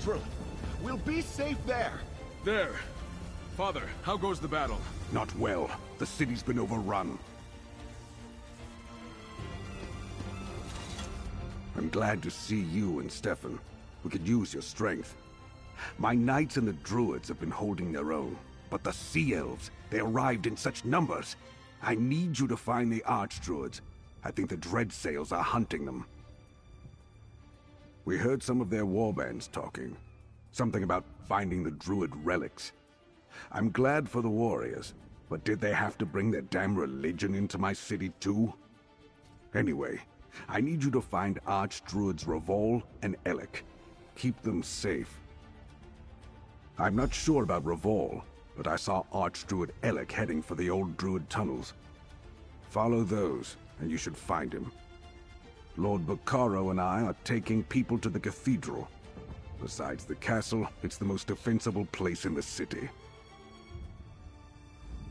cathedral. We'll be safe there. There. Father, how goes the battle? Not well. The city's been overrun. I'm glad to see you and Stefan. We could use your strength. My knights and the druids have been holding their own, but the sea elves, they arrived in such numbers. I need you to find the archdruids. I think the Dreadsails are hunting them. We heard some of their warbands talking. Something about finding the druid relics. I'm glad for the warriors, but did they have to bring their damn religion into my city too? Anyway, I need you to find archdruids Revol and Elec. Keep them safe. I'm not sure about Revol, but I saw Archdruid Elec heading for the old druid tunnels. Follow those, and you should find him. Lord Bacaro and I are taking people to the cathedral. Besides the castle, it's the most defensible place in the city.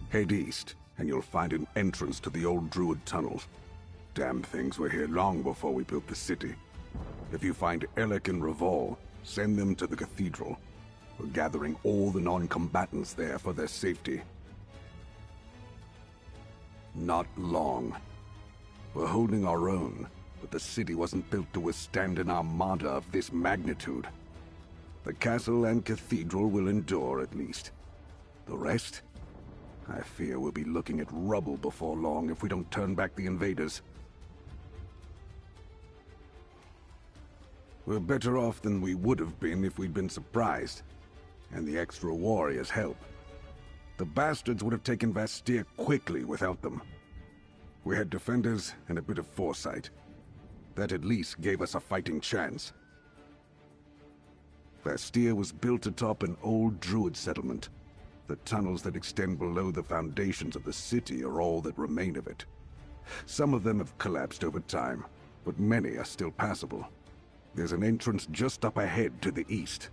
Head east, and you'll find an entrance to the old druid tunnels. Damn things were here long before we built the city. If you find Elec and Revol, send them to the cathedral. We're gathering all the non-combatants there for their safety. Not long. We're holding our own, but the city wasn't built to withstand an armada of this magnitude. The castle and cathedral will endure at least. The rest? I fear we'll be looking at rubble before long if we don't turn back the invaders. We're better off than we would have been if we'd been surprised. And the extra warriors help. The bastards would have taken Vastyr quickly without them. We had defenders and a bit of foresight. That at least gave us a fighting chance. Vastyr was built atop an old druid settlement. The tunnels that extend below the foundations of the city are all that remain of it. Some of them have collapsed over time, but many are still passable. There's an entrance just up ahead to the east.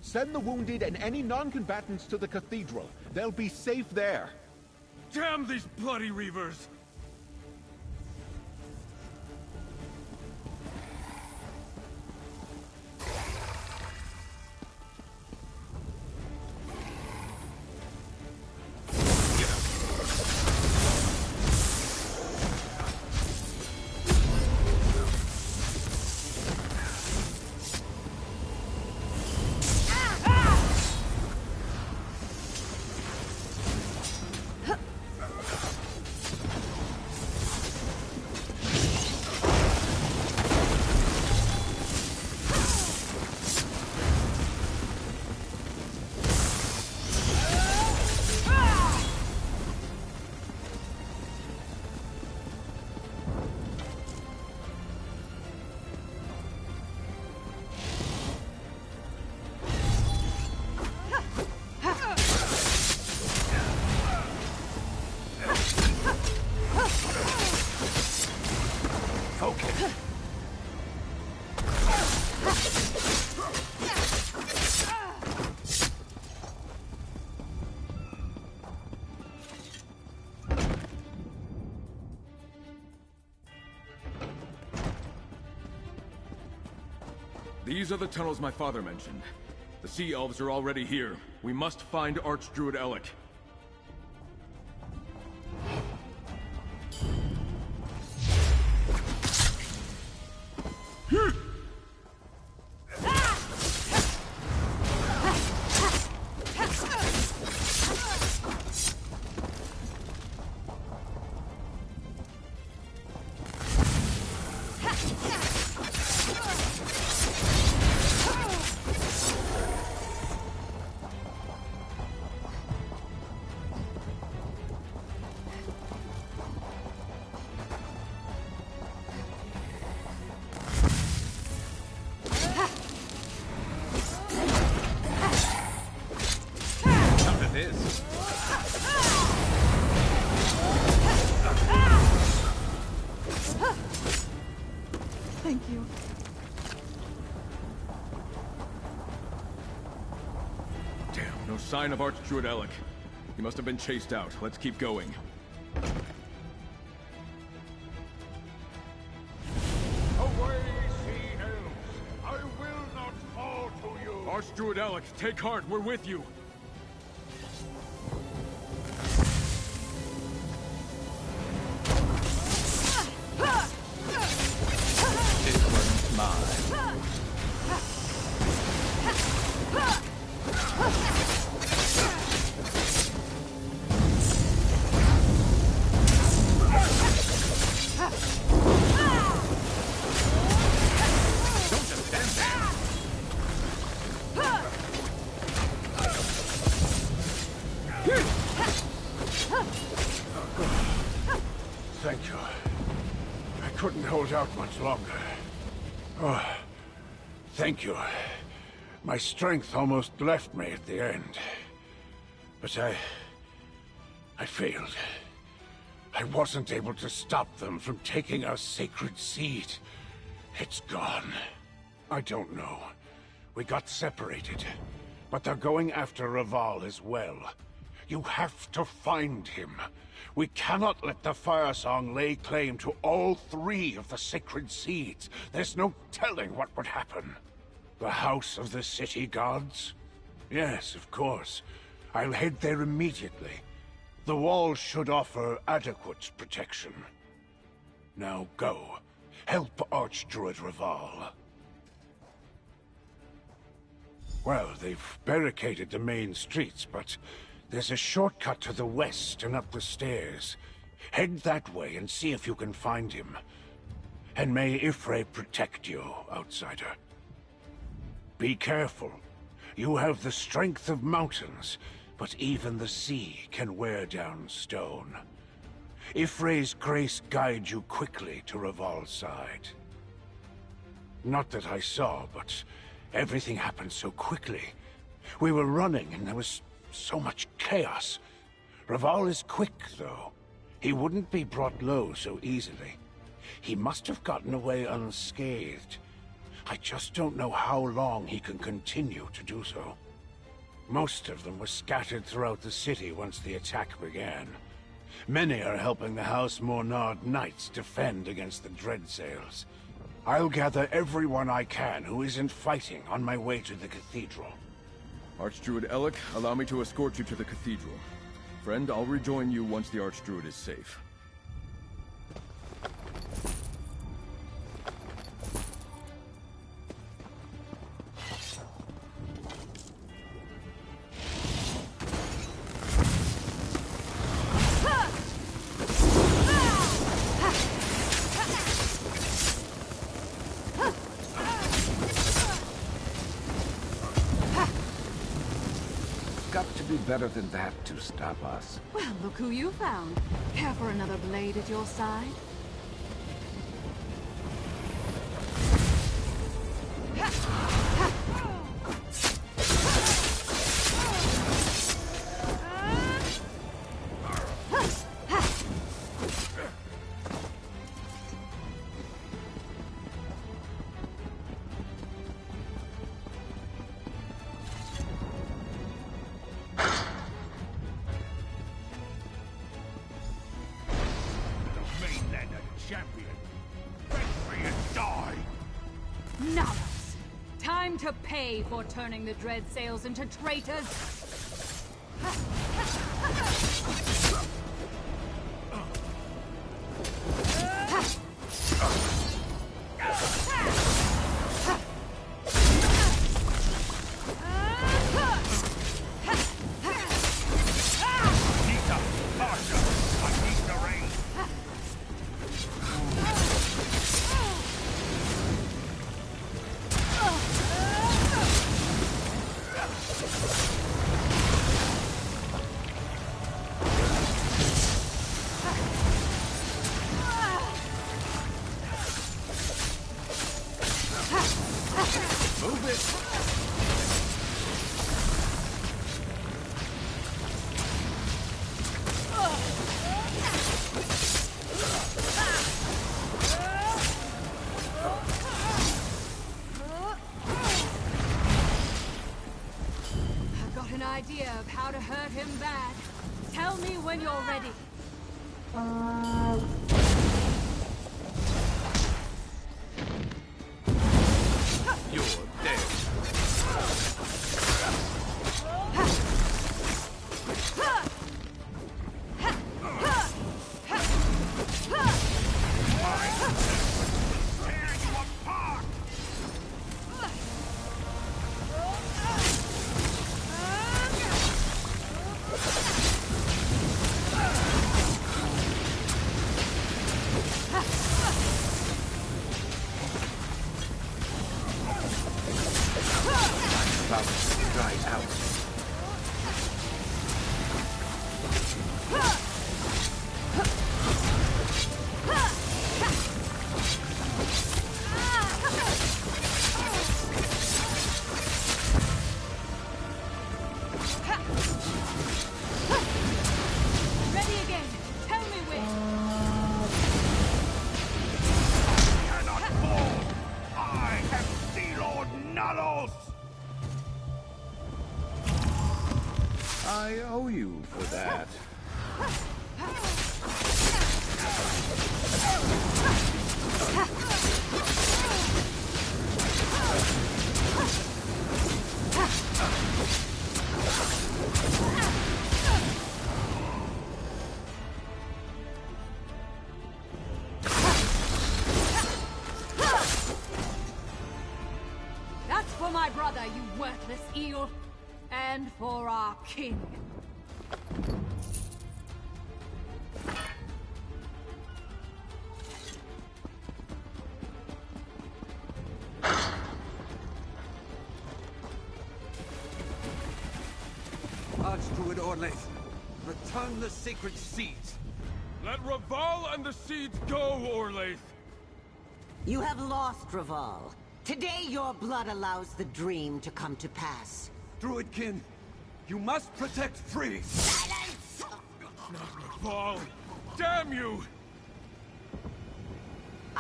Send the wounded and any non-combatants to the cathedral. They'll be safe there. Damn these bloody Reavers! These are the tunnels my father mentioned. The Sea Elves are already here. We must find Archdruid Alec. Thank you. Damn, no sign of Archdruid Alec. He must have been chased out. Let's keep going. Away, Sea Elves! I will not fall to you! Archdruid Alec, take heart, we're with you! This one's mine. Don't just stand there. Thank you. I couldn't hold out much longer. Oh, thank you. My strength almost left me at the end. But I failed. I wasn't able to stop them from taking our sacred seed. It's gone. I don't know. We got separated. But they're going after Raval as well. You have to find him. We cannot let the Fire Song lay claim to all three of the sacred seeds. There's no telling what would happen. The House of the City Gods? Yes, of course. I'll head there immediately. The wall should offer adequate protection. Now go. Help Archdruid Raval. Well, they've barricaded the main streets, but there's a shortcut to the west and up the stairs. Head that way and see if you can find him. And may Ifre protect you, outsider. Be careful. You have the strength of mountains, but even the sea can wear down stone. Ifre's grace guide you quickly to Raval's side. Not that I saw, but everything happened so quickly. We were running and there was so much chaos. Raval is quick, though. He wouldn't be brought low so easily. He must have gotten away unscathed. I just don't know how long he can continue to do so. Most of them were scattered throughout the city once the attack began. Many are helping the House Mornard Knights defend against the Dreadsails. I'll gather everyone I can who isn't fighting on my way to the cathedral. Archdruid Elec, allow me to escort you to the cathedral. Friend, I'll rejoin you once the Archdruid is safe. Got to be better than that to stop us. Well, look who you found. Care for another blade at your side? Navas! Time to pay for turning the Dreadsails into traitors! Idea of how to hurt him bad. Tell me when you're ready. You're dead. Right out. Ready again. Tell me when. Cannot fall! I am Sea Lord Nalos! I owe you for that. That's for my brother, you worthless eel. And for our king. Archdruid Orlaith, return the sacred seeds. Let Raval and the seeds go, Orlaith! You have lost, Raval. Today your blood allows the dream to come to pass. Druidkin, you must protect free. Silence! Not Raval! Damn you!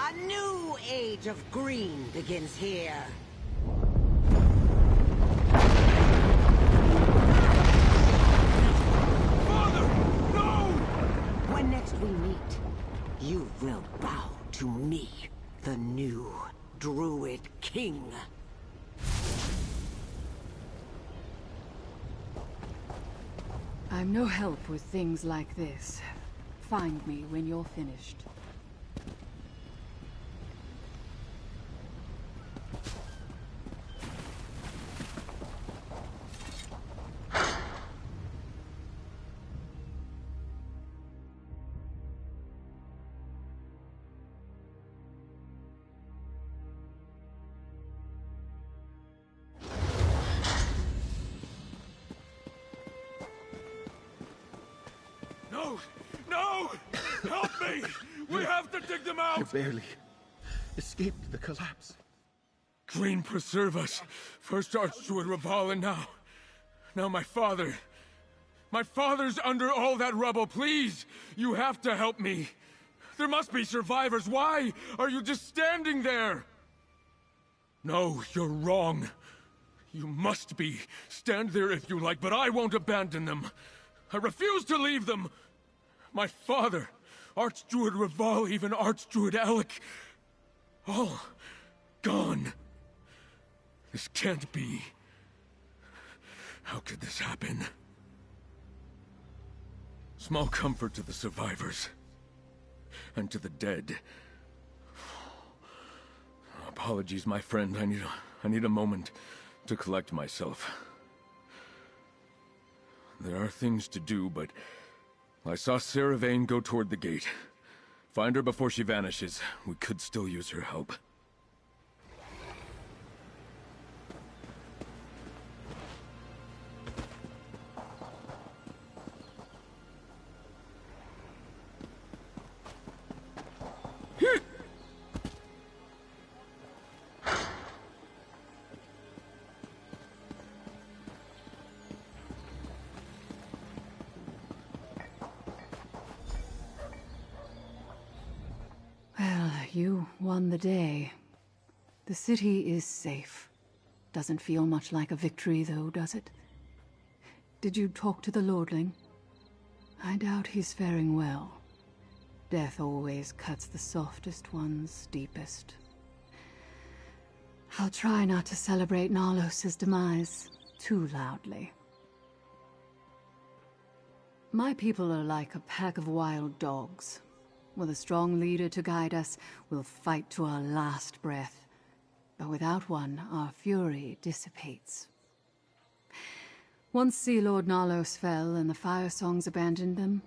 A new age of green begins here. Father! No! When next we meet, you will bow to me, the new Druid King. I'm no help with things like this. Find me when you're finished. No! No! Help me! We have to dig them You out! barely escaped the collapse. Green preserve us. First Archdruid Raval and now my father. My father's under all that rubble. Please, you have to help me. There must be survivors. Why are you just standing there? No, you're wrong. You must be. Stand there if you like, but I won't abandon them. I refuse to leave them. My father, Archdruid Raval, even Archdruid Alec, all gone. This can't be. How could this happen? Small comfort to the survivors. And to the dead. Apologies, my friend. I need a moment to collect myself. There are things to do, but I saw Sarah Vane go toward the gate. Find her before she vanishes. We could still use her help. Well, you won the day. The city is safe. Doesn't feel much like a victory, though, does it? Did you talk to the Lordling? I doubt he's faring well. Death always cuts the softest ones deepest. I'll try not to celebrate Narlos's demise too loudly. My people are like a pack of wild dogs. With a strong leader to guide us, we'll fight to our last breath. But without one, our fury dissipates. Once Sea Lord Narlos fell and the Fire Songs abandoned them,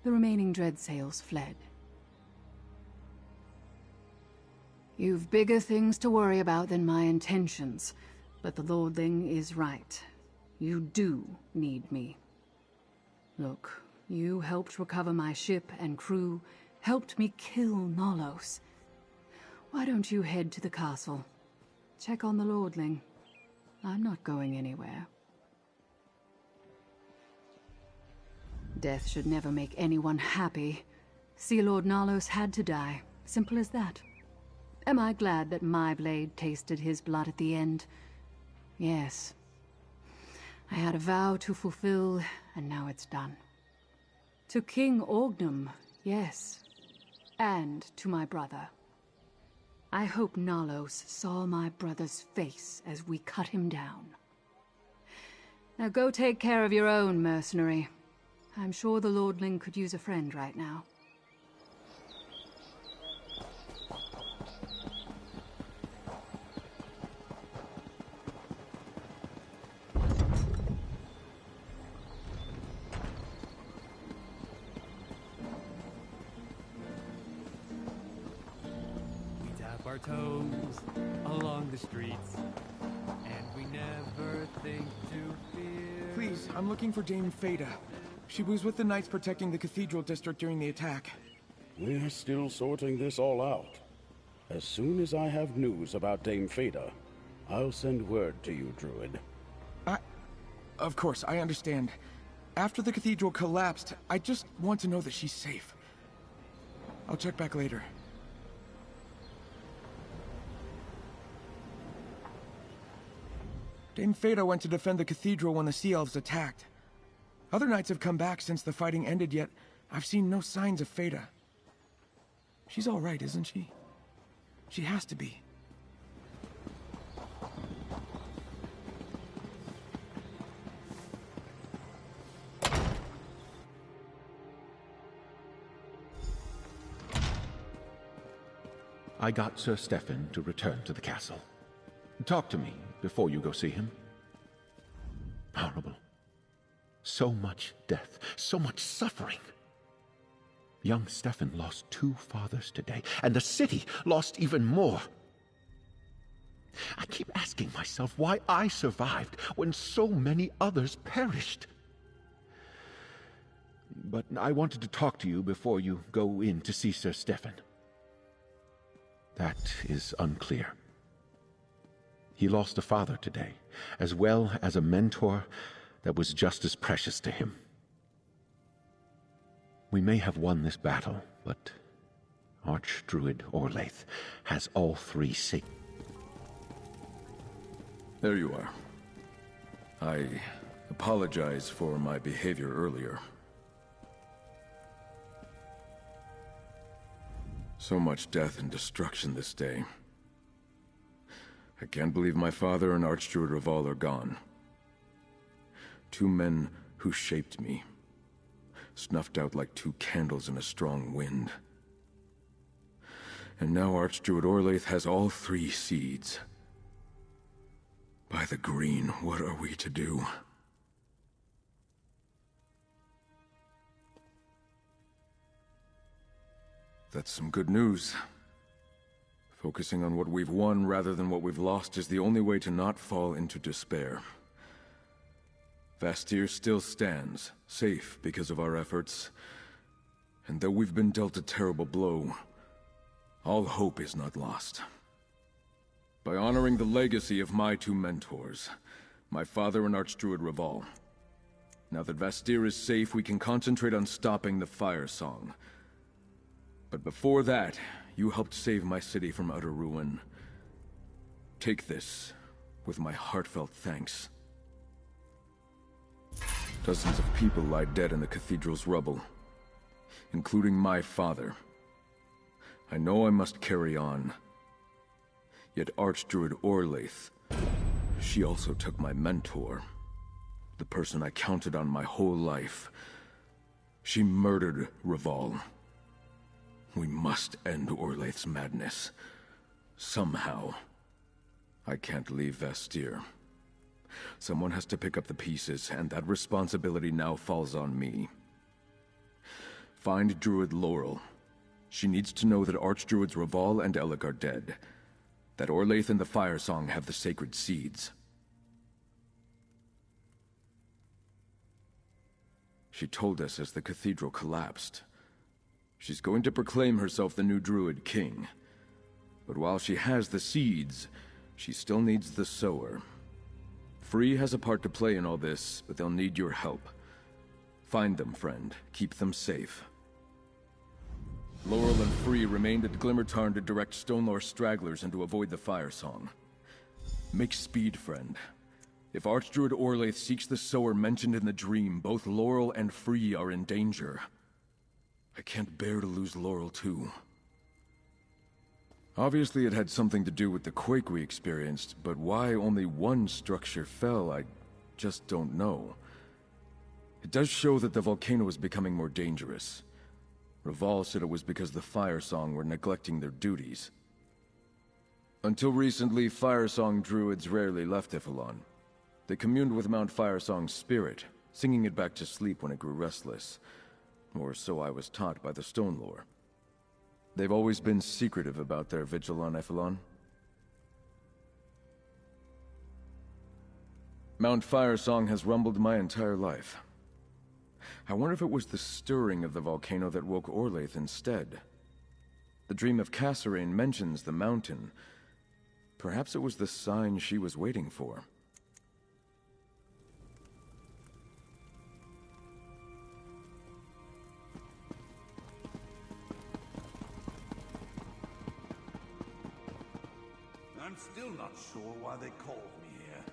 the remaining Dreadsails fled. You've bigger things to worry about than my intentions, but the Lordling is right. You do need me. Look, you helped recover my ship and crew, helped me kill Narlos. Why don't you head to the castle? Check on the Lordling. I'm not going anywhere. Death should never make anyone happy. Sea Lord Narlos had to die. Simple as that. Am I glad that my blade tasted his blood at the end? Yes. I had a vow to fulfill, and now it's done. To King Orgnum, yes. And to my brother. I hope Narlos saw my brother's face as we cut him down. Now go take care of your own, mercenary. I'm sure the Lordling could use a friend right now. Our toes along the streets, and we never think to fear. Please, I'm looking for Dame Fada. She was with the Knights protecting the Cathedral District during the attack. We're still sorting this all out. As soon as I have news about Dame Fada, I'll send word to you, Druid. Of course, I understand. After the Cathedral collapsed, I just want to know that she's safe. I'll check back later. Dame Feda went to defend the cathedral when the Sea Elves attacked. Other knights have come back since the fighting ended, yet I've seen no signs of Feda. She's all right, isn't she? She has to be. I got Sir Stefan to return to the castle. Talk to me before you go see him. Horrible. So much death, so much suffering. Young Stefan lost 2 fathers today, and the city lost even more. I keep asking myself why I survived when so many others perished. But I wanted to talk to you before you go in to see Sir Stefan. That is unclear. He lost a father today, as well as a mentor that was just as precious to him. We may have won this battle, but Archdruid Orlaith has all 3 sick. There you are. I apologize for my behavior earlier. So much death and destruction this day. I can't believe my father and Archdruid Raval are gone. 2 men who shaped me, snuffed out like 2 candles in a strong wind. And now Archdruid Orlaith has all 3 seeds. By the green, what are we to do? That's some good news. Focusing on what we've won rather than what we've lost is the only way to not fall into despair. Vastyr still stands, safe because of our efforts. And though we've been dealt a terrible blow, all hope is not lost. By honoring the legacy of my 2 mentors, my father and Archdruid Raval, now that Vastyr is safe, we can concentrate on stopping the Fire Song. But before that, you helped save my city from utter ruin. Take this with my heartfelt thanks. Dozens of people lie dead in the cathedral's rubble, including my father. I know I must carry on. Yet Archdruid Orlaith, she also took my mentor, the person I counted on my whole life. She murdered Raval. We must end Orlaith's madness. Somehow. I can't leave Vastyr. Someone has to pick up the pieces, and that responsibility now falls on me. Find Druid Laurel. She needs to know that Archdruids Raval and Elec are dead. That Orlaith and the Fire Song have the sacred seeds. She told us as the cathedral collapsed. She's going to proclaim herself the new Druid King. But while she has the seeds, she still needs the sower. Free has a part to play in all this, but they'll need your help. Find them, friend. Keep them safe. Laurel and Free remained at Glimmertarn to direct Stonelore stragglers and to avoid the Fire Song. Make speed, friend. If Archdruid Orlaith seeks the sower mentioned in the dream, both Laurel and Free are in danger. I can't bear to lose Laurel, too. Obviously it had something to do with the quake we experienced, but why only one structure fell, I just don't know. It does show that the volcano is becoming more dangerous. Raval said it was because the Fire Song were neglecting their duties. Until recently, Fire Song druids rarely left Ifilon. They communed with Mount Fire Song's spirit, singing it back to sleep when it grew restless. Or so I was taught by the Stonelore. They've always been secretive about their vigil on Ifilon. Mount Fire Song has rumbled my entire life. I wonder if it was the stirring of the volcano that woke Orlaith instead. The dream of Kasserine mentions the mountain. Perhaps it was the sign she was waiting for. I'm still not sure why they called me here.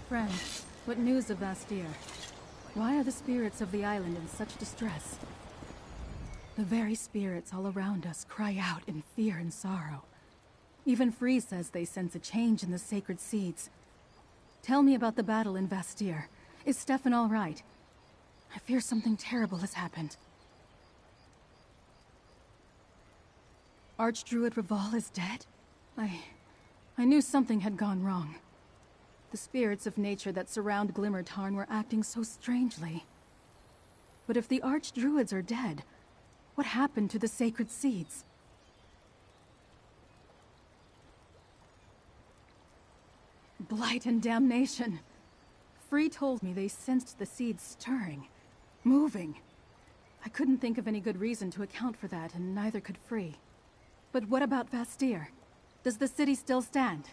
Friend, what news of Vastyr? Why are the spirits of the island in such distress? The very spirits all around us cry out in fear and sorrow. Even Free says they sense a change in the sacred seeds. Tell me about the battle in Vastyr. Is Stefan all right? I fear something terrible has happened. Archdruid Raval is dead? I knew something had gone wrong. The spirits of nature that surround Glimmer Tarn were acting so strangely. But if the Archdruids are dead, what happened to the sacred seeds? Blight and damnation. Free told me they sensed the seeds stirring, moving. I couldn't think of any good reason to account for that, and neither could Free. But what about Vastyr? Does the city still stand?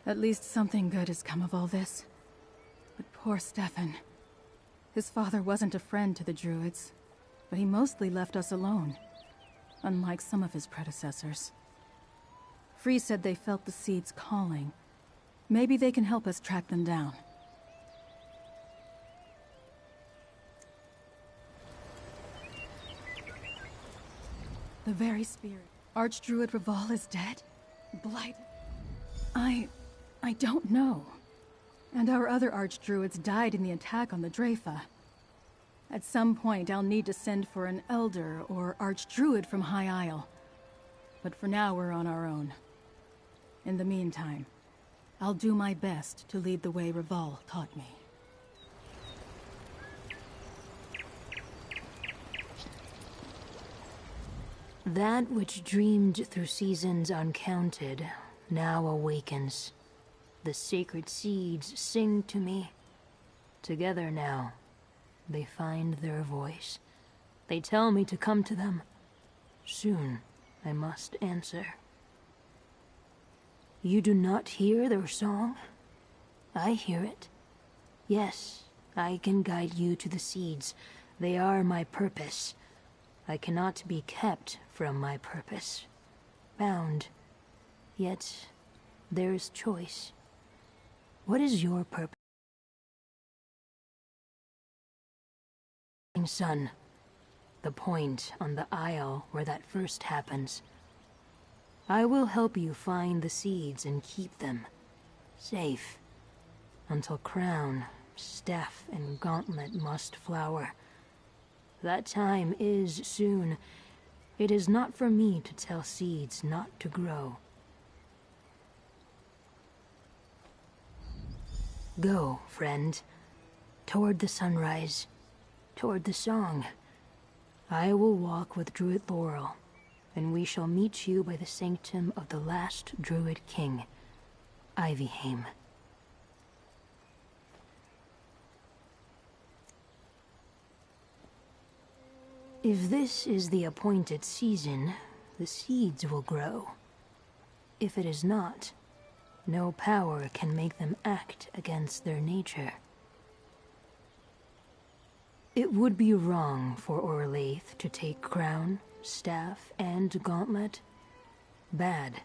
At least something good has come of all this. But poor Stefan. His father wasn't a friend to the Druids, but he mostly left us alone, unlike some of his predecessors. Free said they felt the seeds calling. Maybe they can help us track them down. The very spirit. Archdruid Raval is dead? Blight. I don't know. And our other Archdruids died in the attack on the Dreyfa. At some point, I'll need to send for an Elder or Archdruid from High Isle. But for now, we're on our own. In the meantime, I'll do my best to lead the way Raval taught me. That which dreamed through seasons uncounted now awakens. The sacred seeds sing to me. Together now, they find their voice. They tell me to come to them. Soon, I must answer. You do not hear their song? I hear it. Yes, I can guide you to the seeds. They are my purpose. I cannot be kept from my purpose. Bound. Yet, there's choice. What is your purpose? Sun. The point on the isle where that first happens. I will help you find the seeds and keep them safe until crown, staff, and gauntlet must flower. That time is soon. It is not for me to tell seeds not to grow. Go, friend, toward the sunrise, toward the song. I will walk with Druid Laurel, and we shall meet you by the sanctum of the last Druid King, Ivyheim. If this is the appointed season, the seeds will grow. If it is not, no power can make them act against their nature. It would be wrong for Orlaith to take crown, staff, and gauntlet. Bad.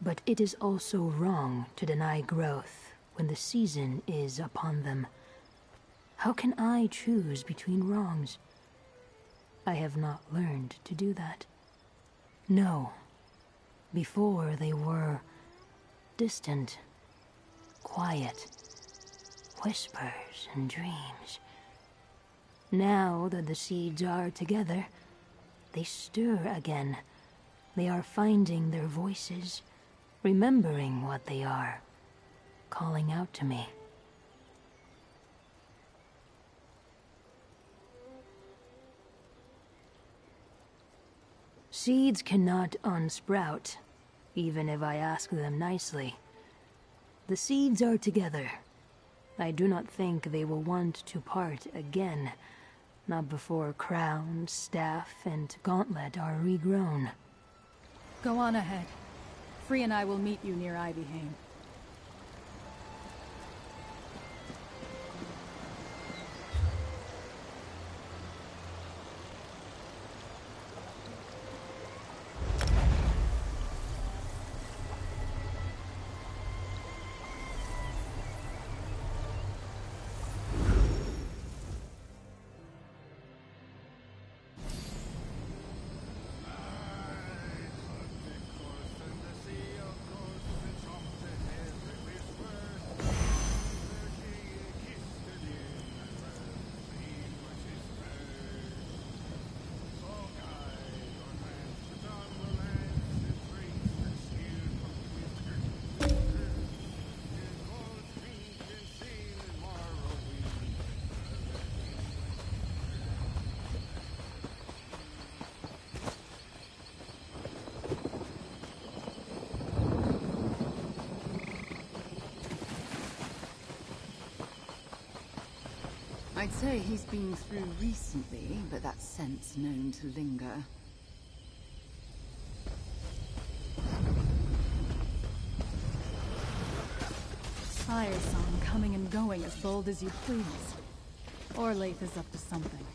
But it is also wrong to deny growth when the season is upon them. How can I choose between wrongs? I have not learned to do that. No. Before they were distant, quiet, whispers and dreams. Now that the seeds are together, they stir again. They are finding their voices, remembering what they are, calling out to me. seeds cannot unsprout, even if I ask them nicely. The seeds are together. I do not think they will want to part again, not before crown, staff, and gauntlet are regrown. Go on ahead. Free and I will meet you near Ivyhain. I'd say he's been through recently, but that scent's known to linger. Fire song coming and going as bold as you please. Orlaith is up to something.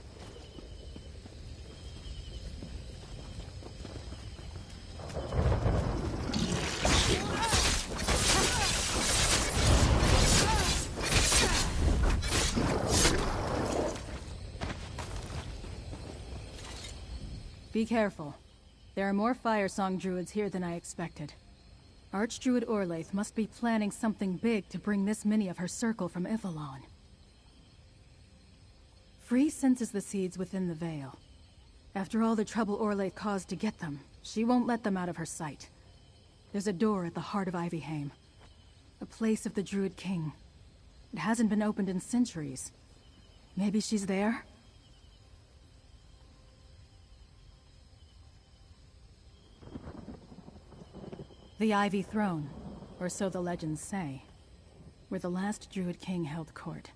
Be careful. There are more Firesong druids here than I expected. Archdruid Orlaith must be planning something big to bring this many of her circle from Ivalon. Free senses the seeds within the Veil. After all the trouble Orlaith caused to get them, she won't let them out of her sight. There's a door at the heart of Ivyhain. A place of the Druid King. It hasn't been opened in centuries. Maybe she's there? The Ivy Throne, or so the legends say, where the last Druid King held court.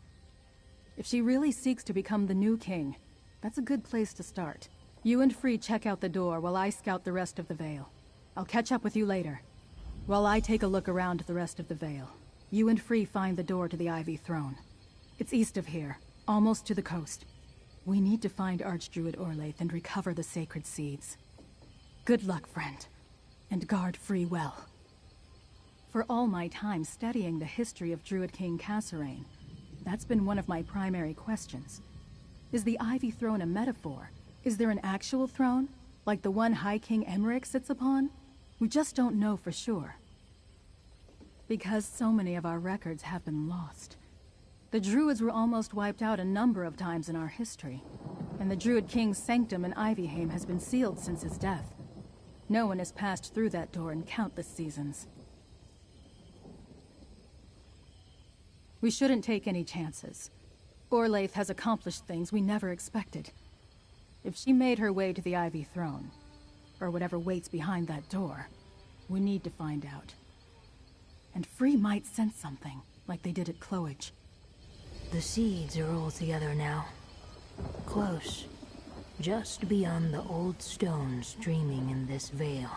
If she really seeks to become the new king, that's a good place to start. You and Free check out the door while I scout the rest of the Vale. I'll catch up with you later. While I take a look around the rest of the Vale, you and Free find the door to the Ivy Throne. It's east of here, almost to the coast. We need to find Archdruid Orlaith and recover the sacred seeds. Good luck, friend. And guard Free well. For all my time studying the history of Druid King Kasserine, that's been one of my primary questions. Is the Ivy Throne a metaphor? Is there an actual throne, like the one High King Emmerich sits upon? We just don't know for sure. Because so many of our records have been lost. The Druids were almost wiped out a number of times in our history, and the Druid King's sanctum in Ivyhain has been sealed since his death. No one has passed through that door in countless seasons. We shouldn't take any chances. Orlaith has accomplished things we never expected. If she made her way to the Ivy Throne, or whatever waits behind that door, we need to find out. And Free might sense something, like they did at Cloage. The seeds are all together now. Close. Just beyond the old stones dreaming in this vale.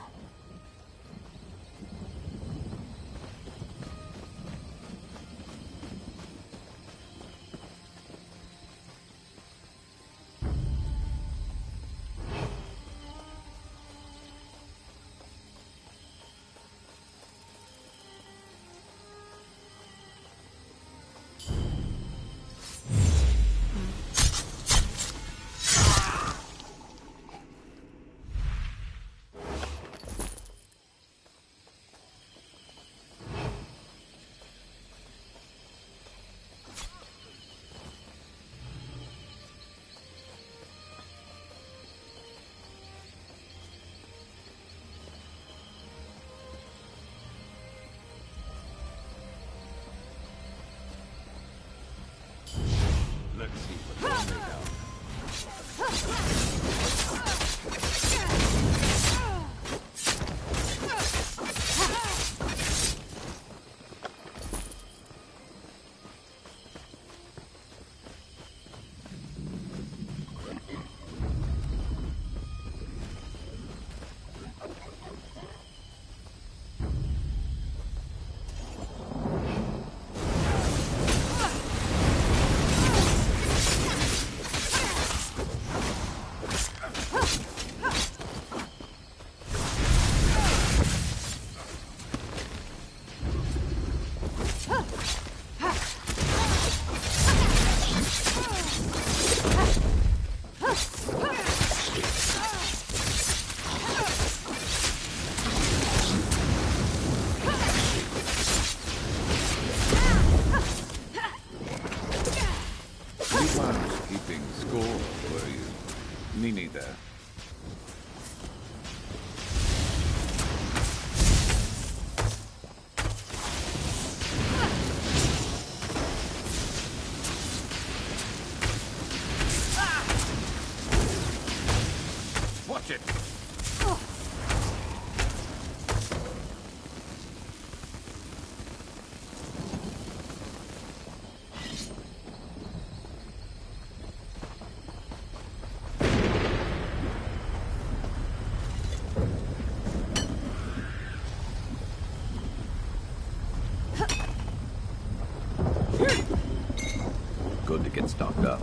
stocked up.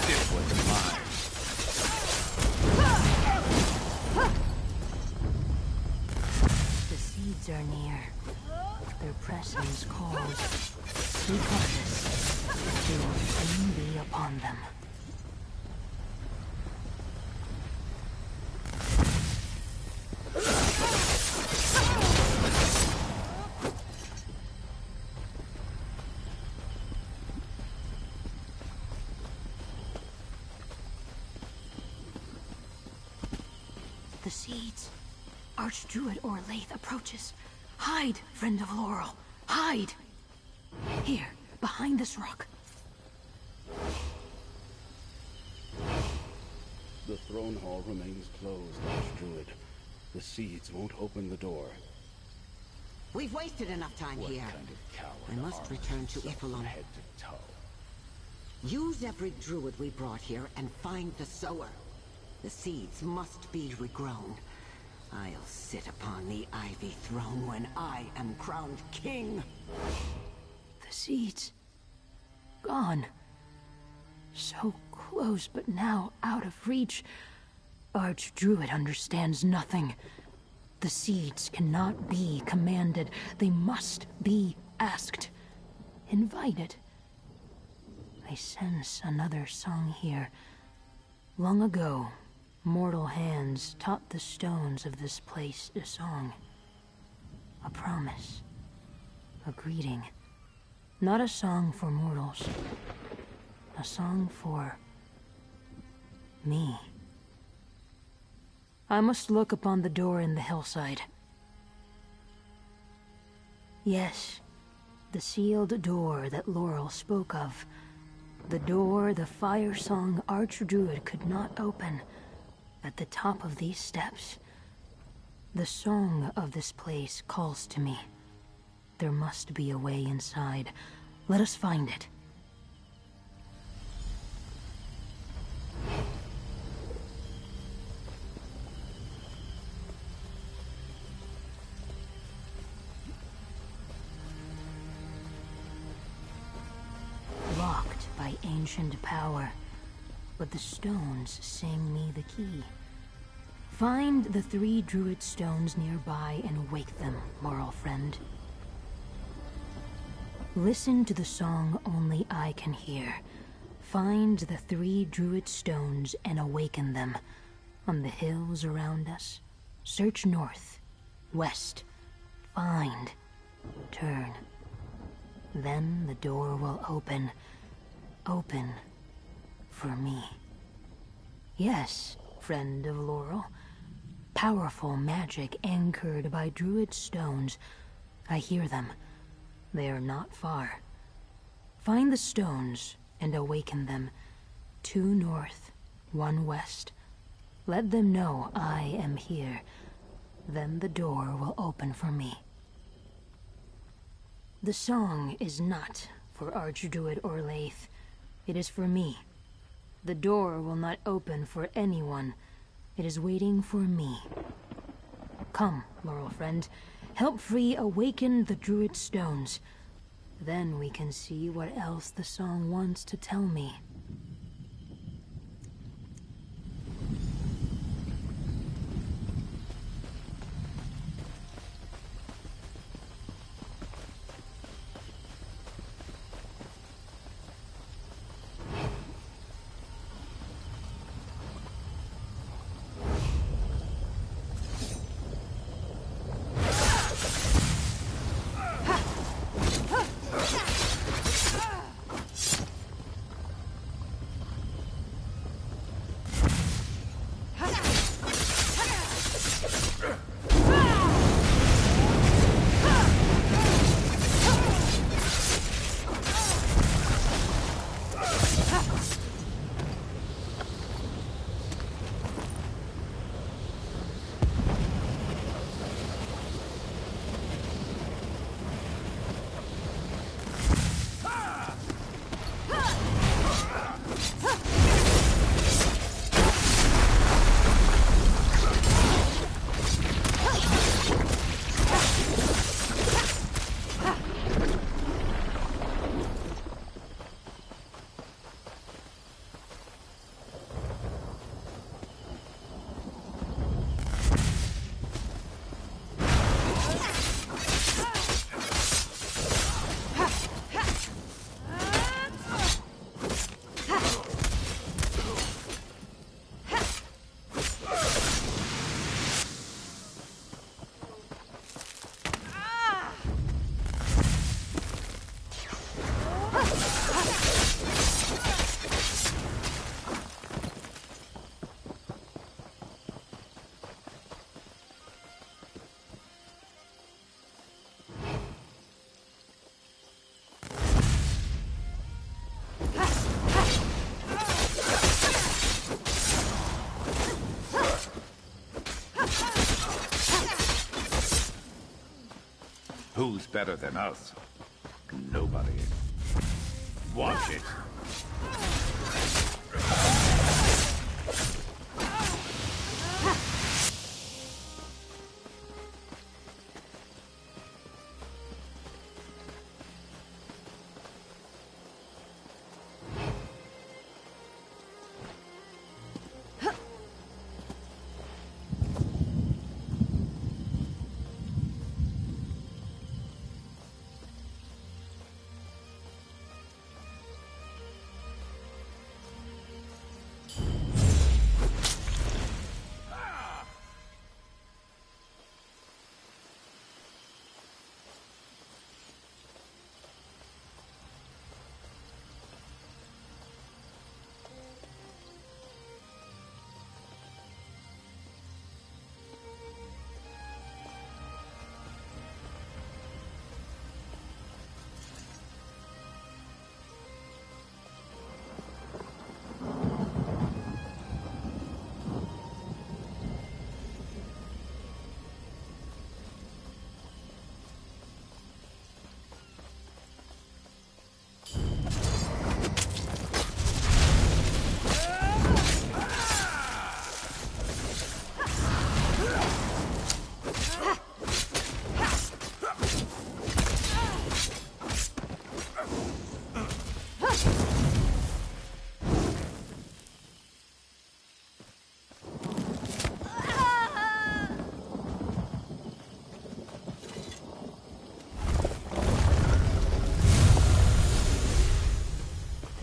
This was mine. The seeds are near. Their presence calls. Regardless, they will soon be upon them. The seeds. Archdruid Orlaith approaches. Hide, friend of Laurel. Hide! Here, behind this rock. The throne hall remains closed, Archdruid. The seeds won't open the door. We've wasted enough time What here. kind of coward I must return to Ifilon. Head to toe. Use every druid we brought here and find the sower. The seeds must be regrown. I'll sit upon the ivy throne when I am crowned king. The seeds. Gone. So close, but now out of reach. Archdruid understands nothing. The seeds cannot be commanded. They must be asked. Invited. I sense another song here. Long ago, mortal hands taught the stones of this place a song. A promise. A greeting. Not a song for mortals. A song for me. I must look upon the door in the hillside. Yes, the sealed door that Laurel spoke of. The door the fire-song Archdruid could not open. At the top of these steps. The song of this place calls to me. There must be a way inside. Let us find it. Locked by ancient power, but the stones sing me the key. Find the 3 druid stones nearby and wake them, moral friend. Listen to the song only I can hear. Find the 3 druid stones and awaken them. On the hills around us, search north, west, find, turn. Then the door will open. Open for me. Yes, friend of Laurel. Powerful magic anchored by druid stones. I hear them. They are not far. Find the stones and awaken them. 2 north, 1 west. Let them know I am here. Then the door will open for me. The song is not for Archdruid Orlaith. It is for me. The door will not open for anyone. It is waiting for me. Come, Laurel friend. Help free awaken the druid stones. Then we can see what else the song wants to tell me. Who's better than us? Nobody. Watch it.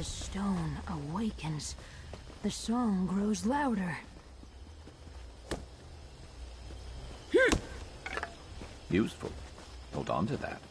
The stone awakens. The song grows louder. Useful. Hold on to that.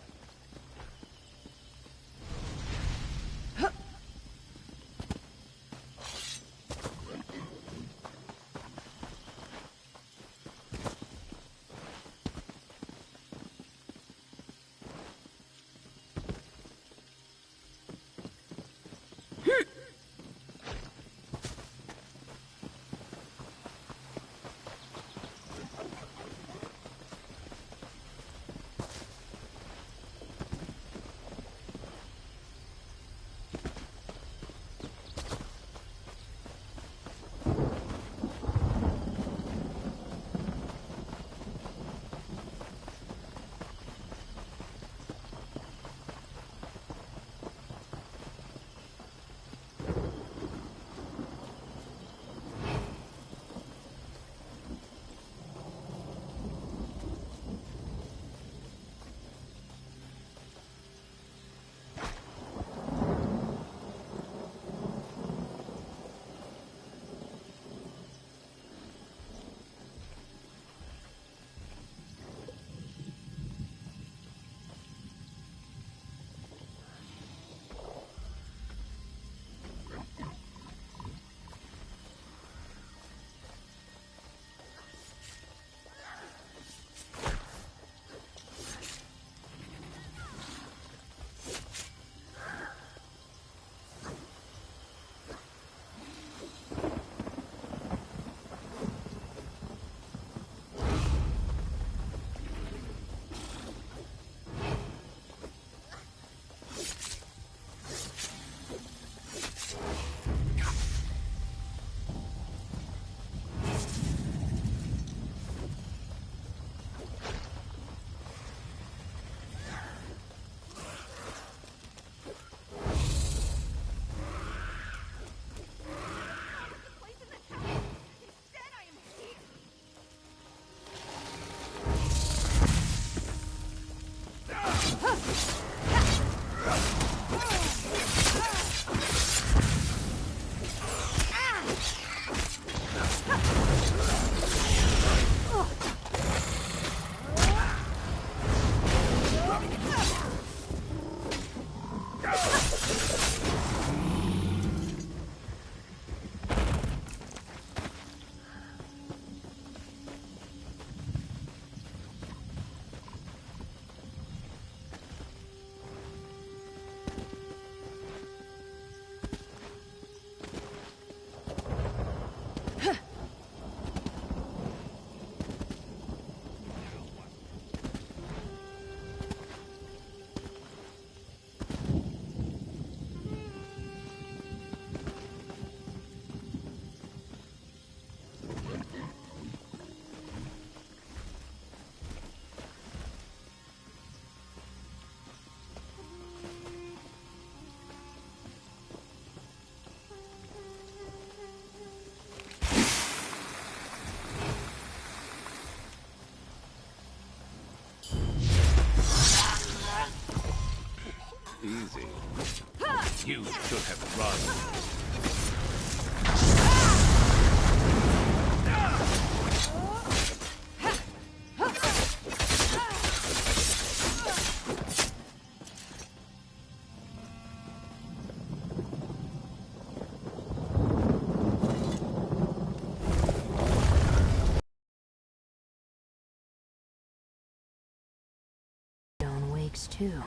mistakes too.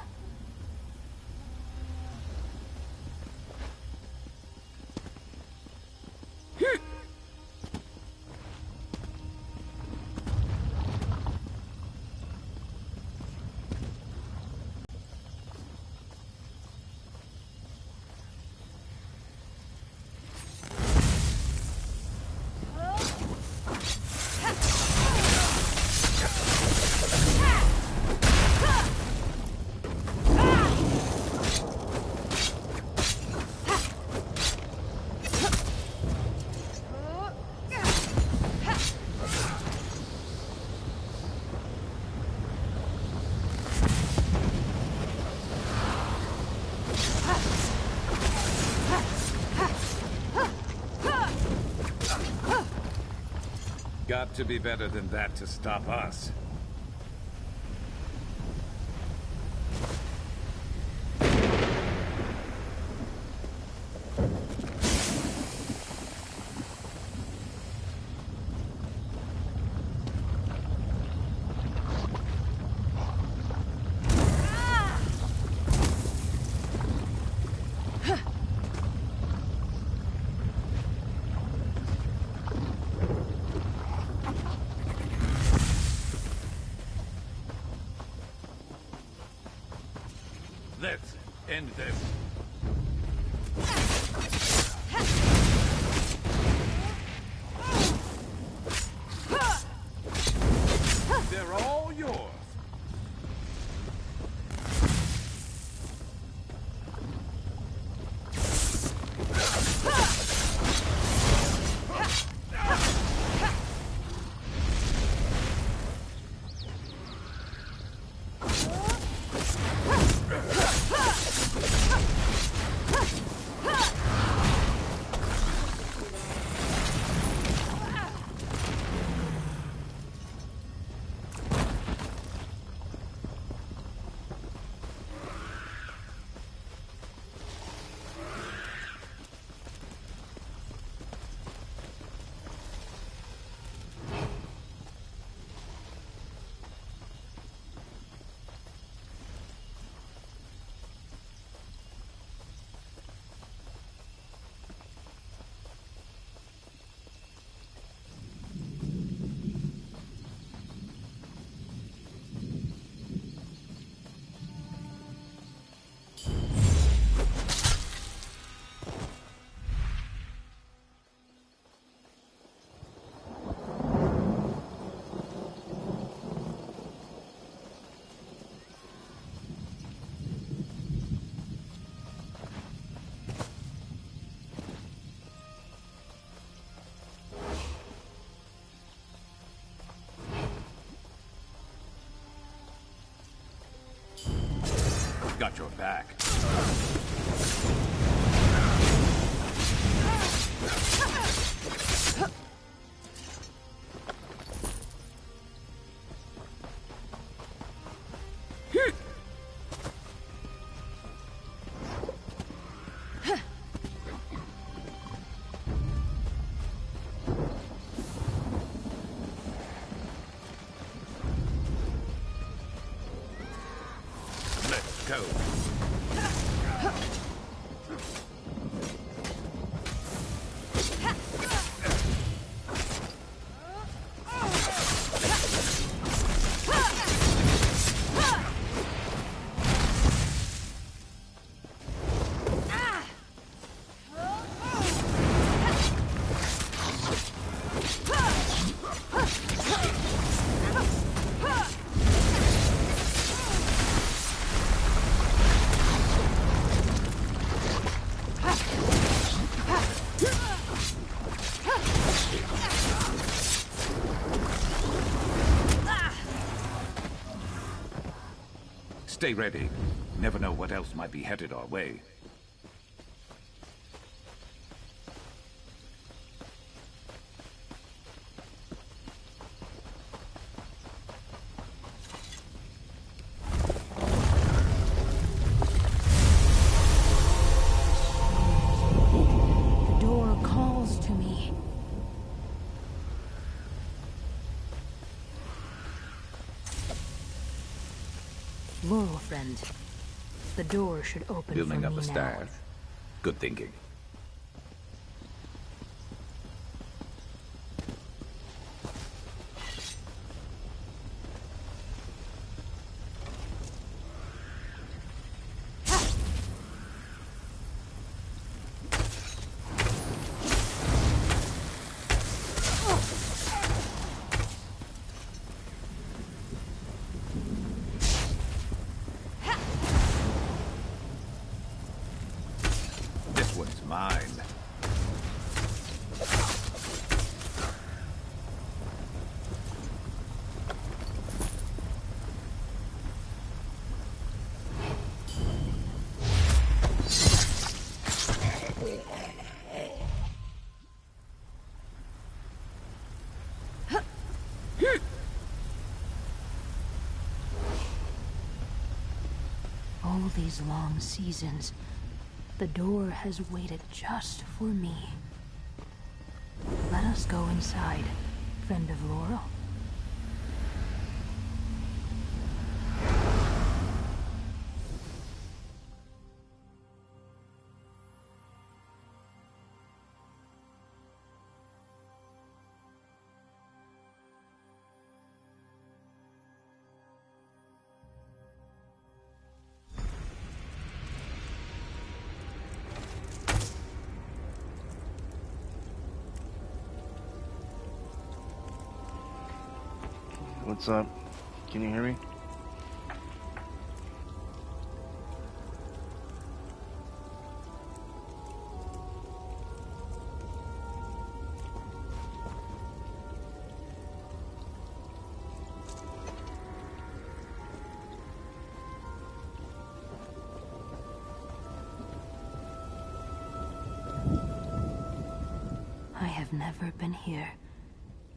Got to be better than that to stop us. Let's end this. They're all yours. Got your back. Let's go. Stay ready. Never know what else might be headed our way. The door calls to me. Laurel friend. The door should open Building for up me a now. staff. Good thinking. This one's mine. All these long seasons, the door has waited just for me. Let us go inside, friend of Laurel. What's up? Can you hear me? I have never been here,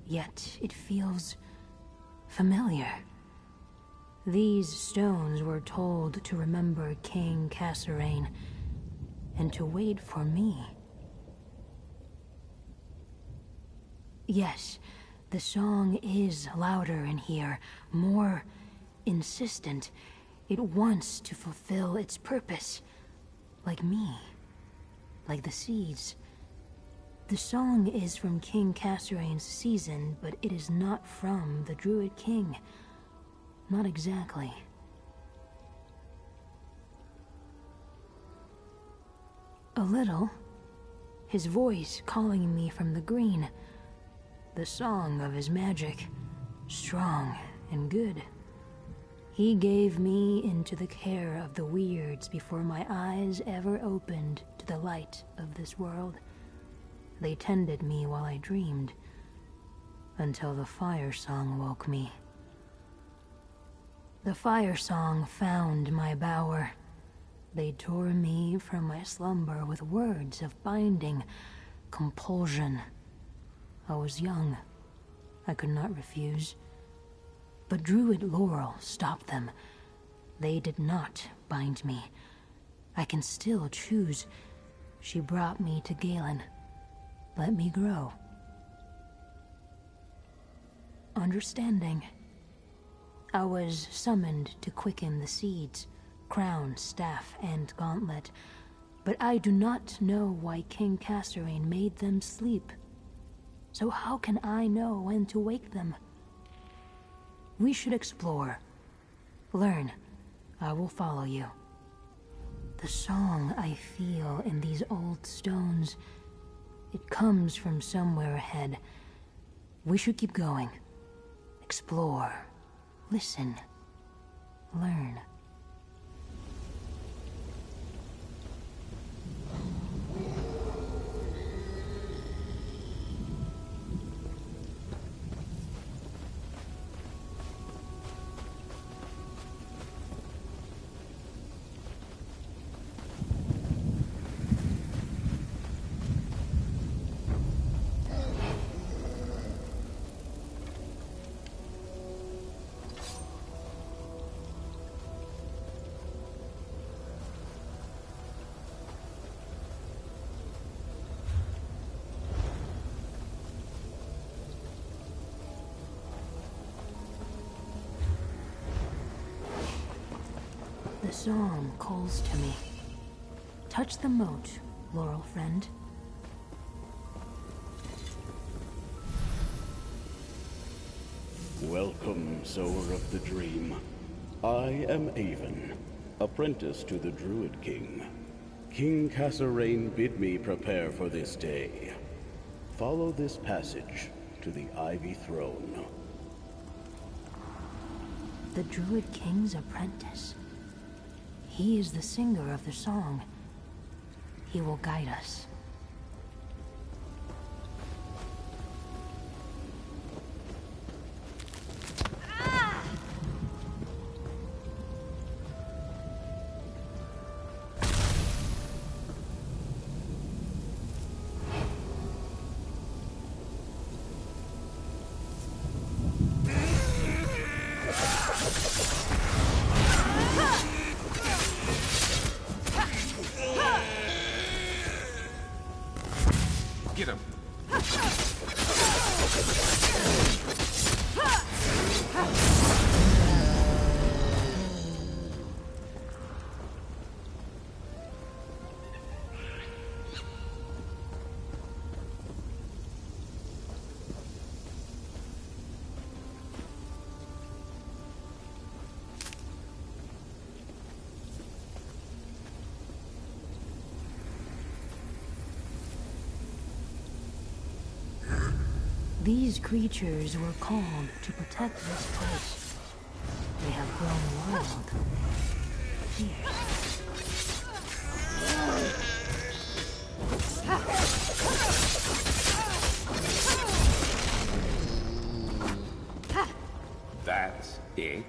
yet it feels familiar. These stones were told to remember King Kasserine and to wait for me. Yes, the song is louder in here, more insistent. It wants to fulfill its purpose, like me, like the seeds. The song is from King Kasserine's season, but it is not from the Druid King. Not exactly. A little. His voice calling me from the green. The song of his magic, strong and good. He gave me into the care of the weirds before my eyes ever opened to the light of this world. They tended me while I dreamed, until the fire song woke me. The fire song found my bower. They tore me from my slumber with words of binding, compulsion. I was young. I could not refuse. But Druid Laurel stopped them. They did not bind me. I can still choose. She brought me to Galen. Let me grow. Understanding. I was summoned to quicken the seeds, crown, staff, and gauntlet, but I do not know why King Kasserine made them sleep. So how can I know when to wake them? We should explore. Learn. I will follow you. The song I feel in these old stones, it comes from somewhere ahead. We should keep going. Explore. Listen. Learn. song calls to me. Touch the moat, Laurel friend. Welcome, sower of the dream. I am Avon, apprentice to the Druid King. King Cassarain bid me prepare for this day. Follow this passage to the Ivy Throne. The Druid King's apprentice. He is the singer of the song. He will guide us. Get him. These creatures were called to protect this place. They have grown wild, fierce. That's it?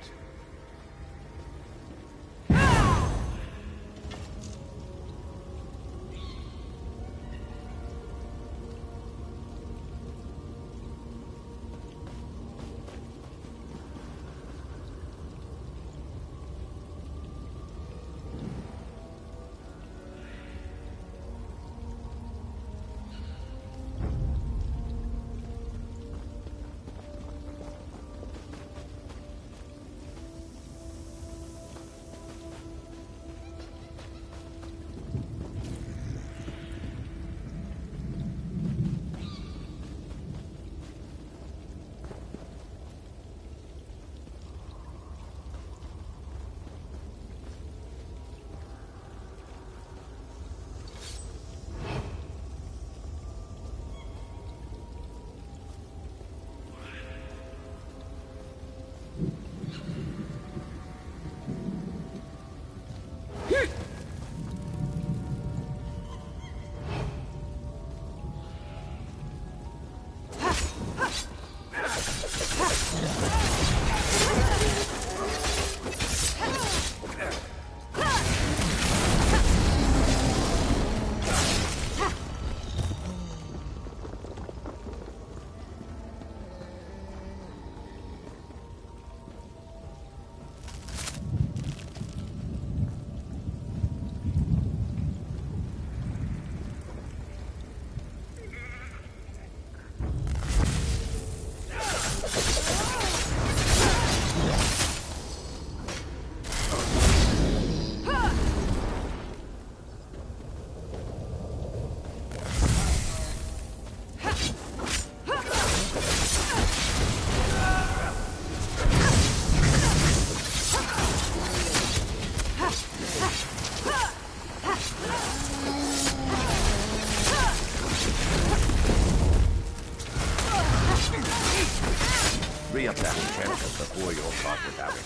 Free up that intelligence before you're caught without it.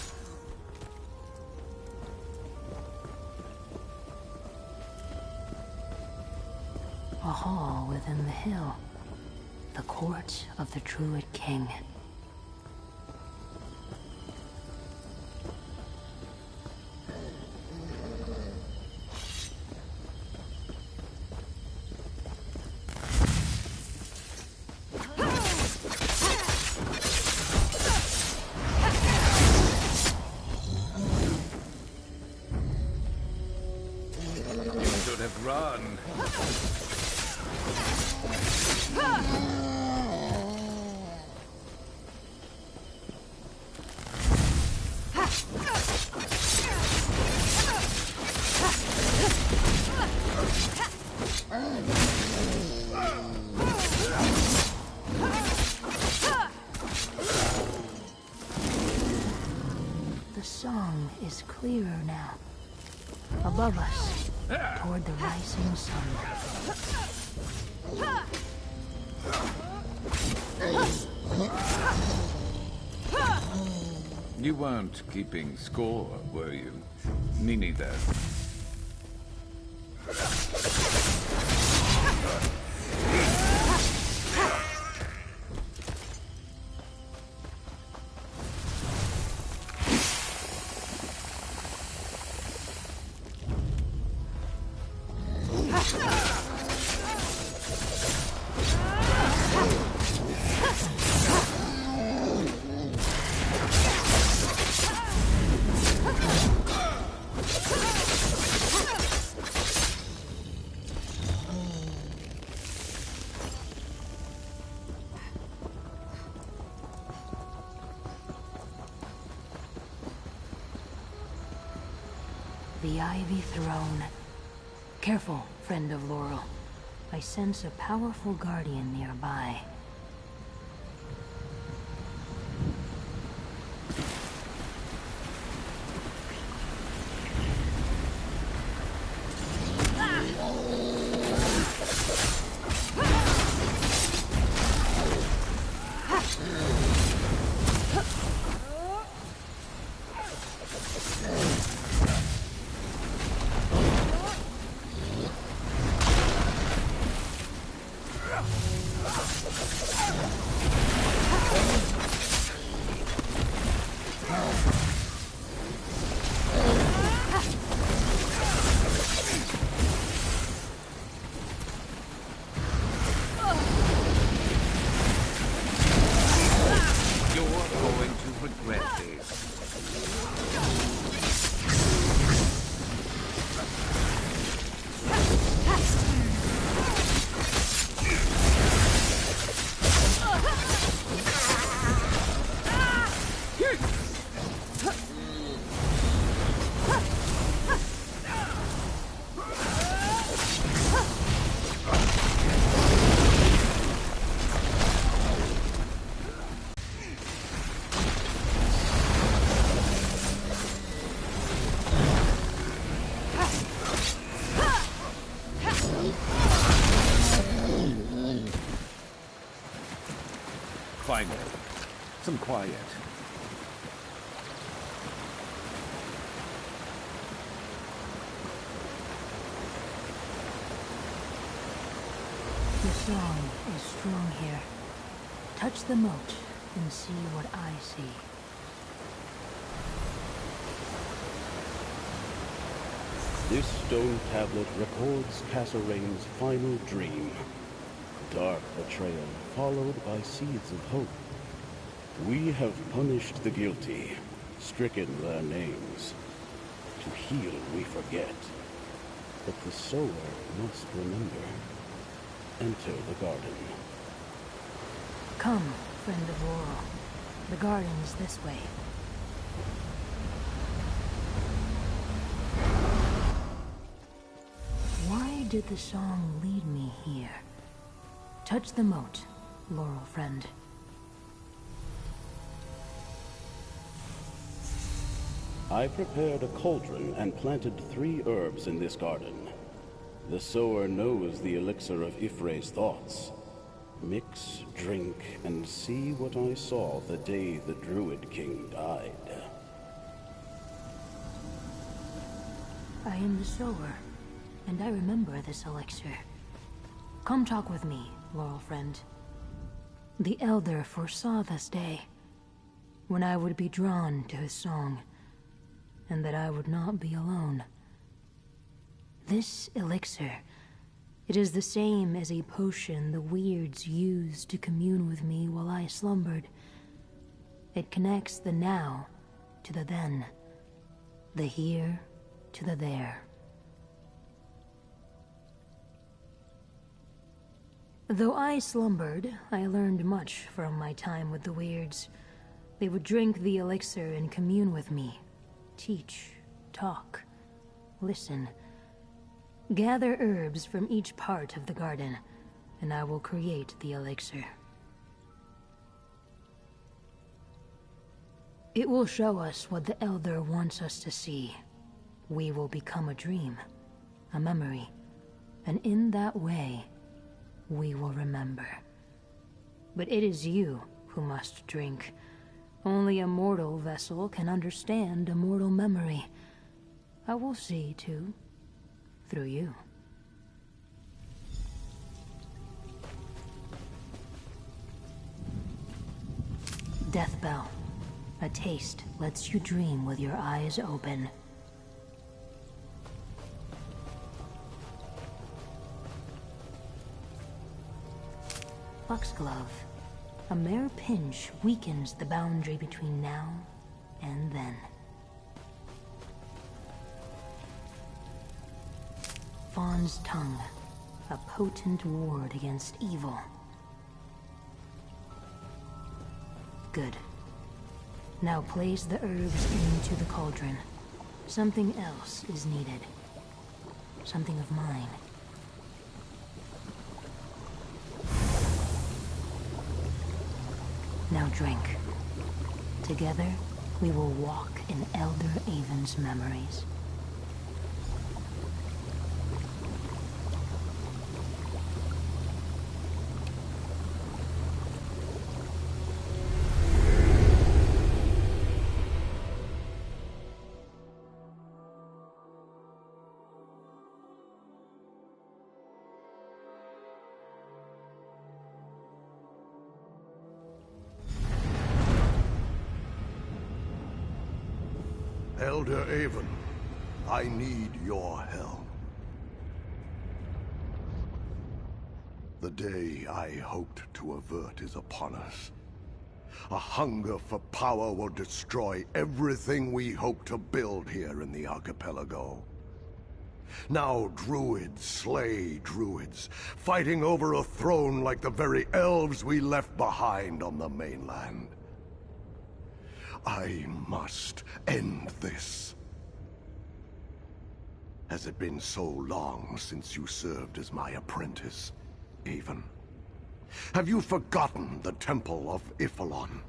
A hall within the hill. The court of the Druid King. Run. song is clearer now. Above us, toward the rising sun. You weren't keeping score, were you? Me neither. The Ivy Throne. Careful, friend of Laurel. I sense a powerful guardian nearby. Finally, some quiet. The song is strong here. Touch the moat and see what I see. This stone tablet records Cassarain's final dream. Dark betrayal, followed by seeds of hope. We have punished the guilty, stricken their names. To heal, we forget. But the sower must remember. Enter the garden. Come, friend of Laurel. The garden's this way. Why did the song lead me here? Touch the moat, Laurel friend. I prepared a cauldron and planted 3 herbs in this garden. The sower knows the elixir of Ifre's thoughts. Mix, drink, and see what I saw the day the Druid King died. I am the sower, and I remember this elixir. Come talk with me, Laurel friend. The Elder foresaw this day, when I would be drawn to his song, and that I would not be alone. This elixir, it is the same as a potion the weirds used to commune with me while I slumbered. It connects the now to the then, the here to the there. Though I slumbered, I learned much from my time with the weirds. They would drink the elixir and commune with me. Teach, talk, listen. Gather herbs from each part of the garden, and I will create the elixir. It will show us what the Elder wants us to see. We will become a dream, a memory, and in that way, we will remember. But it is you who must drink. Only a mortal vessel can understand a mortal memory. I will see, too, through you. Death Bell. A taste lets you dream with your eyes open. Foxglove. A mere pinch weakens the boundary between now and then. Fawn's Tongue. A potent ward against evil. Good. Now place the herbs into the cauldron. Something else is needed. Something of mine. Now drink. Together, we will walk in Elder Avon's memories. Elder Avon, I need your help. The day I hoped to avert is upon us. A hunger for power will destroy everything we hope to build here in the archipelago. Now druids slay druids, fighting over a throne like the very elves we left behind on the mainland. I must end this. Has it been so long since you served as my apprentice, Avon? Have you forgotten the Temple of Iphalon?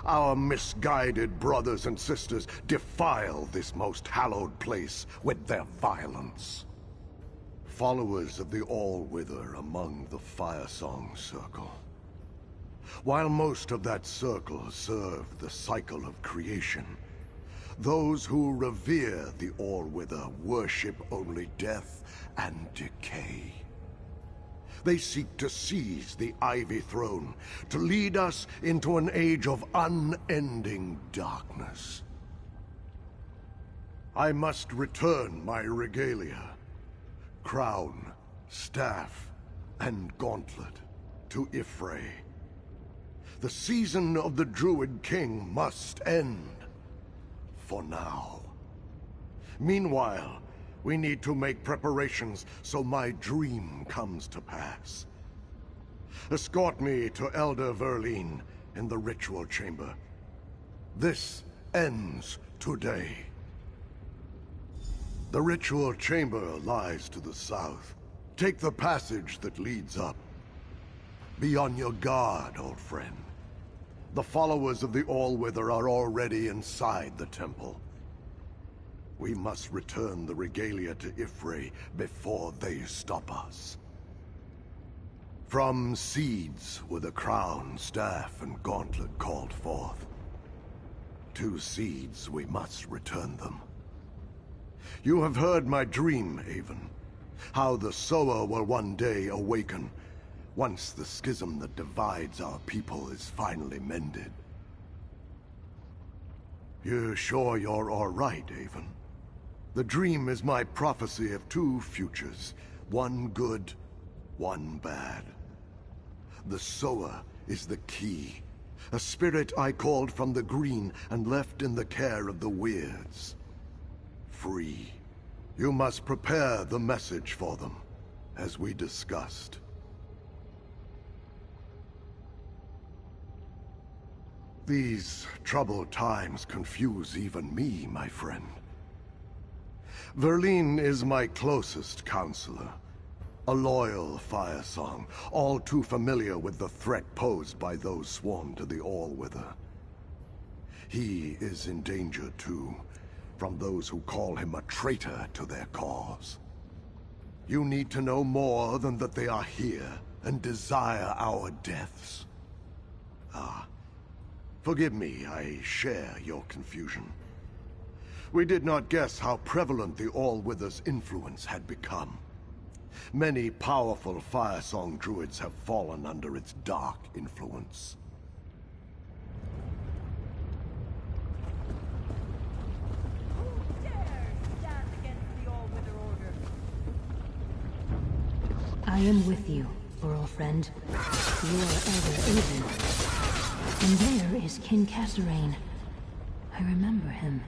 Our misguided brothers and sisters defile this most hallowed place with their violence. Followers of the All-Wither among the Firesong Circle. While most of that circle serve the cycle of creation, those who revere the All-Wither worship only death and decay. They seek to seize the Ivy Throne, to lead us into an age of unending darkness. I must return my regalia, crown, staff, and gauntlet, to Ifray. The season of the Druid King must end. For now. Meanwhile, we need to make preparations so my dream comes to pass. Escort me to Elder Verleen in the ritual chamber. This ends today. The ritual chamber lies to the south. Take the passage that leads up. Be on your guard, old friend. The followers of the All-Wither are already inside the temple. We must return the regalia to Ifray before they stop us. From seeds were the crown, staff, and gauntlet called forth. To seeds we must return them. You have heard my dream, Avon. How the sower will one day awaken, once the schism that divides our people is finally mended. You're sure you're all right, Avon? The dream is my prophecy of two futures, one good, one bad. The sower is the key, a spirit I called from the green and left in the care of the Weirds. Free. You must prepare the message for them, as we discussed. These troubled times confuse even me, my friend. Verleen is my closest counselor. A loyal Firesong, all too familiar with the threat posed by those sworn to the All-Wither. He is in danger too, from those who call him a traitor to their cause. You need to know more than that they are here and desire our deaths. Ah, forgive me, I share your confusion. We did not guess how prevalent the All-Wither's influence had become. Many powerful Firesong druids have fallen under its dark influence. Who dares stand against the All-Wither Order? I am with you, Earl friend. You are ever even. And there is King Kasserine. I remember him.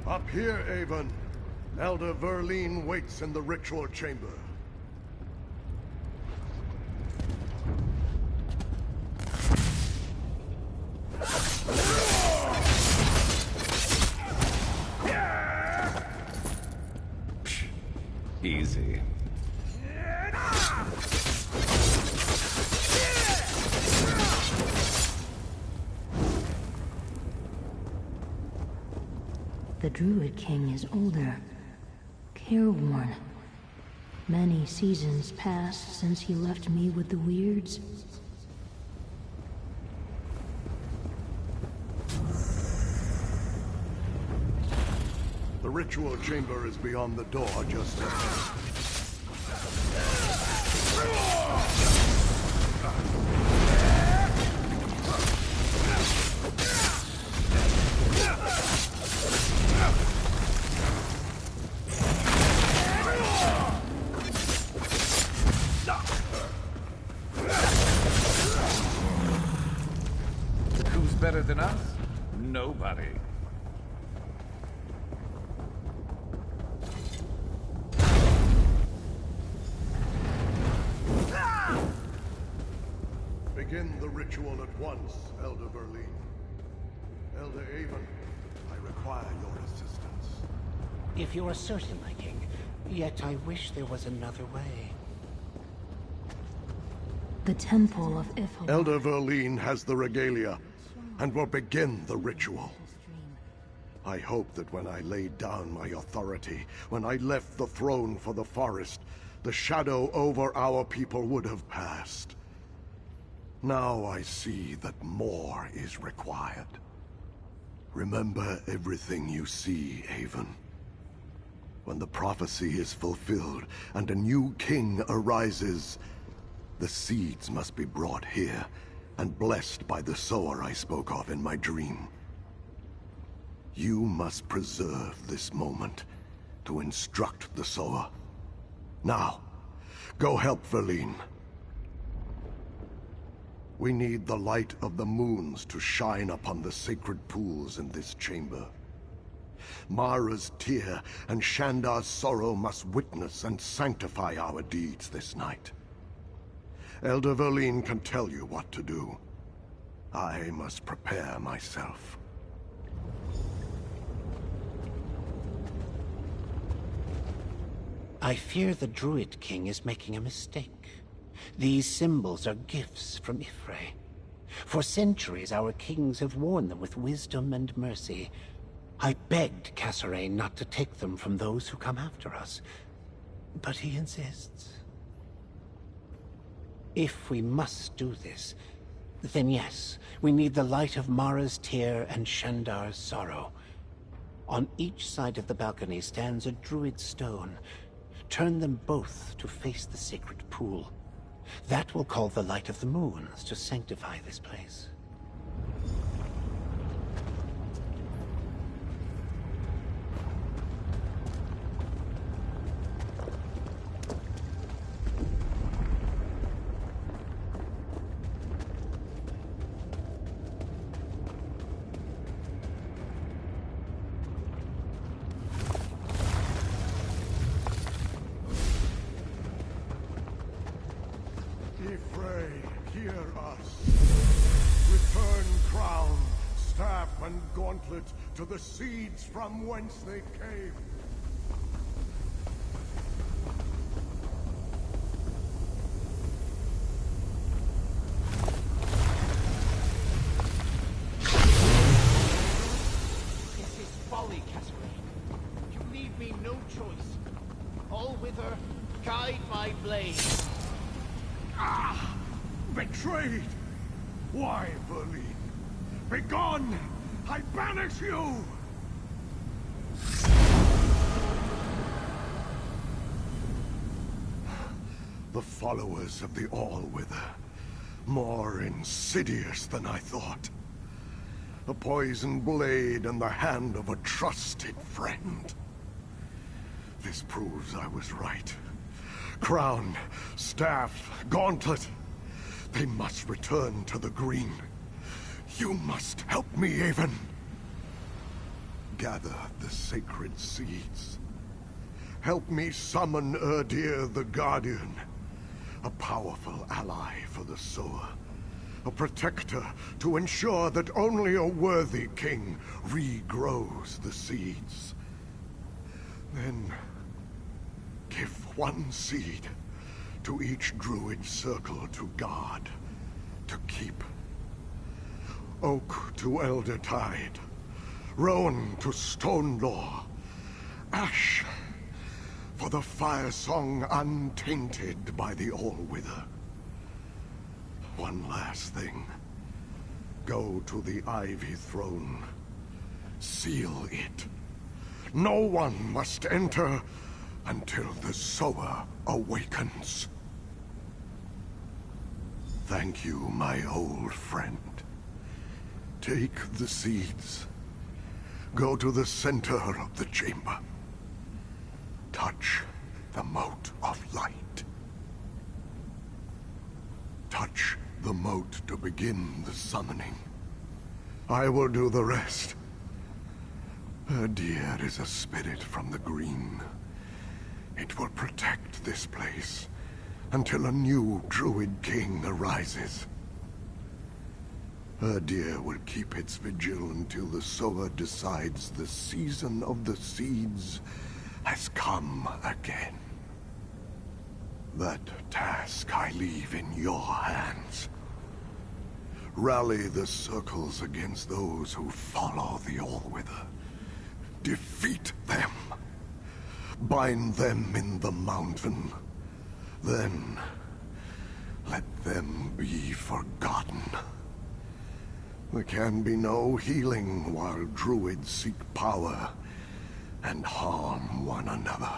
Up here, Avon. Elder Verleen waits in the ritual chamber. Easy. The Druid King is older, careworn. Many seasons passed since he left me with the Weirds. The ritual chamber is beyond the door just ahead. Who's better than us? Nobody. Begin the ritual at once, Elder Verleen. Elder Avon, I require your assistance. If you are certain, my king, yet I wish there was another way. The Temple of Ifalon. Elder Verleen has the regalia, and will begin the ritual. I hope that when I laid down my authority, when I left the throne for the forest, the shadow over our people would have passed. Now I see that more is required. Remember everything you see, Avon. When the prophecy is fulfilled and a new king arises, the seeds must be brought here and blessed by the sower I spoke of in my dream. You must preserve this moment to instruct the sower. Now, go help Verleen. We need the light of the moons to shine upon the sacred pools in this chamber. Mara's tear and Shandar's sorrow must witness and sanctify our deeds this night. Elder Verleen can tell you what to do. I must prepare myself. I fear the Druid King is making a mistake. These symbols are gifts from Y'ffre. For centuries, our kings have worn them with wisdom and mercy. I begged Kasserine not to take them from those who come after us, but he insists. If we must do this, then yes, we need the light of Mara's tear and Shandar's sorrow. On each side of the balcony stands a druid stone. Turn them both to face the sacred pool. That will call the light of the moons to sanctify this place. Hear us. Return crown, staff, and gauntlet to the seeds from whence they came. This is folly, Casserine. You leave me no choice. All wither, guide my blade. Ah! Betrayed! Why, Verlene? Begone! I banish you! The followers of the All-Wither. More insidious than I thought. A poisoned blade in the hand of a trusted friend. This proves I was right. Crown, staff, gauntlet. They must return to the green. You must help me, Avon. Gather the sacred seeds. Help me summon Erdir the Guardian. A powerful ally for the sower. A protector to ensure that only a worthy king regrows the seeds. Then give one seed to each druid circle to guard, to keep. Oak to Elder Tide, Rowan to Stonelaw, Ash for the fire song untainted by the All-Wither. One last thing. Go to the Ivy Throne. Seal it. No one must enter until the sower awakens. Thank you, my old friend. Take the seeds. Go to the center of the chamber. Touch the mote of light. Touch the mote to begin the summoning. I will do the rest. Erdir is a spirit from the green. It will protect this place until a new druid king arises. Erdir will keep its vigil until the sower decides the season of the seeds has come again. That task I leave in your hands. Rally the circles against those who follow the All-Wither. Defeat them. Bind them in the mountain. Then, let them be forgotten. There can be no healing while druids seek power and harm one another.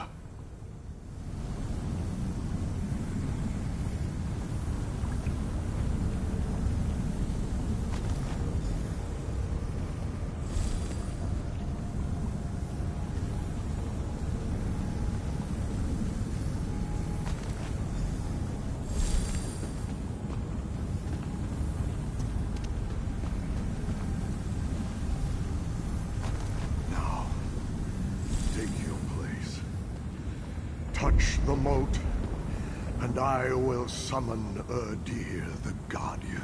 Touch the moat, and I will summon Erdir the Guardian.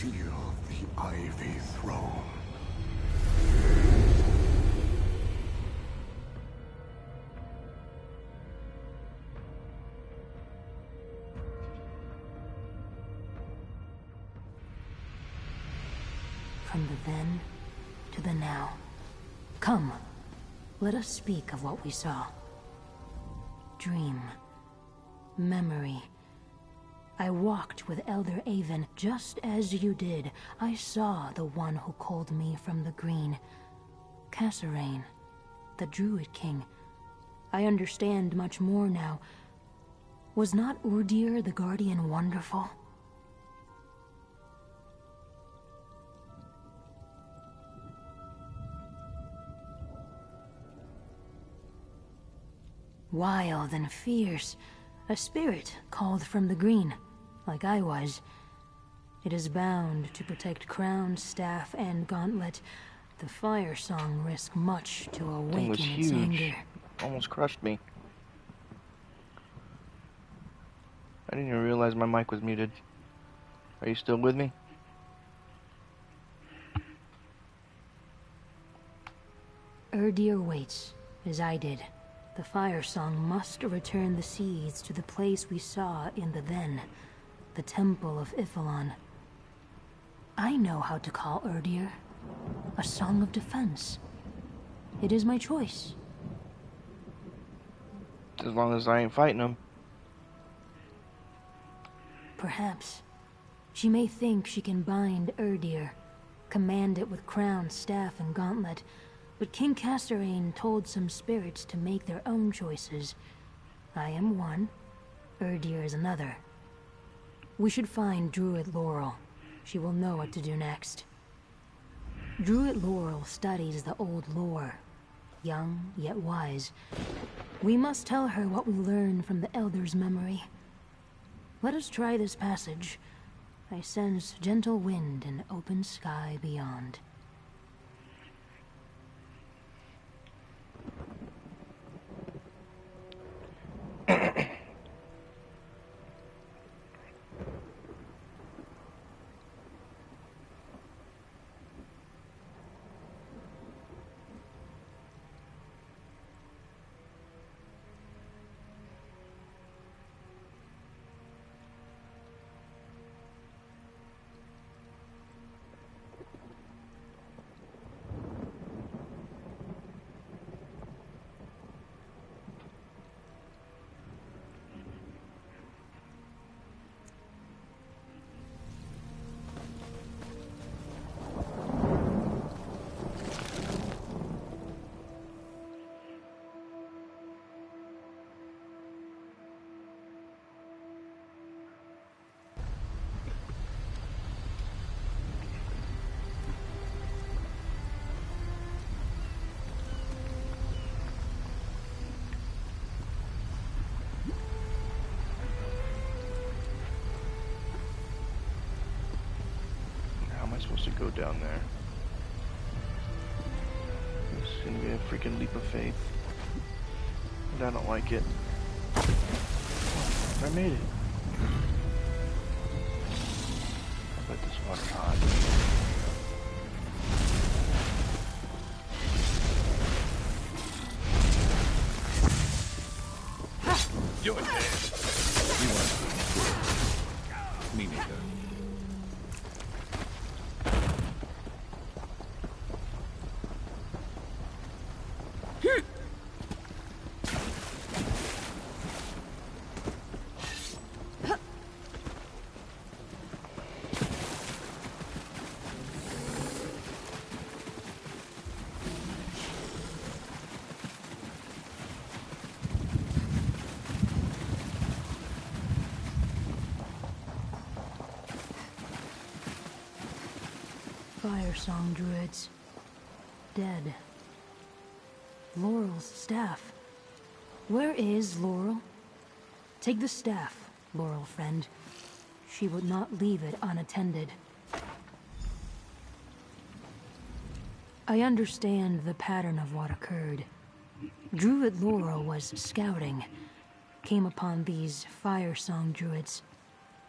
seal the Ivy Throne. From the then to the now. Come, let us speak of what we saw. Dream. Memory. I walked with Elder Avon just as you did. I saw the one who called me from the green. Kasserine, the Druid King. I understand much more now. Was not Urdir the Guardian wonderful? Wild and fierce, a spirit called from the green, like I was. It is bound to protect crown, staff, and gauntlet. The fire song risked much to awaken its anger. Almost crushed me. I didn't even realize my mic was muted. Are you still with me? Urdir waits, as I did. The fire song must return the seeds to the place we saw in the then, the Temple of Ifalon. I know how to call Urdir a song of defense. It is my choice. As long as I ain't fighting them. Perhaps. She may think she can bind Urdir, command it with crown, staff, and gauntlet, but King Kasserine told some spirits to make their own choices. I am one, Urdir is another. We should find Druid Laurel. She will know what to do next. Druid Laurel studies the old lore, young yet wise. We must tell her what we learned from the Elder's memory. Let us try this passage. I sense gentle wind and open sky beyond. Supposed to go down there. It's gonna be a freaking leap of faith. And I don't like it. I made it. I bet this water's hot. You're dead. You weren't. Me neither. Fire song druids. Dead. Laurel's staff. Where is Laurel? Take the staff, Laurel friend. She would not leave it unattended. I understand the pattern of what occurred. Druid Laurel was scouting, came upon these fire song druids.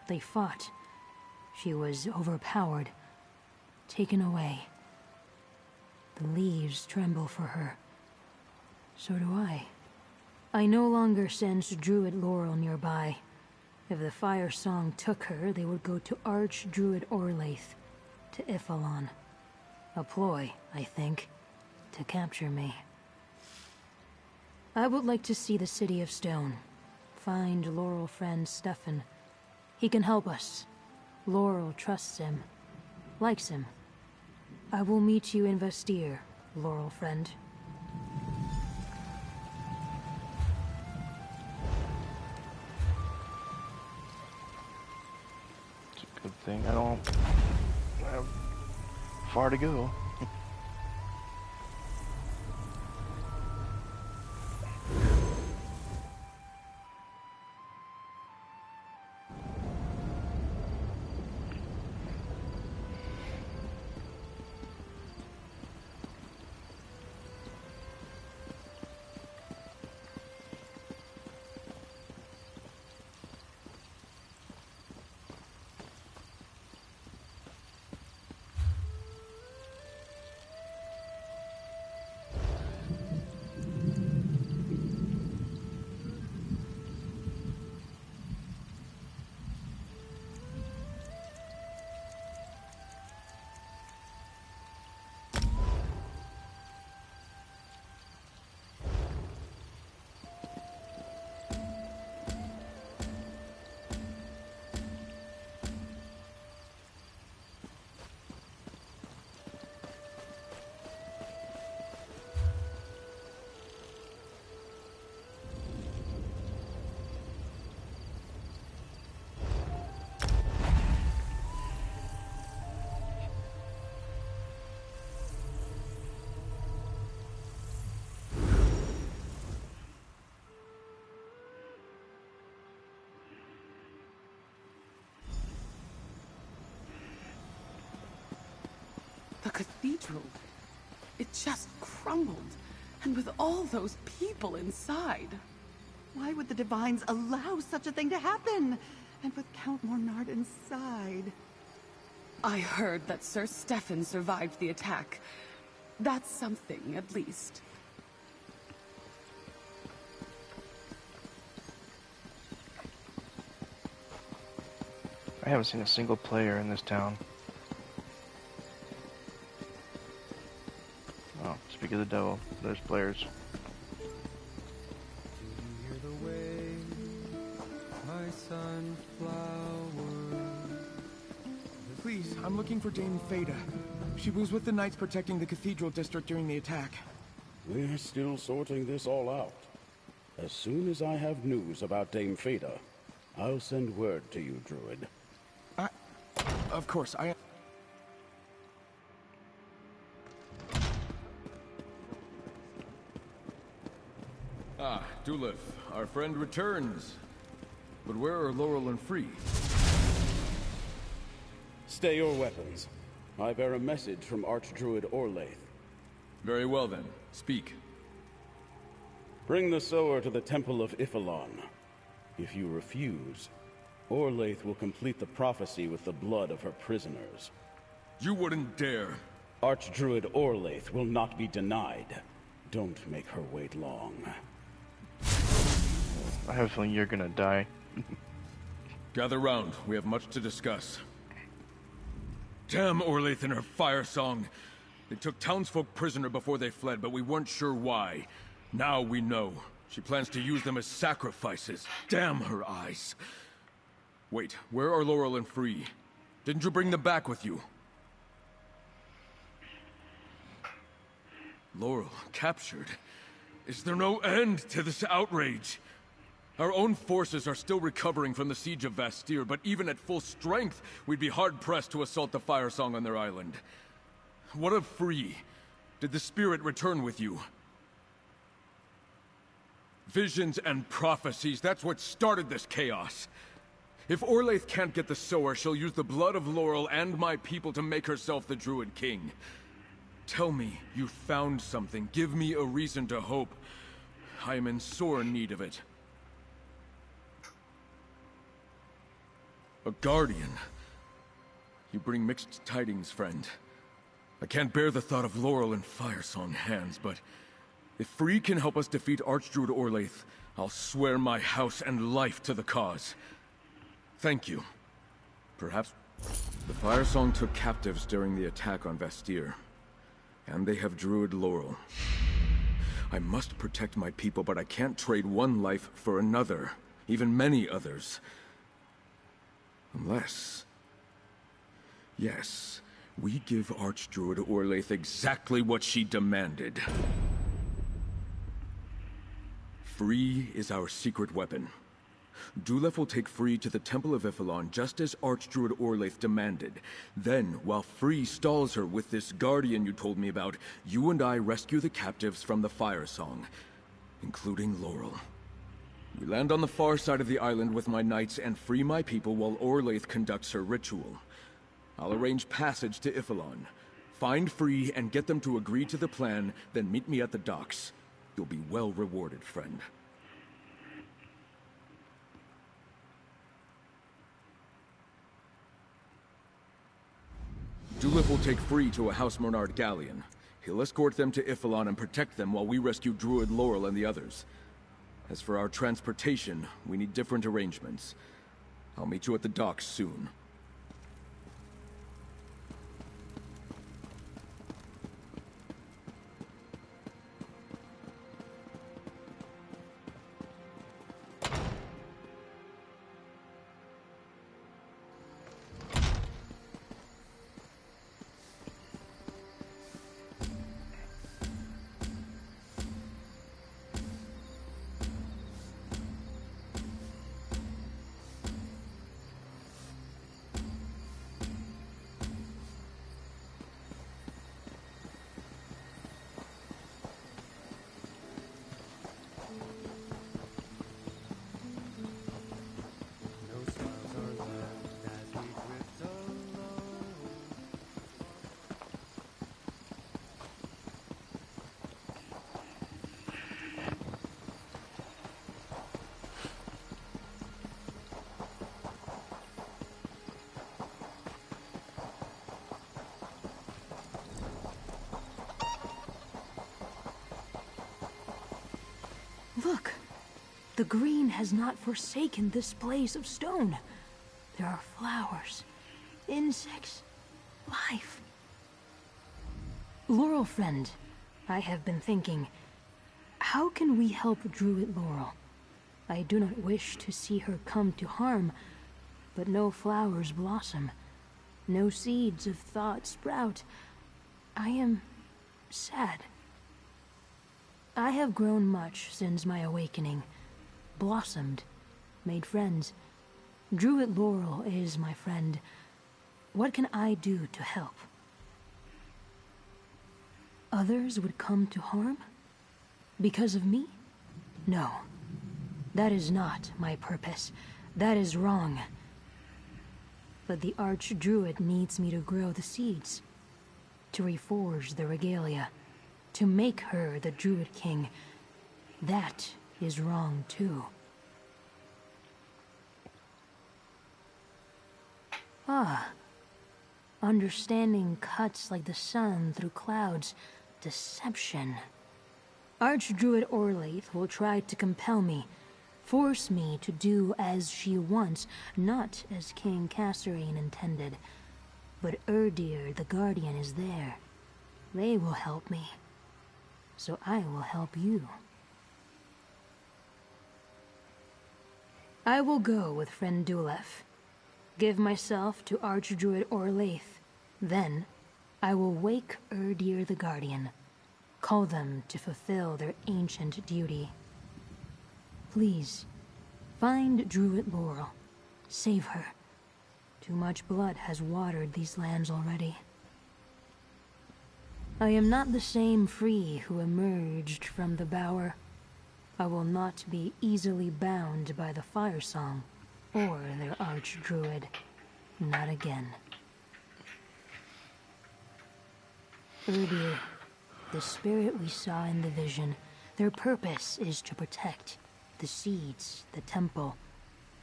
They fought. She was overpowered, taken away. The leaves tremble for her. So do I. I no longer sense Druid Laurel nearby. If the Fire Song took her, they would go to Archdruid Orlaith, to Ifalon. A ploy, I think, to capture me. I would like to see the City of Stone. Find Laurel friend Stefan. He can help us. Laurel trusts him. Likes him. I will meet you in Vastyr, Laurel friend. It's a good thing I don't have far to go. The cathedral, it just crumbled. And with all those people inside. Why would the Divines allow such a thing to happen? And with Count Mornard inside. I heard that Sir Stefan survived the attack. That's something, at least. I haven't seen a single player in this town. Oh, speak of the devil, there's players. Hear the waves, my sunflower. Please, I'm looking for Dame Fada. She was with the knights protecting the cathedral district during the attack. We're still sorting this all out. As soon as I have news about Dame Fada, I'll send word to you, Druid. Of course, I... Ah, Dulif, our friend returns. But where are Laurel and Free? Stay your weapons. I bear a message from Archdruid Orlaith. Very well then, speak. Bring the sower to the Temple of Ifalon. If you refuse, Orlaith will complete the prophecy with the blood of her prisoners. You wouldn't dare. Archdruid Orlaith will not be denied. Don't make her wait long. I have a feeling you're gonna die. Gather round. We have much to discuss. Damn Orlaith and her fire song. They took townsfolk prisoner before they fled, but we weren't sure why. Now we know. She plans to use them as sacrifices. Damn her eyes. Wait, where are Laurel and Free? Didn't you bring them back with you? Laurel captured? Is there no end to this outrage? Our own forces are still recovering from the siege of Vastyr, but even at full strength, we'd be hard-pressed to assault the Fire Song on their island. What of Free? Did the spirit return with you? Visions and prophecies, that's what started this chaos. If Orlaith can't get the sower, she'll use the blood of Laurel and my people to make herself the Druid King. Tell me you found something. Give me a reason to hope. I am in sore need of it. A guardian? You bring mixed tidings, friend. I can't bear the thought of Laurel in Firesong hands, but if Free can help us defeat Archdruid Orlaith, I'll swear my house and life to the cause. Thank you. Perhaps the Firesong took captives during the attack on Vastyr, and they have Druid Laurel. I must protect my people, but I can't trade one life for another, even many others. Unless... yes, we give Archdruid Orlaith exactly what she demanded. Free is our secret weapon. Dulef will take Free to the Temple of Ifilon just as Archdruid Orlaith demanded. Then, while Free stalls her with this guardian you told me about, you and I rescue the captives from the Firesong, including Laurel. We land on the far side of the island with my knights and free my people while Orlaith conducts her ritual. I'll arrange passage to Ifilon. Find Free and get them to agree to the plan, then meet me at the docks. You'll be well rewarded, friend. Dulef will take Free to a House Monard galleon. He'll escort them to Ifilon and protect them while we rescue Druid Laurel and the others. As for our transportation, we need different arrangements. I'll meet you at the docks soon. Look! The green has not forsaken this place of stone. There are flowers, insects, life. Laurel friend, I have been thinking, how can we help Druid Laurel? I do not wish to see her come to harm, but no flowers blossom, no seeds of thought sprout. I am sad. I have grown much since my awakening, blossomed, made friends. Druid Laurel is my friend. What can I do to help? Others would come to harm? Because of me? No. That is not my purpose. That is wrong. But the Archdruid needs me to grow the seeds, to reforge the regalia, to make her the Druid King. That is wrong too. Ah. Understanding cuts like the sun through clouds. Deception. Archdruid Orlaith will try to compel me, force me to do as she wants, not as King Kasserine intended. But Erdir, the Guardian, is there. They will help me. So I will help you. I will go with friend Dulef. Give myself to Archdruid Orlaith. Then, I will wake Erdir the Guardian. Call them to fulfill their ancient duty. Please, find Druid Laurel. Save her. Too much blood has watered these lands already. I am not the same Free who emerged from the Bower. I will not be easily bound by the Firesong or their Archdruid. Not again. Erdir, the spirit we saw in the vision, their purpose is to protect the seeds, the temple,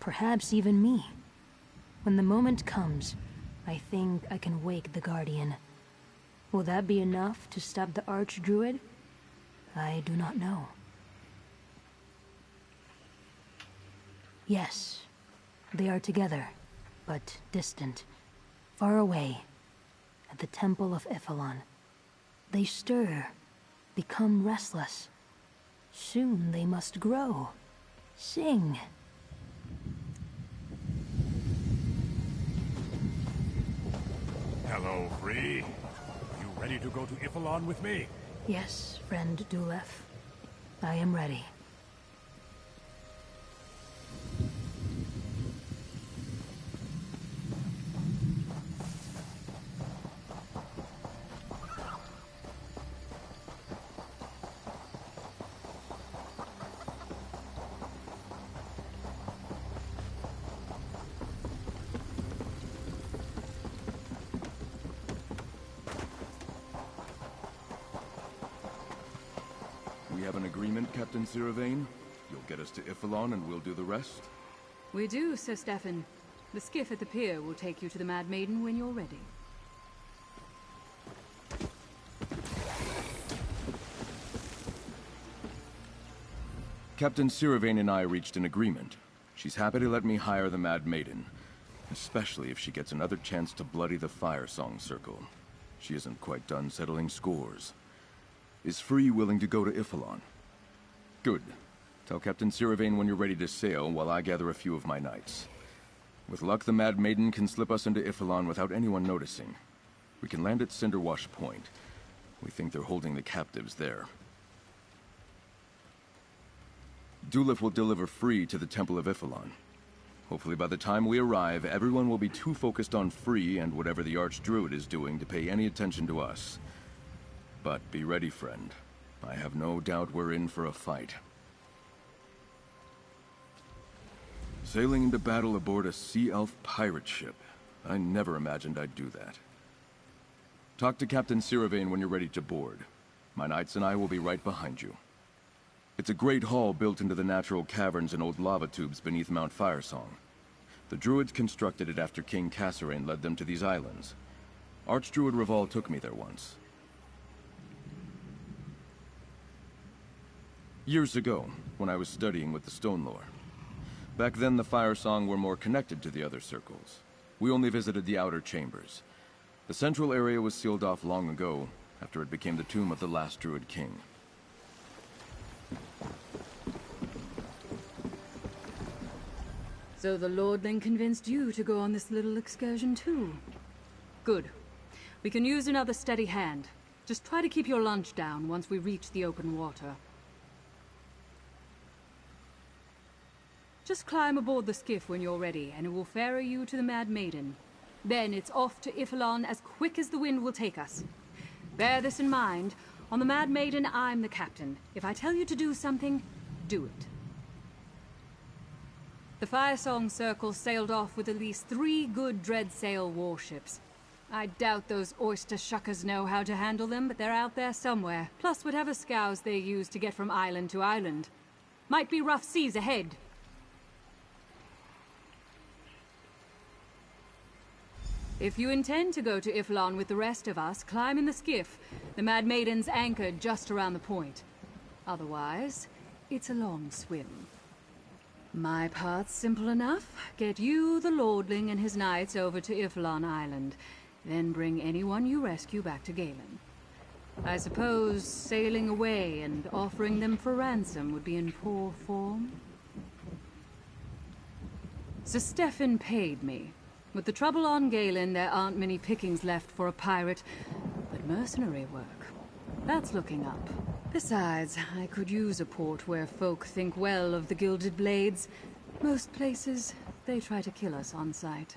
perhaps even me. When the moment comes, I think I can wake the Guardian. Will that be enough to stop the Archdruid? I do not know. Yes, they are together, but distant, far away, at the Temple of Ifilon. They stir, become restless. Soon they must grow, sing. Hello, Free. You ready to go to Ifilon with me? Yes, friend Dulef. I am ready. We have an agreement, Captain Siravain? You'll get us to Ifilon and we'll do the rest? We do, Sir Stefan. The skiff at the pier will take you to the Mad Maiden when you're ready. Captain Siravain and I reached an agreement. She's happy to let me hire the Mad Maiden, especially if she gets another chance to bloody the Fire Song Circle. She isn't quite done settling scores. Is Free willing to go to Ifilon? Good. Tell Captain Siravain when you're ready to sail while I gather a few of my knights. With luck, the Mad Maiden can slip us into Ifilon without anyone noticing. We can land at Cinderwash Point. We think they're holding the captives there. Dulef will deliver Free to the Temple of Ifilon. Hopefully by the time we arrive, everyone will be too focused on Free and whatever the Archdruid is doing to pay any attention to us. But be ready, friend. I have no doubt we're in for a fight. Sailing into battle aboard a Sea Elf pirate ship. I never imagined I'd do that. Talk to Captain Siravain when you're ready to board. My knights and I will be right behind you. It's a great hall built into the natural caverns and old lava tubes beneath Mount Firesong. The Druids constructed it after King Kasserine led them to these islands. Archdruid Reval took me there once. Years ago, when I was studying with the Stone Lore. Back then, the Firesong were more connected to the other circles. We only visited the outer chambers. The central area was sealed off long ago, after it became the tomb of the last Druid King. So the Lordling convinced you to go on this little excursion too? Good. We can use another steady hand. Just try to keep your lunch down once we reach the open water. Just climb aboard the skiff when you're ready, and it will ferry you to the Mad Maiden. Then it's off to Ifilon as quick as the wind will take us. Bear this in mind. On the Mad Maiden, I'm the captain. If I tell you to do something, do it. The Firesong Circle sailed off with at least 3 good Dreadsail warships. I doubt those oyster shuckers know how to handle them, but they're out there somewhere. Plus whatever scows they use to get from island to island. Might be rough seas ahead. If you intend to go to Ifilon with the rest of us, climb in the skiff. The Mad Maiden's anchored just around the point. Otherwise, it's a long swim. My part's simple enough. Get you, the Lordling, and his knights over to Ifilon Island. Then bring anyone you rescue back to Galen. I suppose sailing away and offering them for ransom would be in poor form? Sir Stefan paid me. With the trouble on Galen, there aren't many pickings left for a pirate, but mercenary work, that's looking up. Besides, I could use a port where folk think well of the Gilded Blades. Most places, they try to kill us on sight.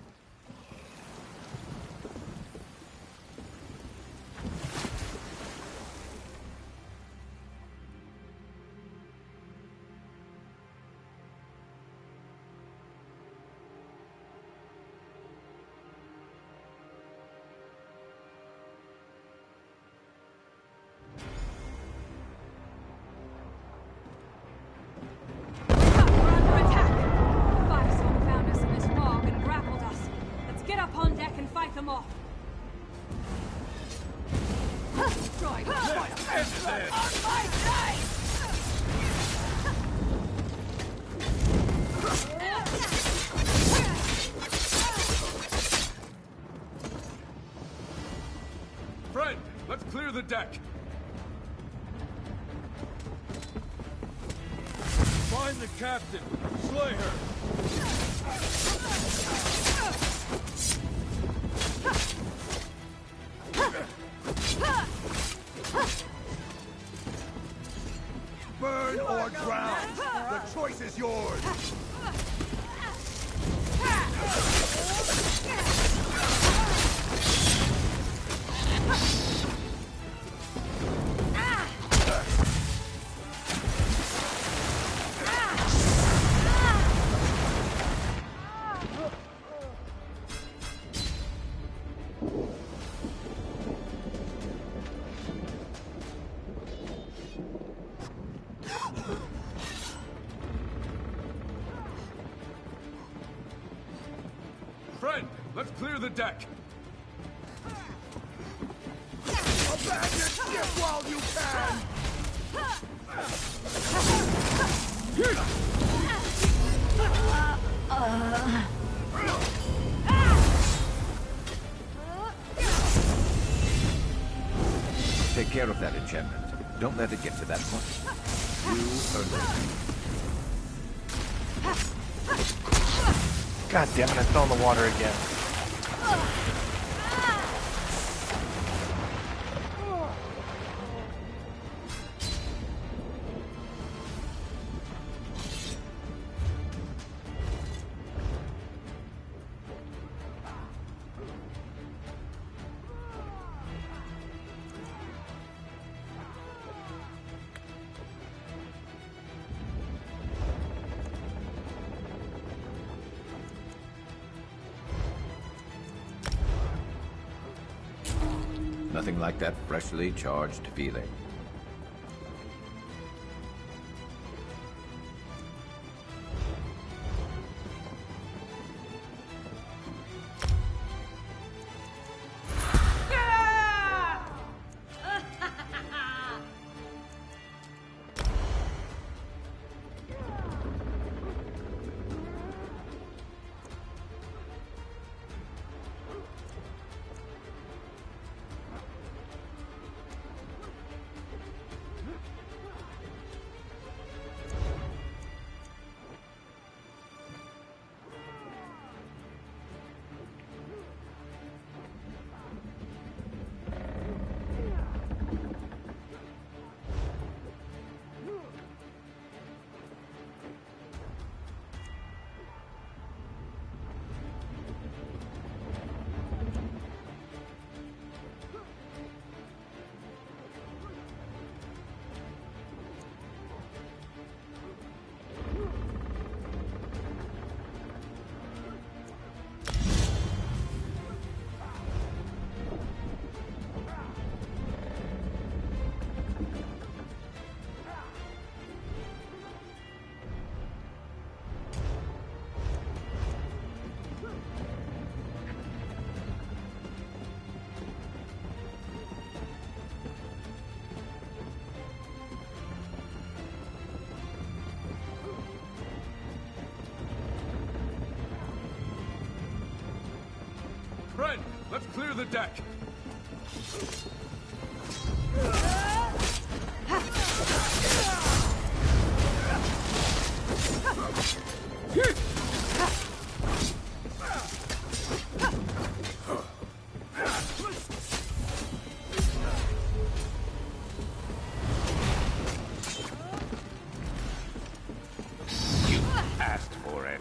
Friend, let's clear the deck. Find the captain. Slay her. Burn or drown. The choice is yours. Friend, let's clear the deck. Abandon ship while you can! Take care of that enchantment. Don't let it get to that point. You earned it. God damn it, I fell in the water again. Nothing like that freshly charged feeling. Friend, let's clear the deck. You asked for it.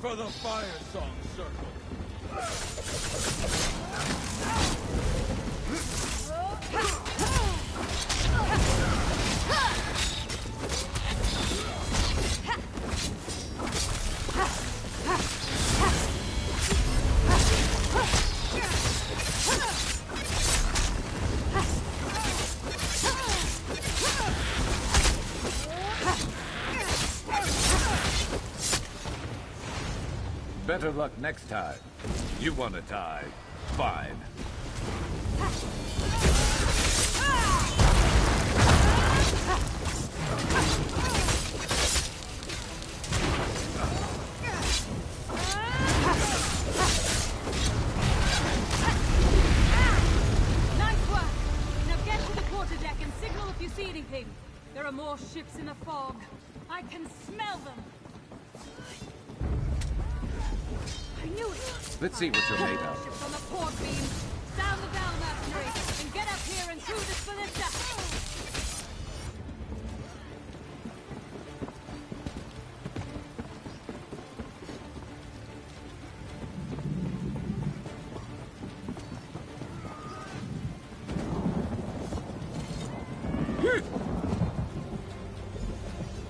For the Fire Song Circle. Better luck next time. You want to die? Fine. Nice work! Now get to the quarterdeck and signal if you see anything. There are more ships in the fog. I can smell them. I knew it! Let's see what you're made of. Ships on the port beam. Sound the bell, mercenary, and get up here and through this ballista!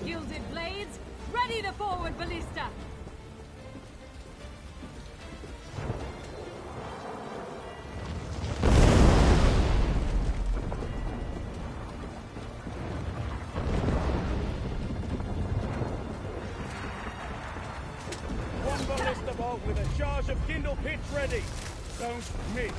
Gilded blades, ready the forward ballista! One ballista bolt with a charge of kindle pitch ready. Don't miss.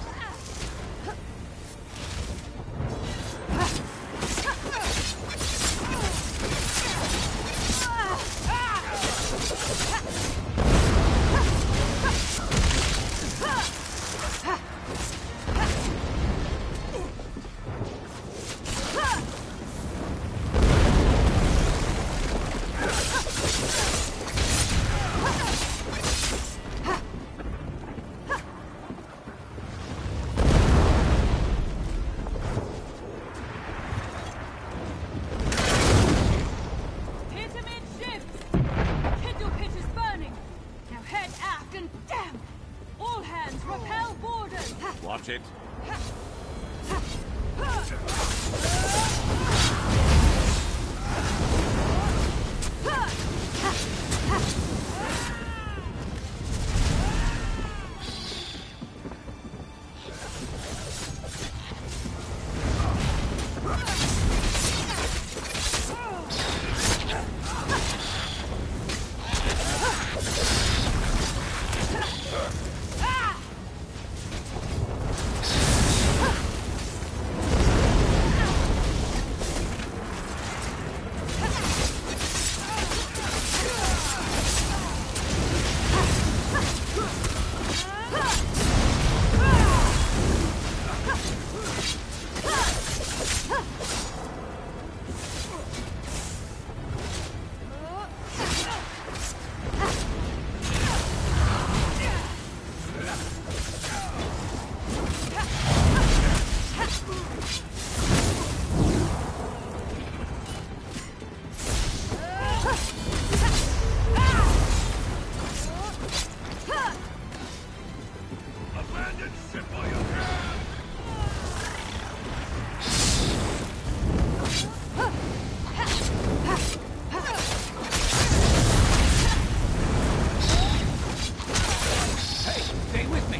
Hit him in ships! Kindle pitch is burning! Now head aft and damn! All hands repel boarders! Watch it. Abandon ship while you can! Hey, stay with me.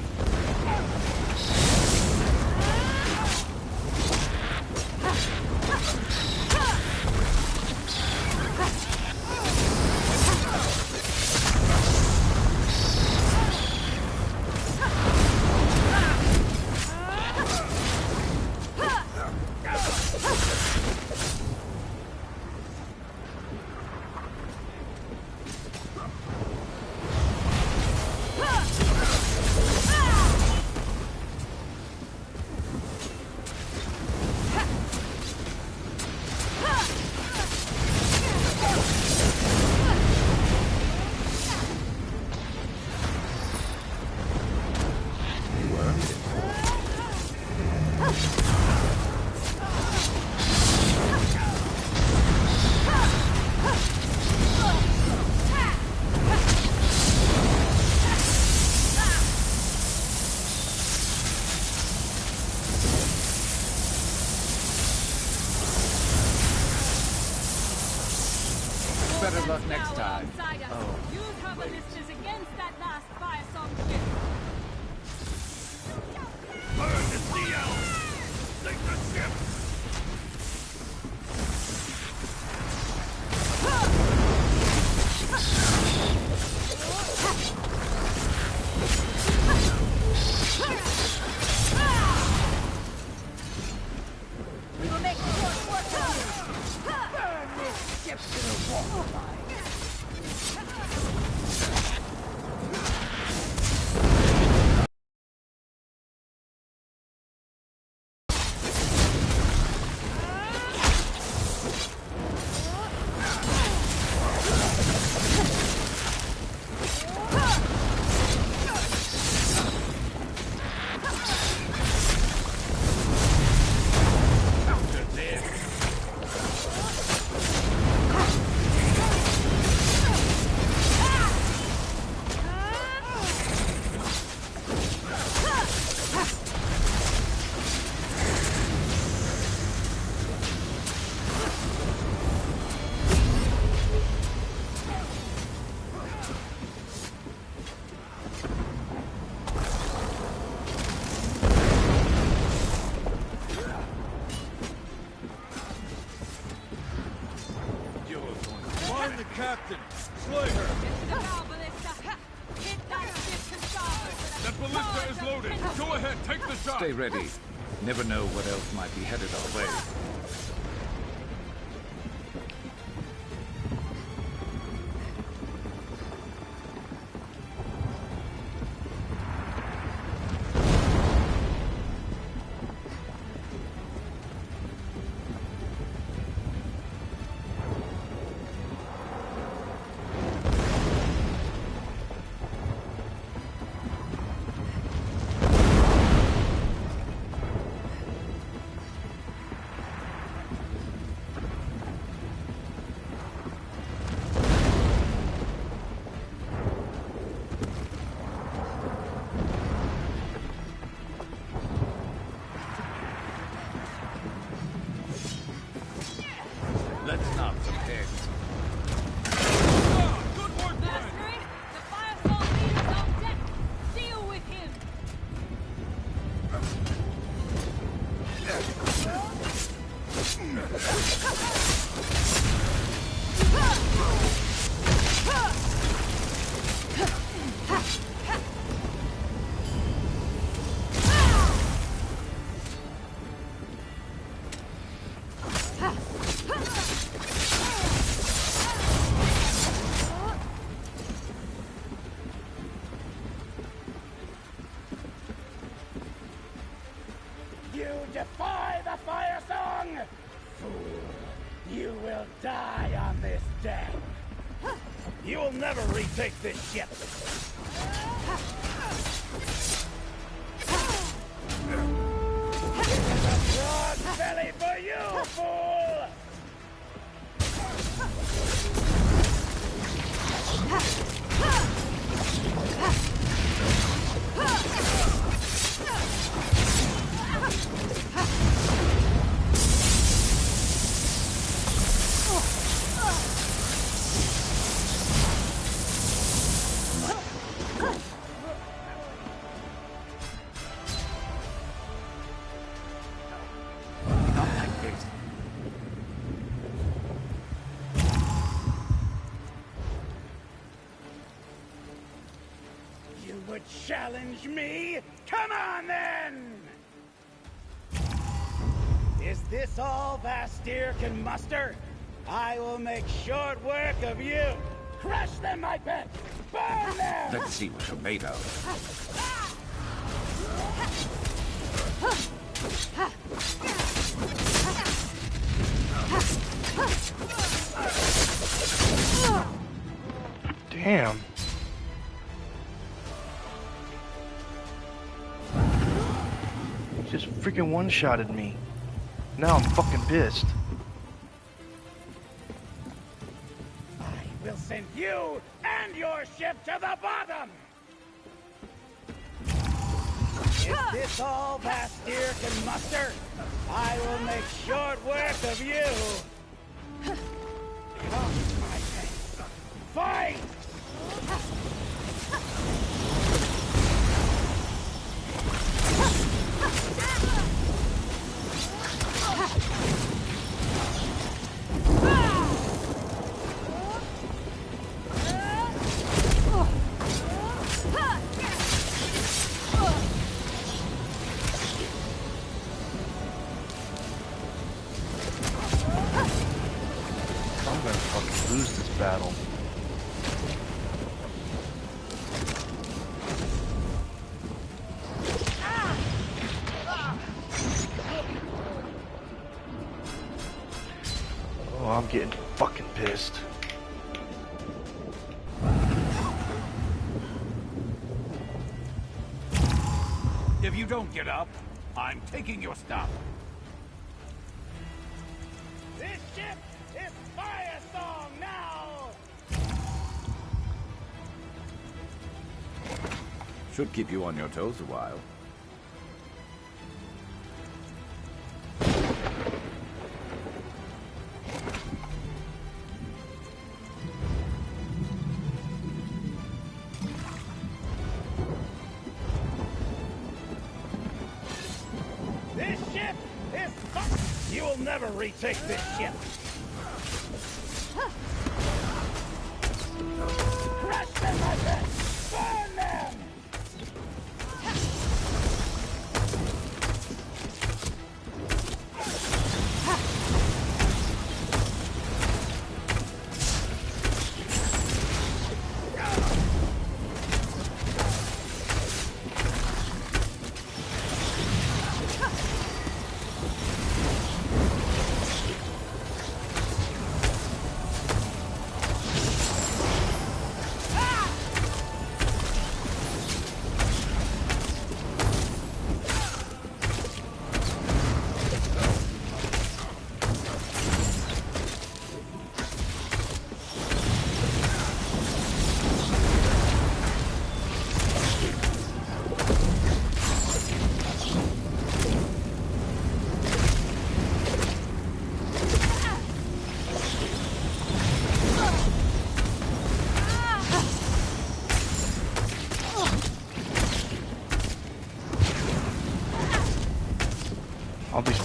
Better luck next time. Oh, Use her ballistas against that last Firesong ship. Burn the sea elves! Sink the ship! Stay ready. Never know what else might be headed our way. Let's knock some heads. Mastery, the Firesong leader's on deck. Deal with him. You defy the Firesong! Fool, you will die on this day. You will never retake this ship. It's a broad belly for you, fool! Not like this. You would challenge me? Come on, then! Is this all Vastyr can muster? I will make short work of you! Crush them, my pet! Burn them! Let's see what you're made of. Damn. He just freaking one-shotted me. Now I'm fucking pissed. I will send you and your ship to the bottom! Is this all Vastyr can muster? I will make short work of you! Come, my friends. Fight! I'm gonna fucking lose this battle. Oh, I'm getting fucking pissed. If you don't get up, I'm taking your stuff. This ship is Firesong now! Should keep you on your toes a while. This ship is You will never retake this ship! Crush them, my friend! Burn them!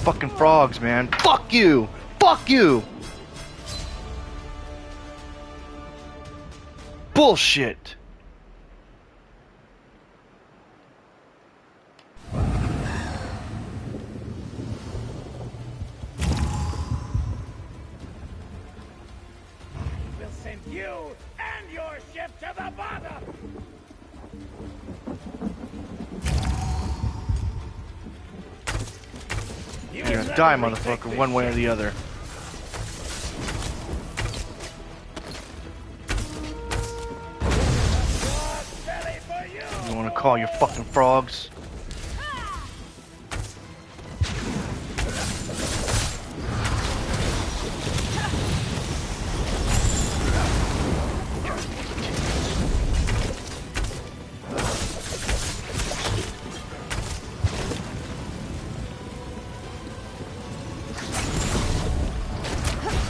Fucking frogs, man. Fuck you! Fuck you! Bullshit! We'll send you and your ship to the bottom! You're gonna die, motherfucker, one way or the other. You wanna call your fucking frogs?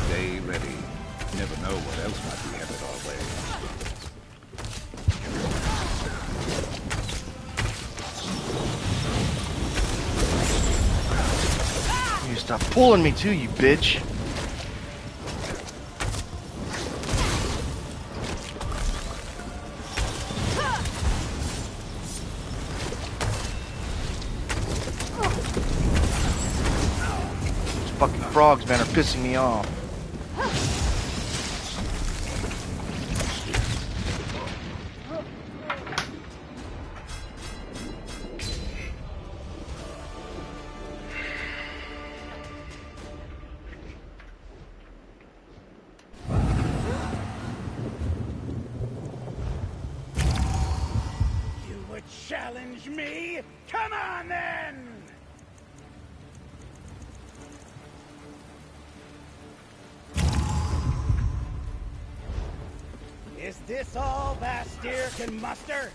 Stay ready. You never know what else might be headed our way. You stop pulling me too, you bitch. These fucking frogs, man, are pissing me off. You would challenge me? Come on then! Is this all Vastyr can muster?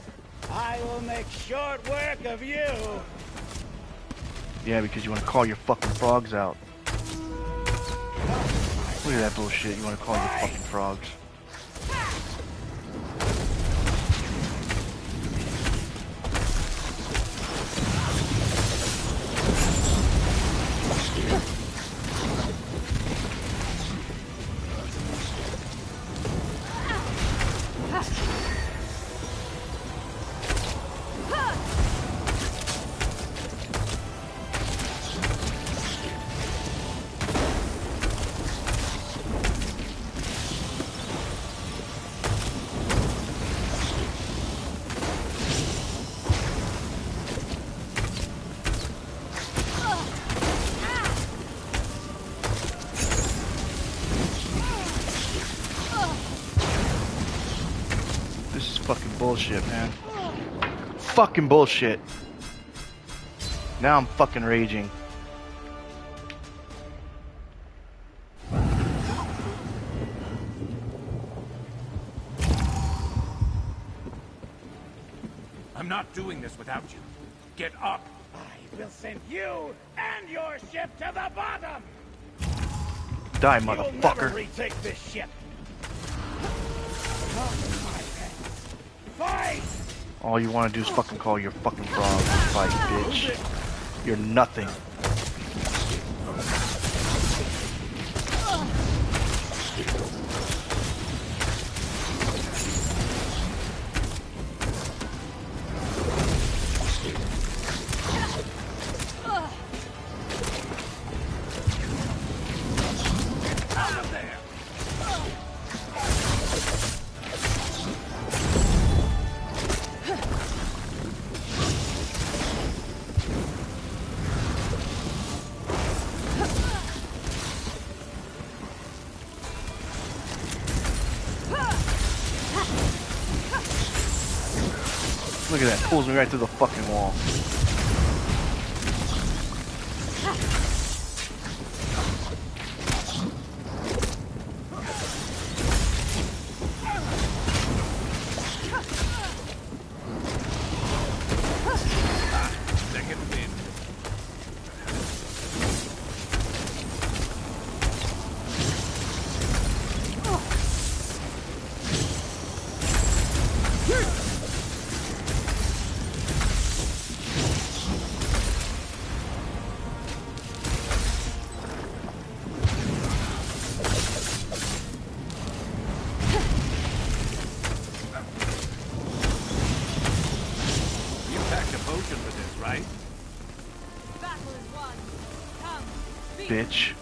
I will make short work of you! Yeah, because you want to call your fucking frogs out. Look at that bullshit. You want to call your fucking frogs. This is fucking bullshit, man. Fucking bullshit. Now I'm fucking raging. I'm not doing this without you. Get up! I will send you and your ship to the bottom! Die, You'll never motherfucker. retake this ship! Come on, my pets. Fight! All you want to do is fucking call your fucking frogs and fight, bitch. You're nothing. Look at that, pulls me right through the fucking wall. Second wind. bitch.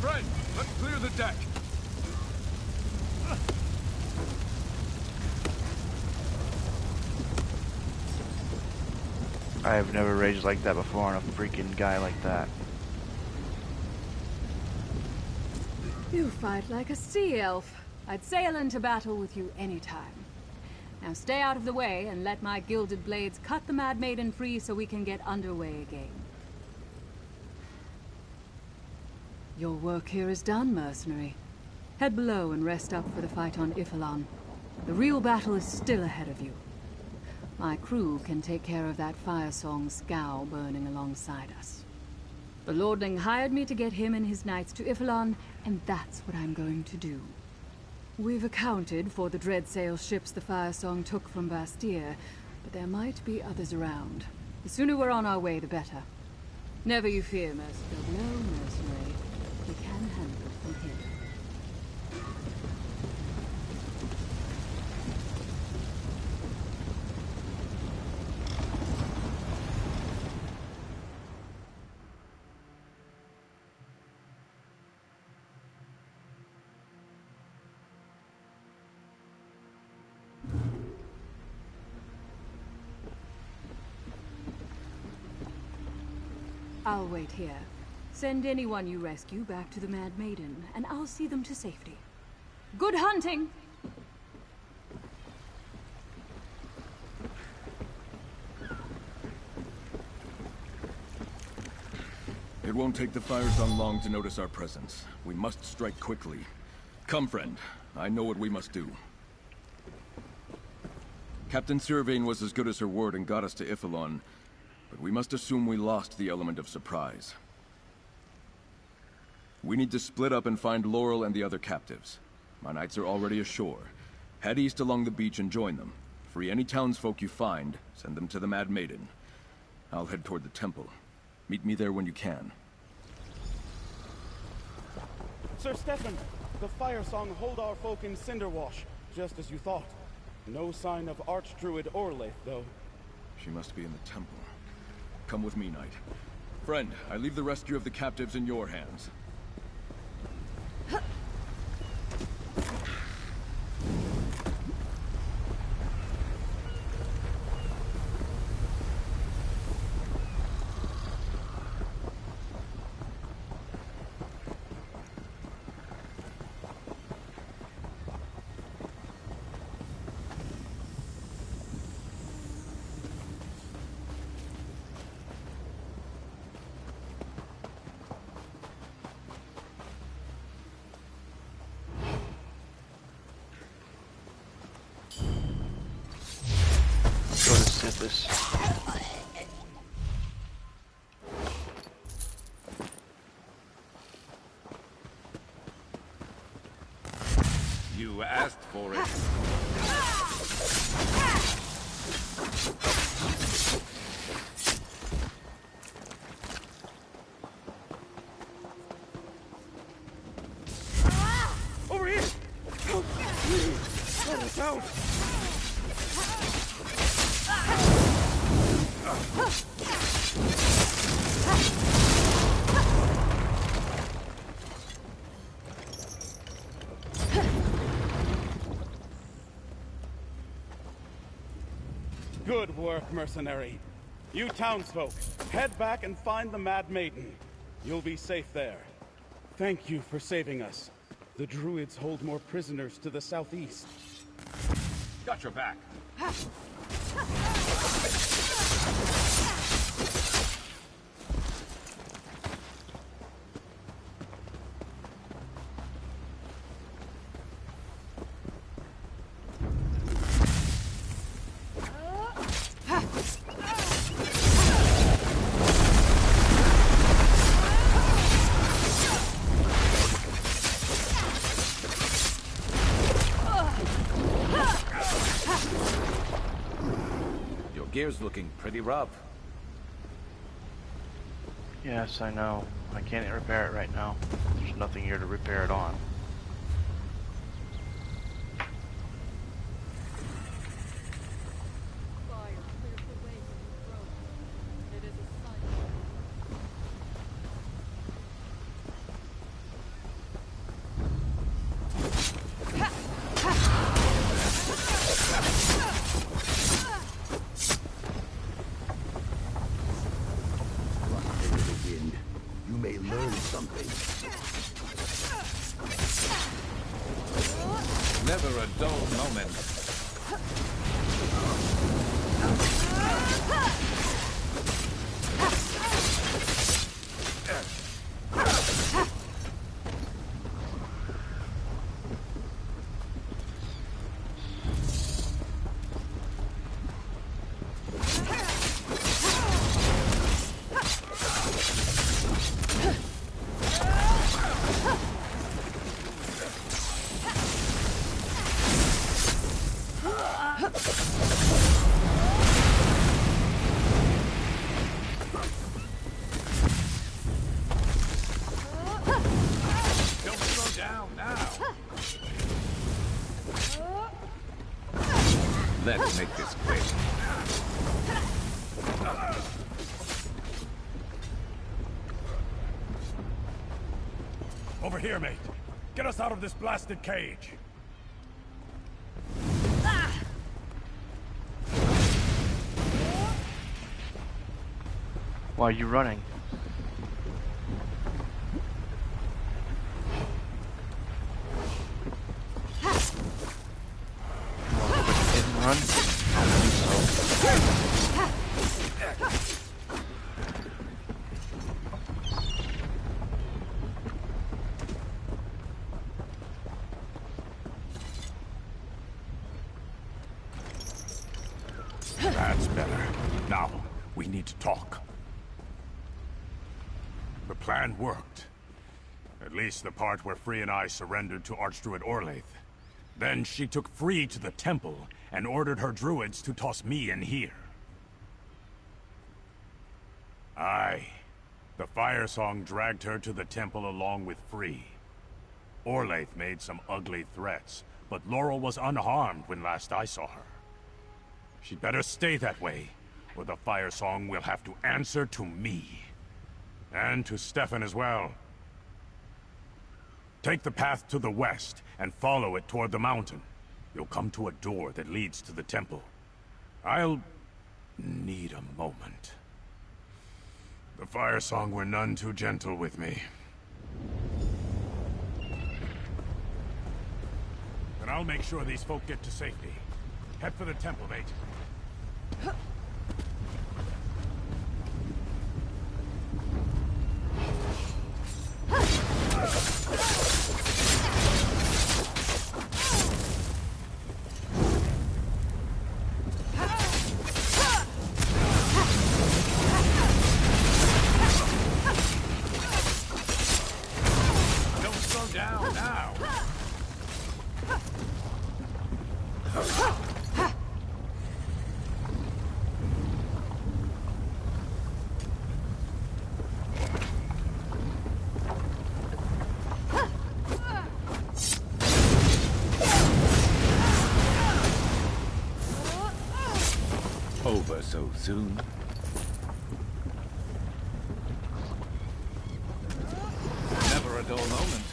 Friend, let's clear the deck. I have never raged like that before on a freaking guy like that. You fight like a sea elf. I'd sail into battle with you anytime. Now stay out of the way and let my gilded blades cut the Mad Maiden free so we can get underway again. Your work here is done, mercenary. Head below and rest up for the fight on Ifalon. The real battle is still ahead of you. My crew can take care of that fire song scow burning alongside us. The Lordling hired me to get him and his knights to Ifalon, and that's what I'm going to do. We've accounted for the dreadsail ships the fire song took from Vastyr, but there might be others around. The sooner we're on our way, the better. Never you fear, mercenary. No, mercenary. We can handle it from here. I'll wait here. Send anyone you rescue back to the Mad Maiden, and I'll see them to safety. Good hunting! It won't take the Firesong long to notice our presence. We must strike quickly. Come, friend. I know what we must do. Captain Sylvain was as good as her word and got us to Ifalon, but we must assume we lost the element of surprise. We need to split up and find Laurel and the other captives. My knights are already ashore. Head east along the beach and join them. Free any townsfolk you find, send them to the Mad Maiden. I'll head toward the temple. Meet me there when you can. Sir Stefan, the Firesong hold our folk in Cinderwash, just as you thought. No sign of Archdruid Orlaith, though. She must be in the temple. Come with me, knight. Friend, I leave the rescue of the captives in your hands. This. You asked for it. Over here! Help! Please! Let us out! Good work, mercenary. You townsfolk, head back and find the Mad Maiden. You'll be safe there. Thank you for saving us. The Druids hold more prisoners to the southeast. Got your back. Gear's looking pretty rough. Yes, I know. I can't repair it right now. There's nothing here to repair it on. You may learn something. Never a dull moment. Let's make this quick. Over here, mate. Get us out of this blasted cage. Why are you running? Hit and run? I don't think so. That's better. Now, we need to talk. The plan worked. At least the part where Free and I surrendered to Archdruid Orlaith. Then she took Free to the temple and ordered her druids to toss me in here. Aye. The Fire Song dragged her to the temple along with Free. Orlaith made some ugly threats, but Laurel was unharmed when last I saw her. She'd better stay that way, or the Fire Song will have to answer to me. And to Stefan as well. Take the path to the west, and follow it toward the mountain. You'll come to a door that leads to the temple. I'll need a moment. The Fire Song were none too gentle with me. Then I'll make sure these folk get to safety. Head for the temple, mate. Don't slow down now. Over so soon. Never a dull moment.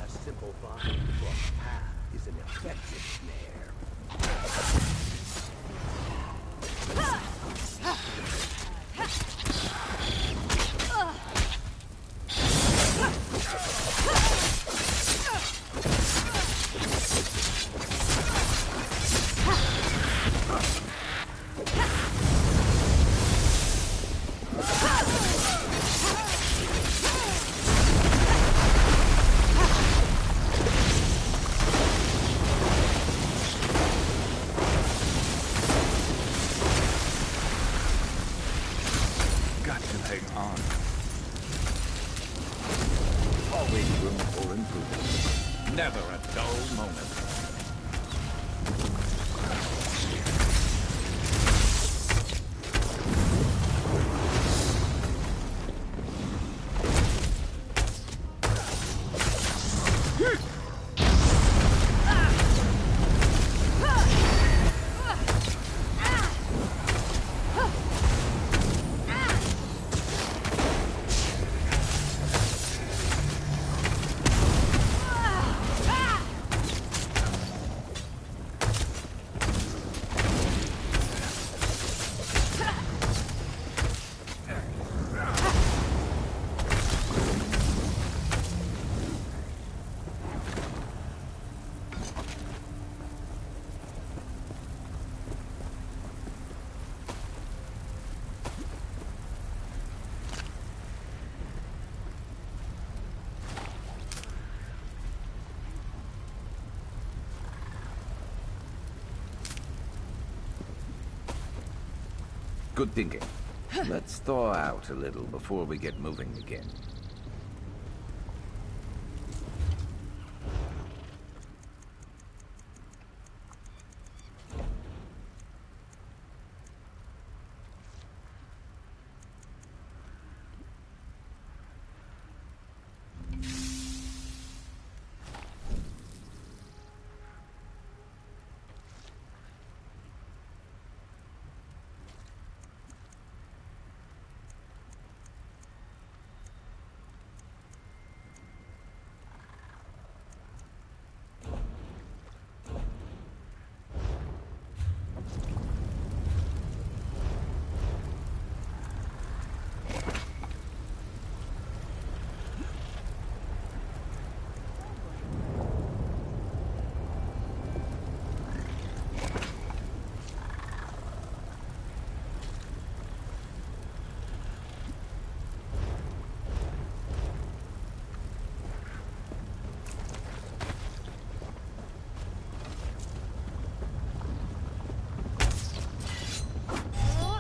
A simple vine cross path is an effective snare. on. Always room for improvement. Never a dull moment. Good thinking. Let's thaw out a little before we get moving again.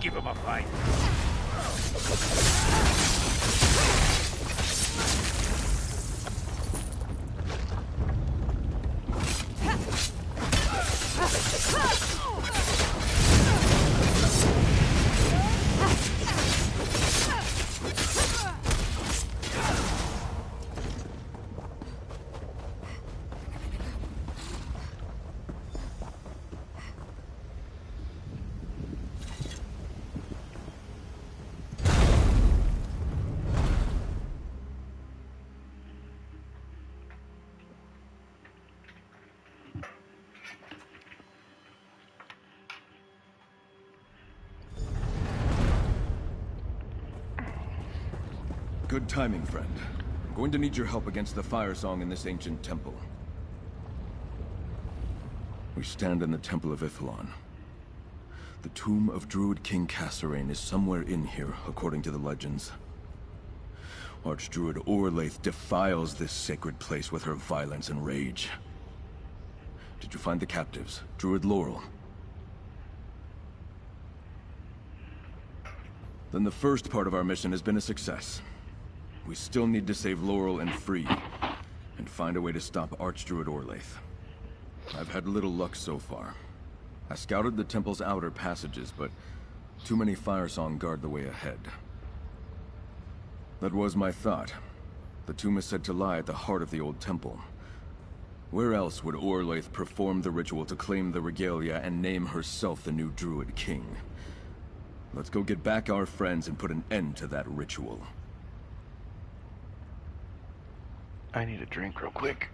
Give him a fight. Good timing, friend. I'm going to need your help against the Fire Song in this ancient temple. We stand in the Temple of Ifilon. The tomb of Druid King Kasserine is somewhere in here, according to the legends. Archdruid Orlaith defiles this sacred place with her violence and rage. Did you find the captives, Druid Laurel? Then the first part of our mission has been a success. We still need to save Laurel and Free, and find a way to stop Archdruid Orlaith. I've had little luck so far. I scouted the temple's outer passages, but too many Firesong guard the way ahead. That was my thought. The tomb is said to lie at the heart of the old temple. Where else would Orlaith perform the ritual to claim the regalia and name herself the new Druid King? Let's go get back our friends and put an end to that ritual. I need a drink real quick.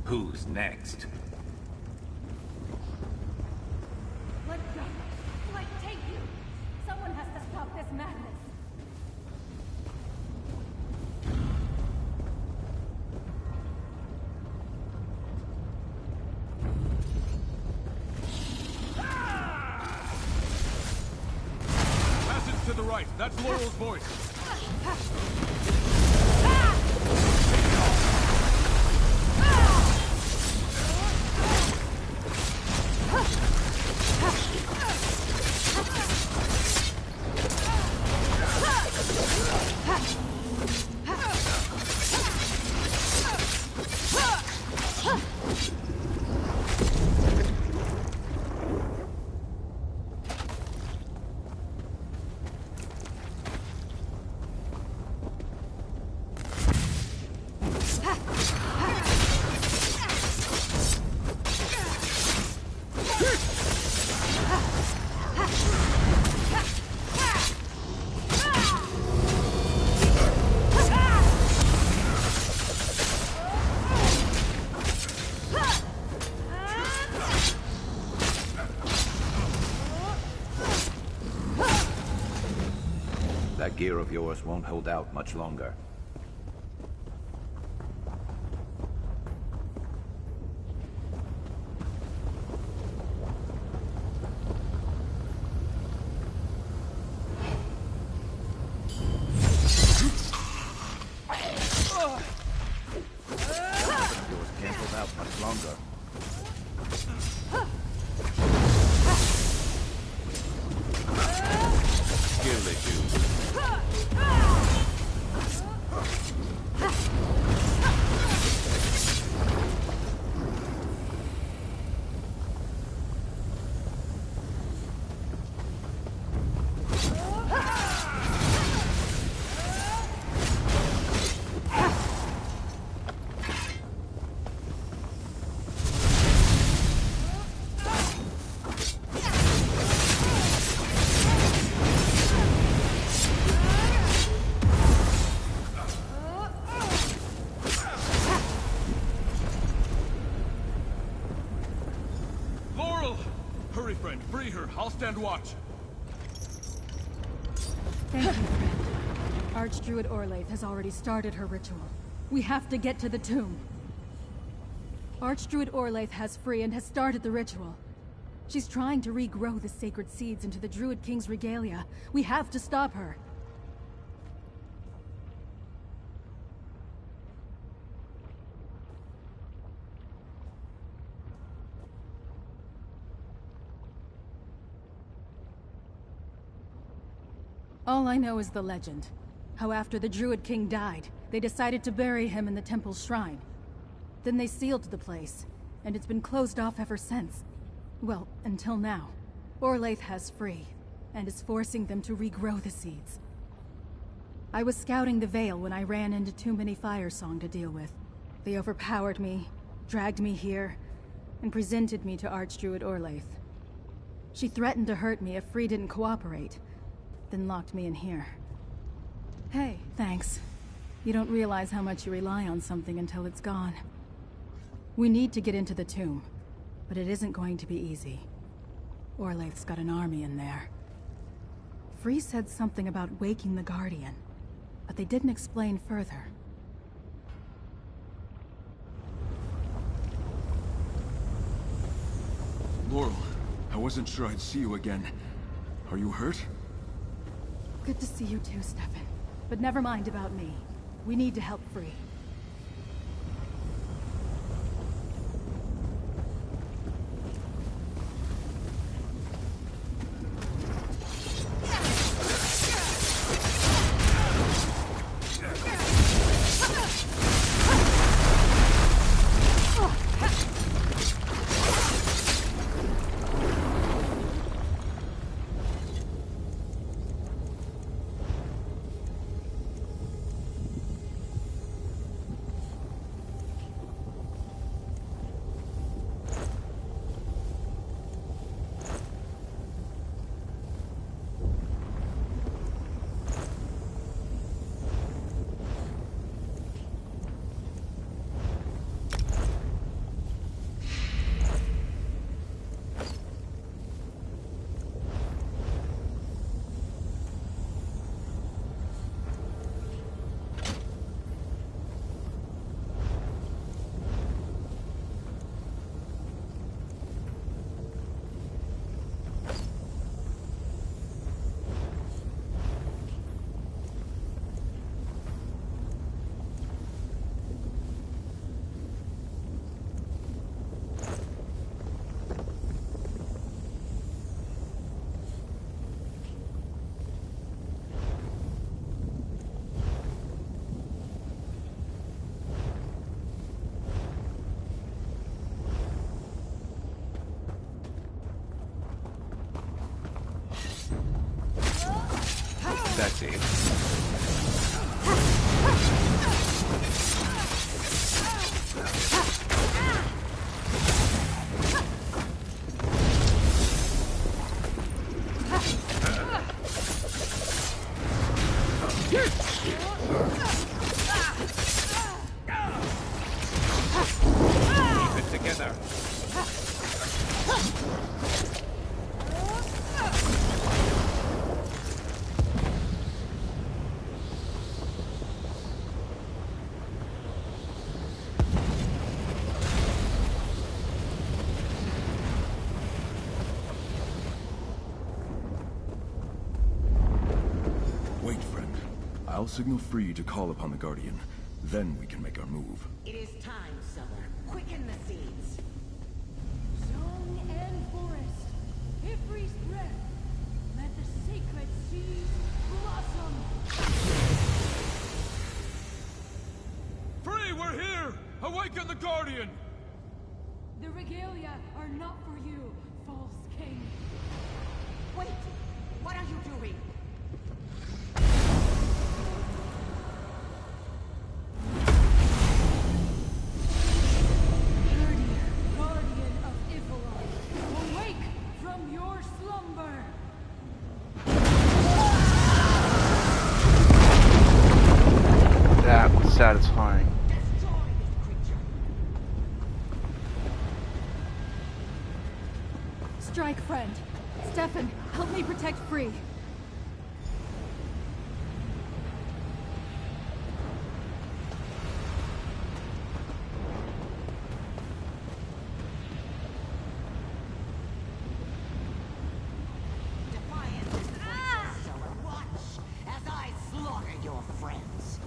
Who's next? Let go! Let take you! Someone has to stop this madness! Passage to the right. That's Laurel's voice. That gear of yours won't hold out much longer. Yours can't hold out much longer. Skill issues. Hurry, friend. Free her. I'll stand watch. Thank you, friend. Archdruid Orlaith has already started her ritual. We have to get to the tomb. Archdruid Orlaith has free and has started the ritual. She's trying to regrow the sacred seeds into the Druid King's regalia. We have to stop her. All I know is the legend. How after the Druid King died, they decided to bury him in the temple's shrine. Then they sealed the place, and it's been closed off ever since. Well, until now. Orlaith has free, and is forcing them to regrow the seeds. I was scouting the Vale when I ran into too many Firesong to deal with. They overpowered me, dragged me here, and presented me to Archdruid Orlaith. She threatened to hurt me if Free didn't cooperate, then locked me in here. Hey, thanks. You don't realize how much you rely on something until it's gone. We need to get into the tomb, but it isn't going to be easy. Orlaith's got an army in there. Free said something about waking the Guardian, but they didn't explain further. Laurel, I wasn't sure I'd see you again. Are you hurt? Good to see you too, Stefan. But never mind about me. We need to help Free. That's it. Keep it together. Wait, friend. I'll signal free to call upon the Guardian. Then we can make our move. It is time, Sower. Quicken the seeds. Song and forest, Ifri's breath, let the sacred seeds blossom. Free, we're here! Awaken the Guardian! The regalia are not for you, false king. Wait! What are you doing? Guardian of Ifalon, awake from your slumber! That was satisfying. Strike, friend. Stefan, help me protect Free. Defiance is pointless, Sower. Watch as I slaughter your friends.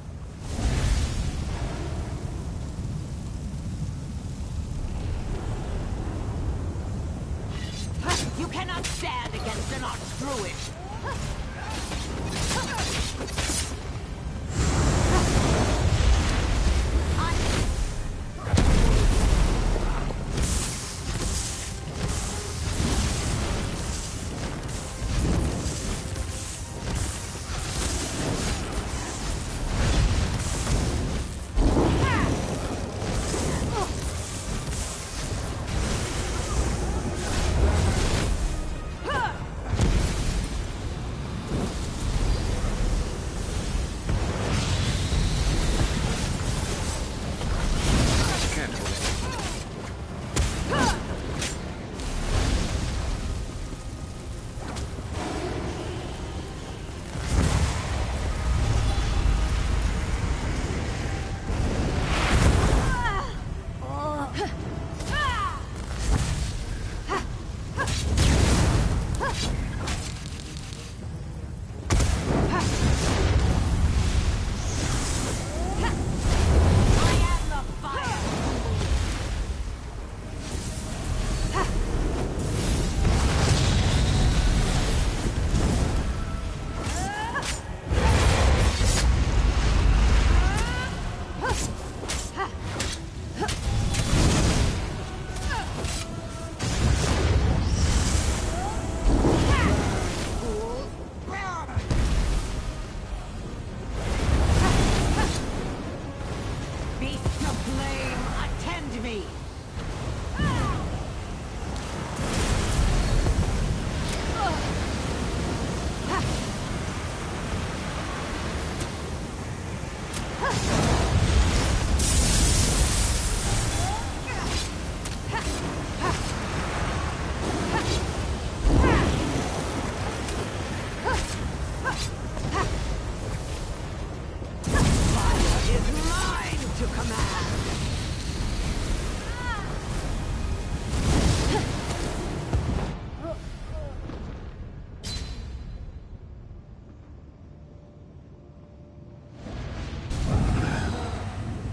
You cannot stand against an archdruid.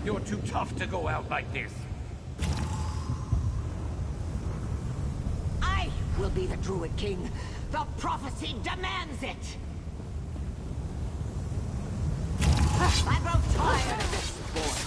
You're too tough to go out like this. I will be the Druid King. The prophecy demands it. I grow tired of this sport.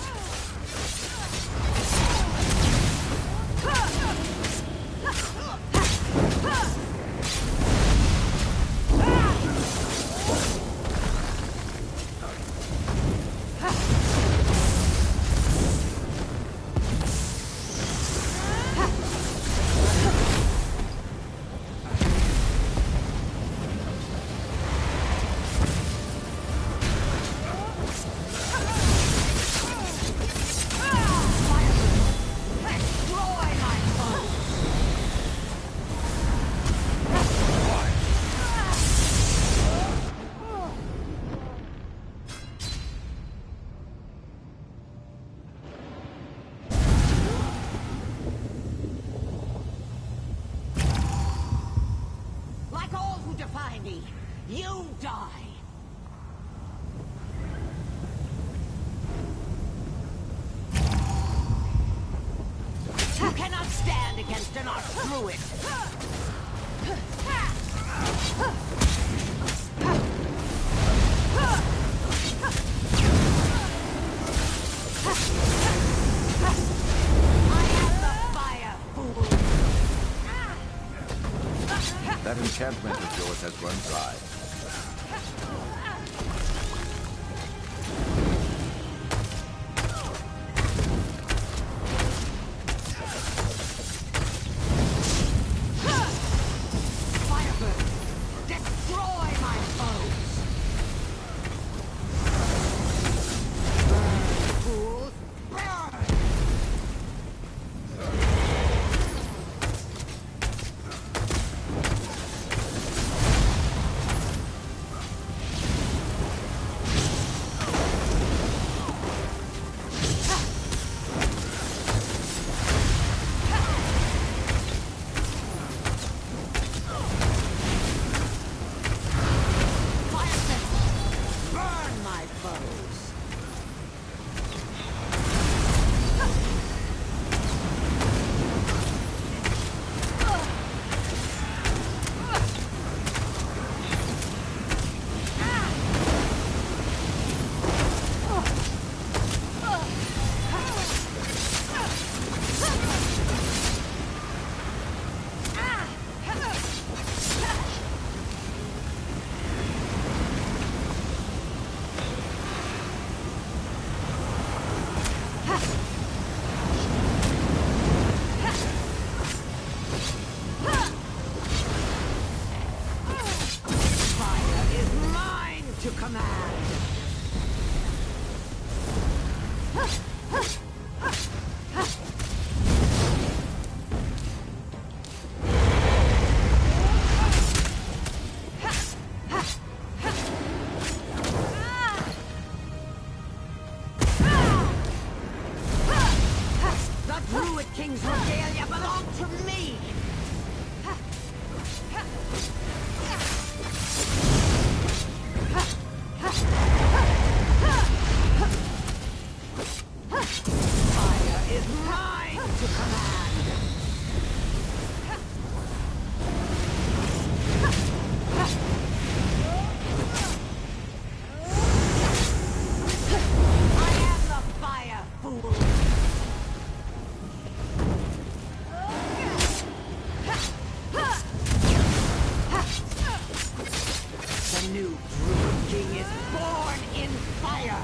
defy me, you die! You cannot stand against an archdruid! I am the fire, fool! That enchantment of yours has run dry. Firebird, destroy my foes! Burn, fools, burn! Burn my foes! Fire is mine to command! The Druid King's regalia belong to me! Fire is mine to command! I am the fire, fool! The new Druid King is born in fire!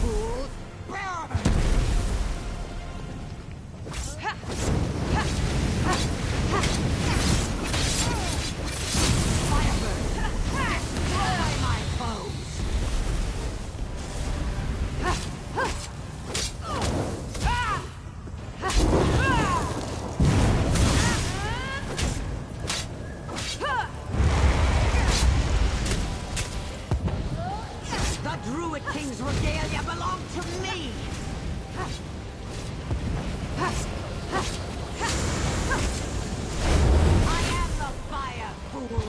Fools, burn! Firebird, destroy my foes! The Druid King's regalia belong to me! I am the fire, fool!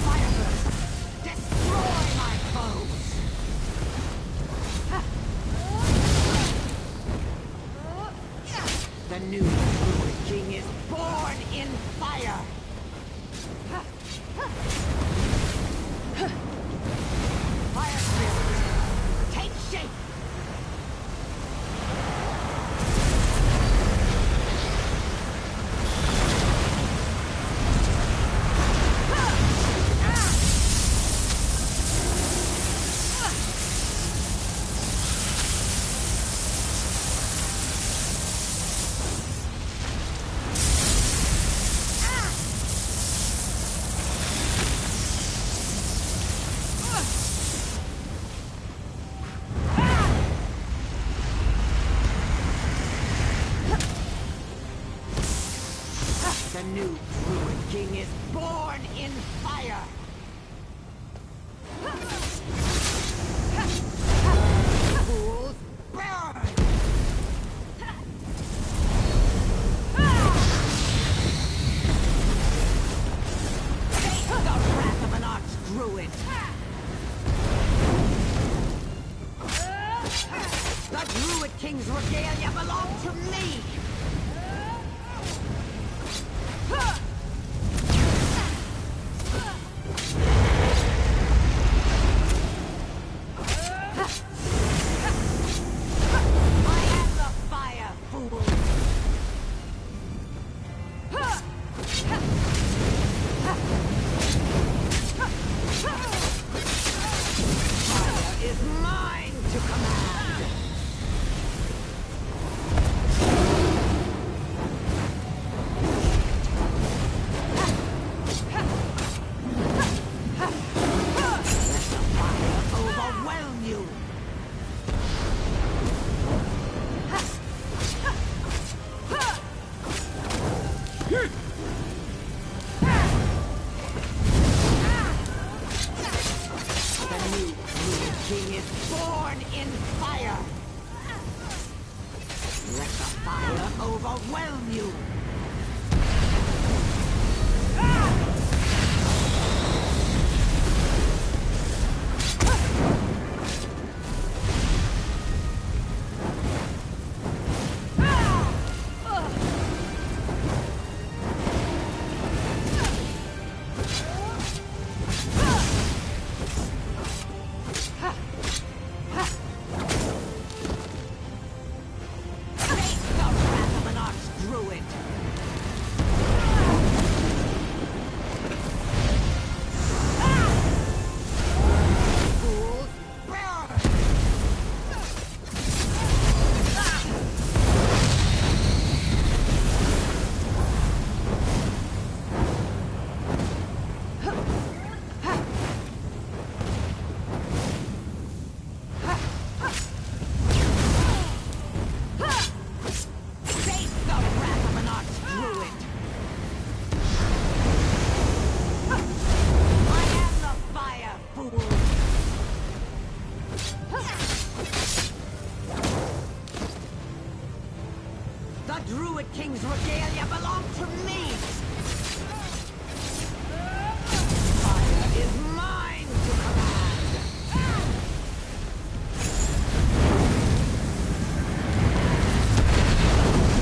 Firebird, destroy my foes! The new Druid King is born in fire! Fire Spirit, take shape! The new Druid King is born in fire! Fools, burn! Face the wrath of an arch-druid! The Druid King's regalia belong to me! King's regalia belong to me! Fire is mine to command!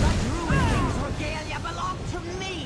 The Druid King's regalia belong to me!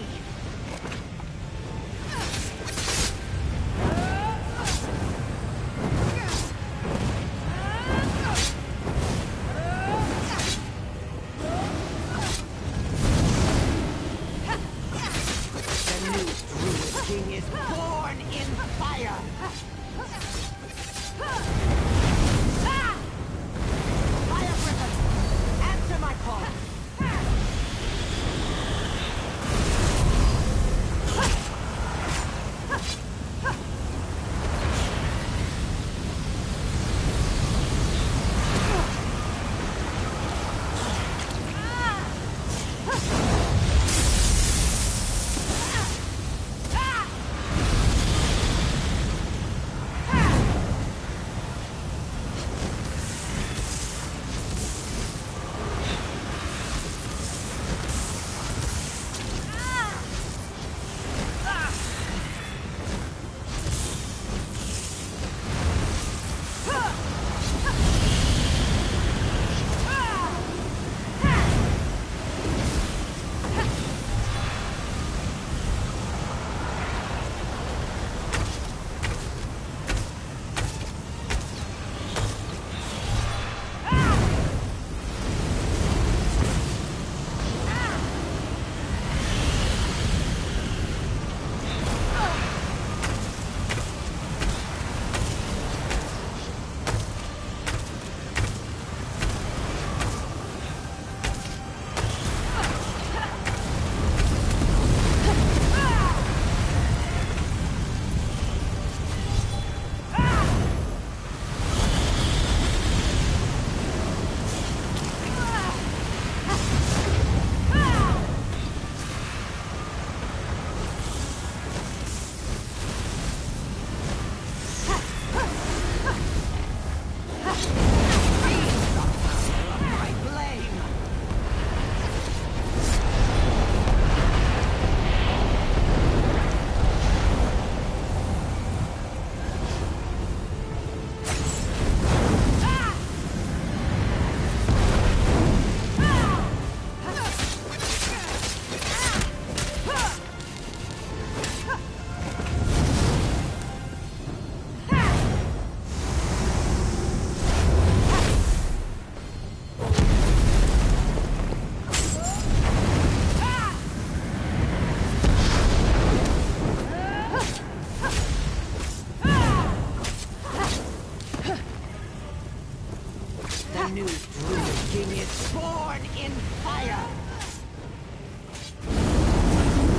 in fire!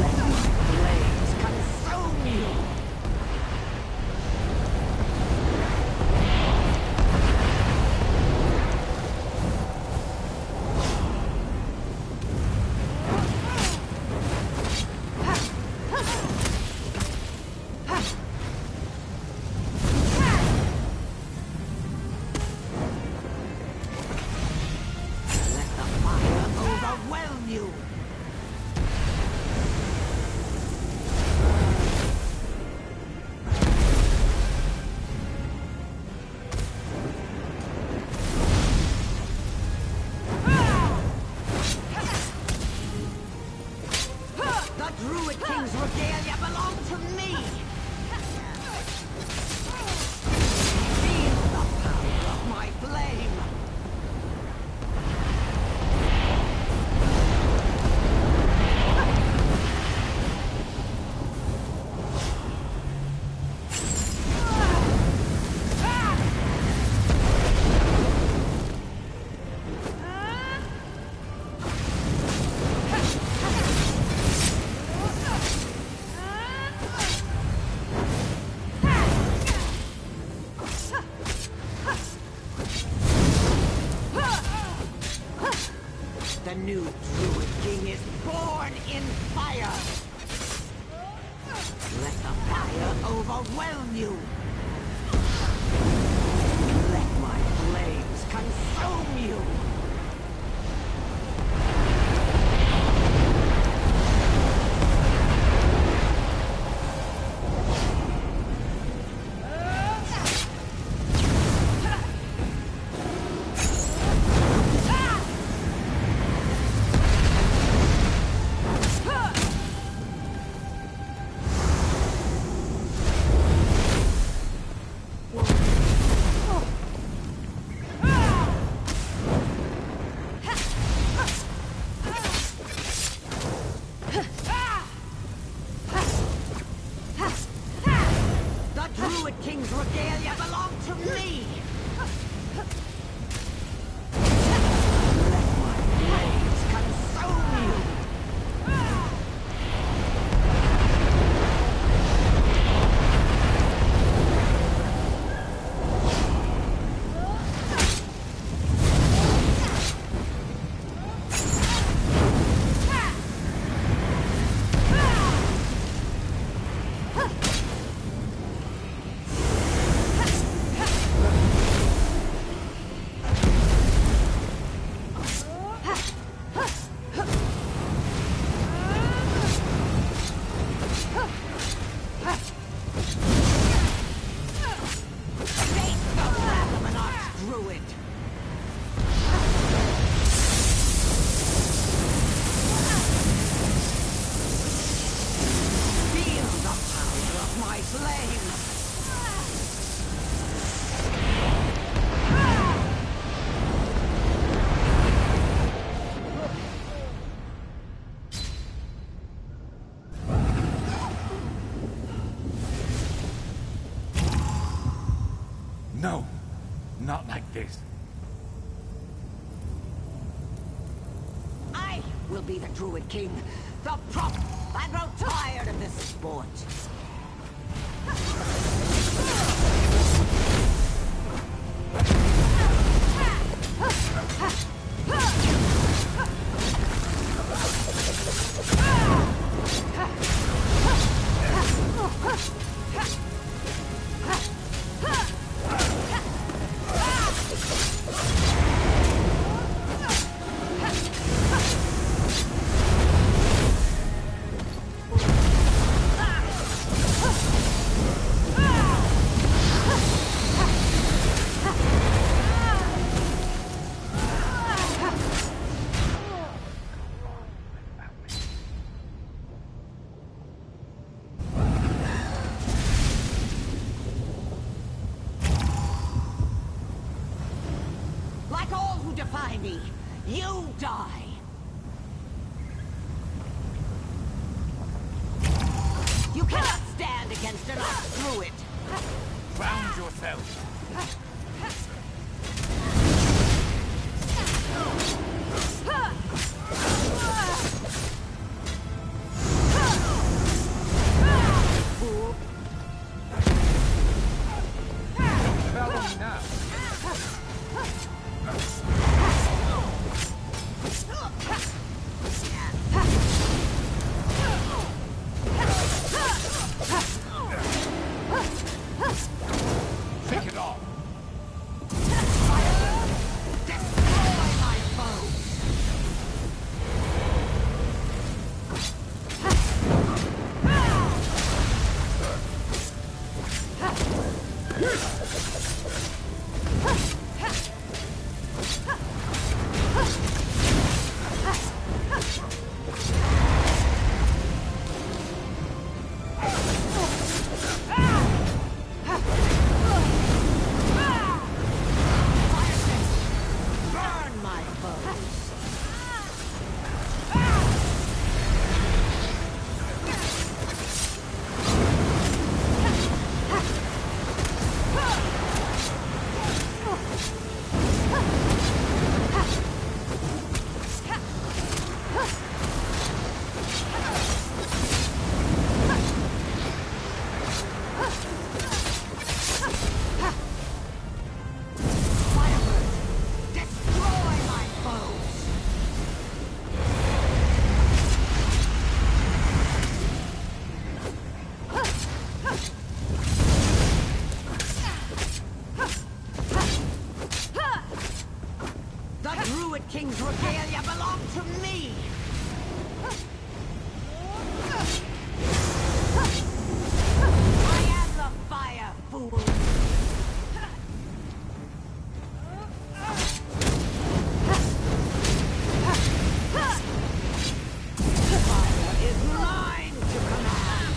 Let my flames consume you! The new Druid King is born in fire! Let the fire overwhelm you! Let my flames consume you! No, not like this. I will be the Druid King, the prop. I grow tired of this sport. Defy me, you die! You cannot stand against an Druid! Ground yourself! king's regalia belong to me! I am the fire, fool! Fire is mine to command!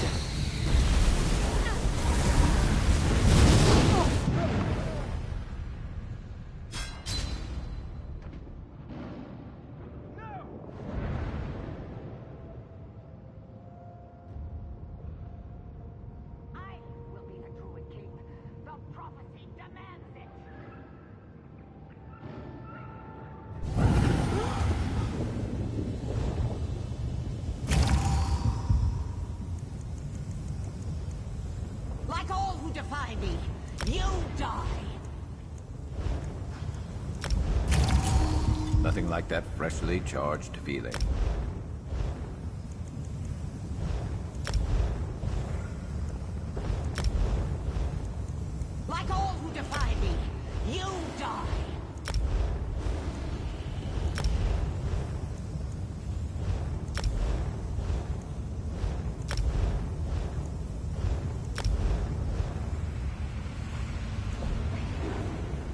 Like all who defy me, you die! Nothing like that freshly charged feeling. Like all who defy me, you die!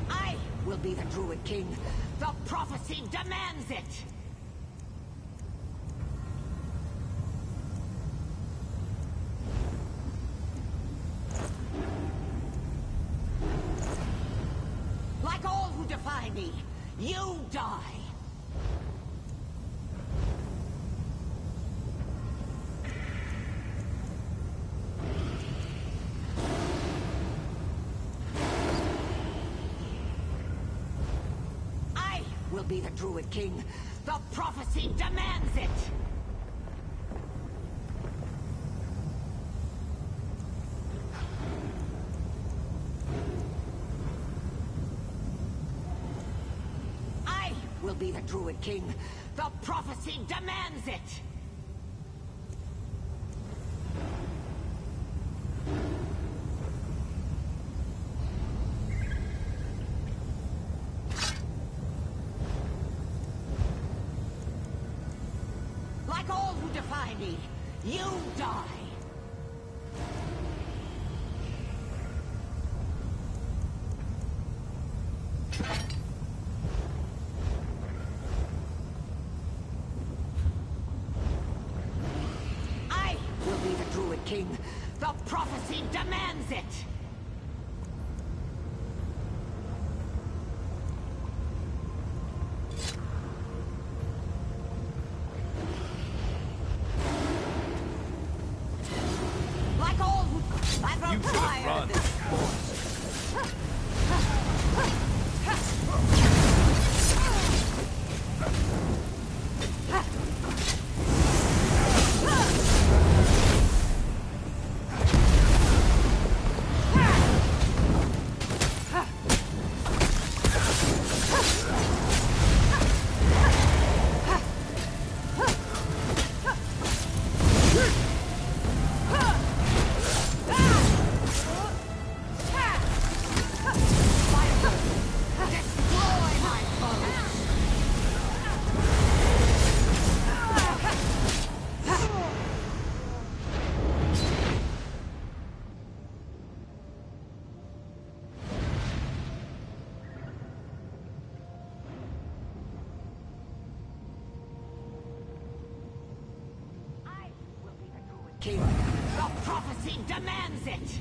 I will be the Druid King. The prophecy demands it! Like all who defy me, you die! I will be the Druid King. The prophecy demands it! I will be the Druid King. The prophecy demands it! Like all who defy me, you die! I will be the Druid King. The prophecy demands it! Like all who... I will fire this force! King, the prophecy demands it!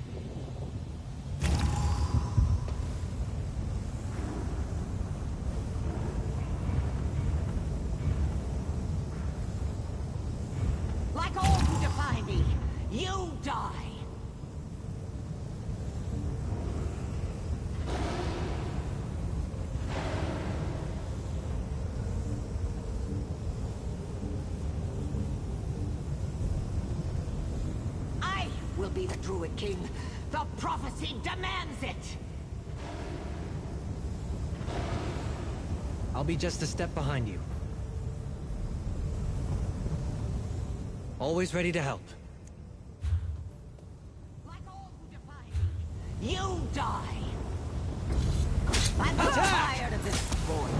Like all who defy me, you die! I will be the Druid King. The prophecy demands it! I'll be just a step behind you. Always ready to help. You die! I'm tired of this sport!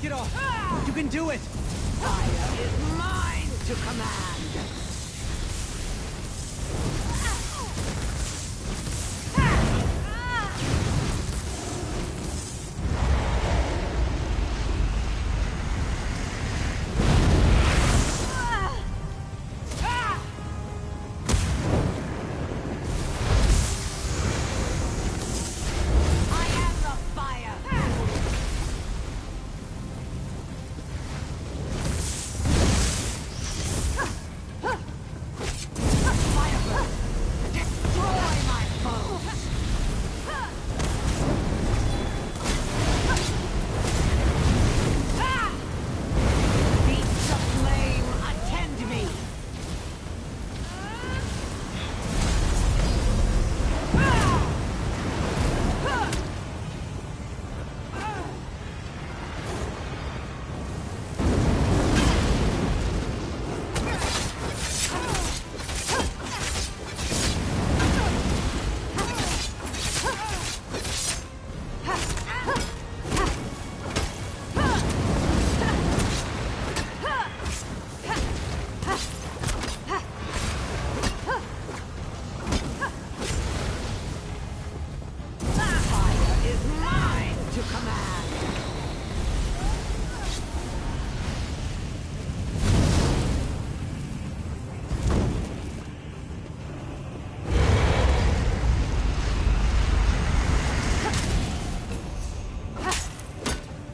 Take it off! You can do it! Fire is mine to command!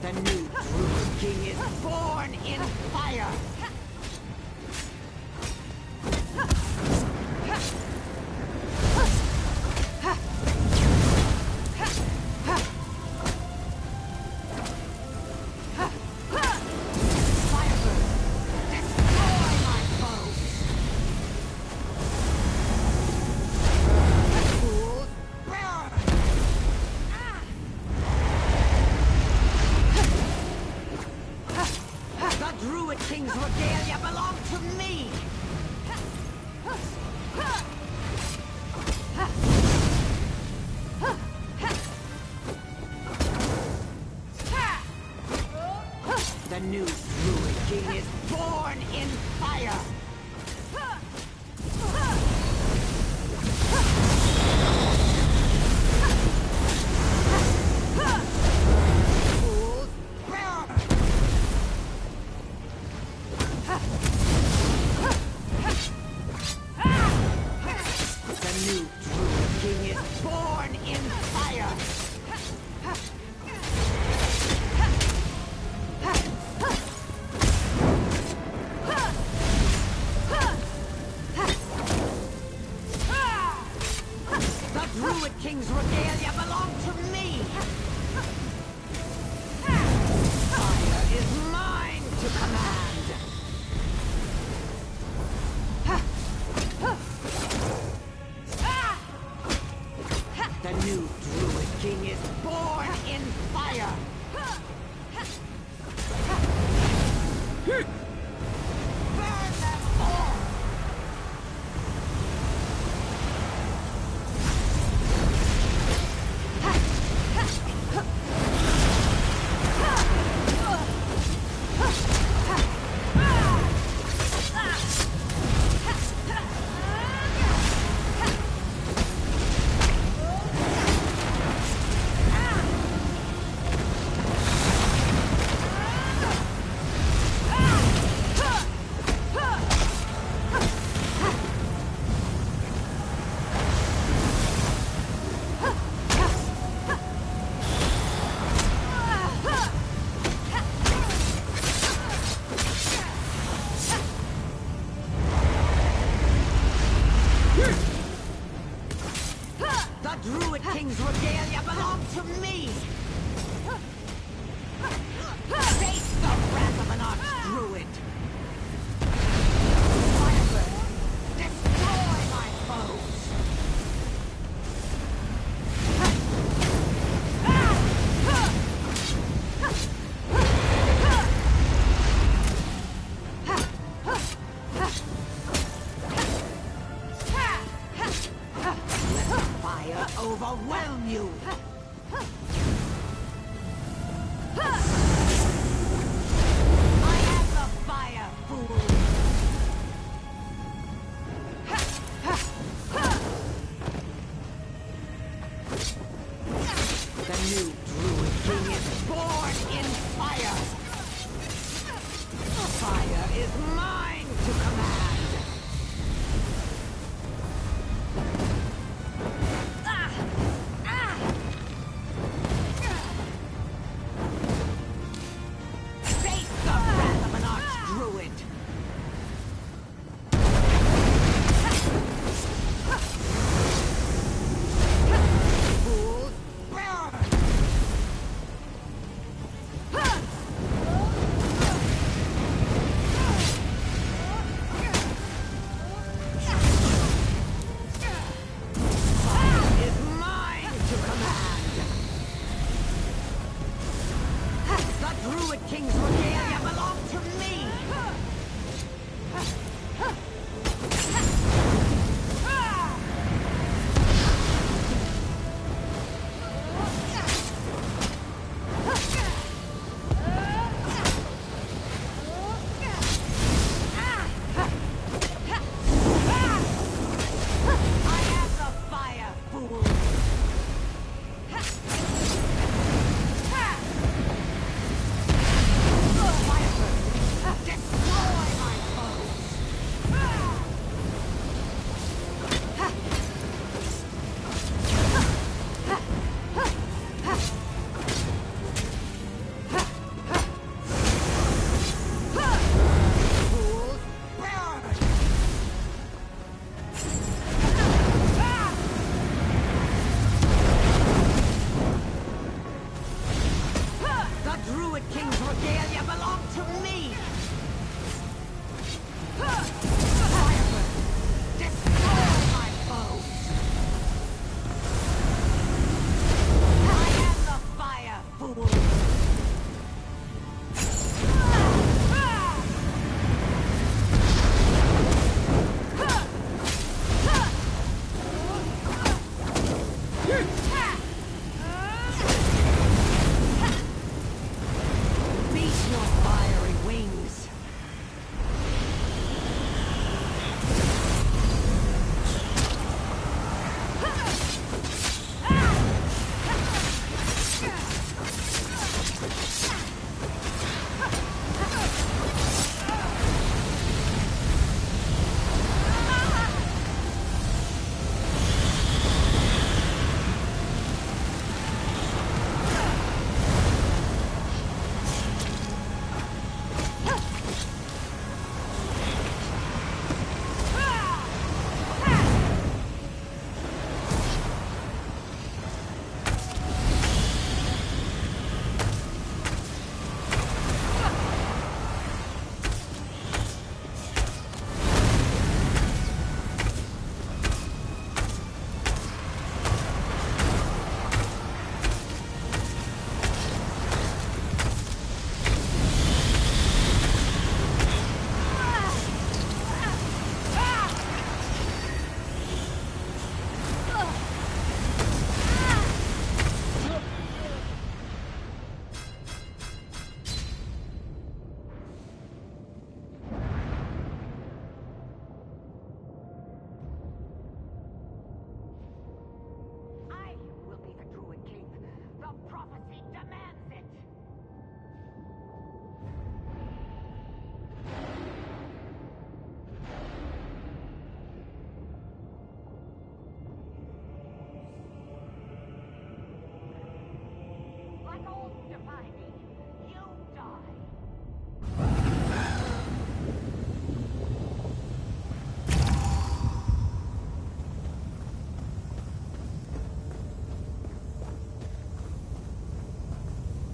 The new Druid King is born in fire! The new Druid King is born in fire! King's regalia belong to me!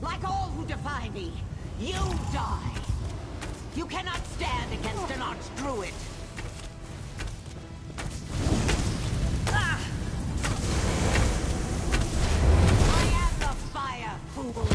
Like all who defy me, you die! You cannot stand against an archdruid! I am the fire, fool!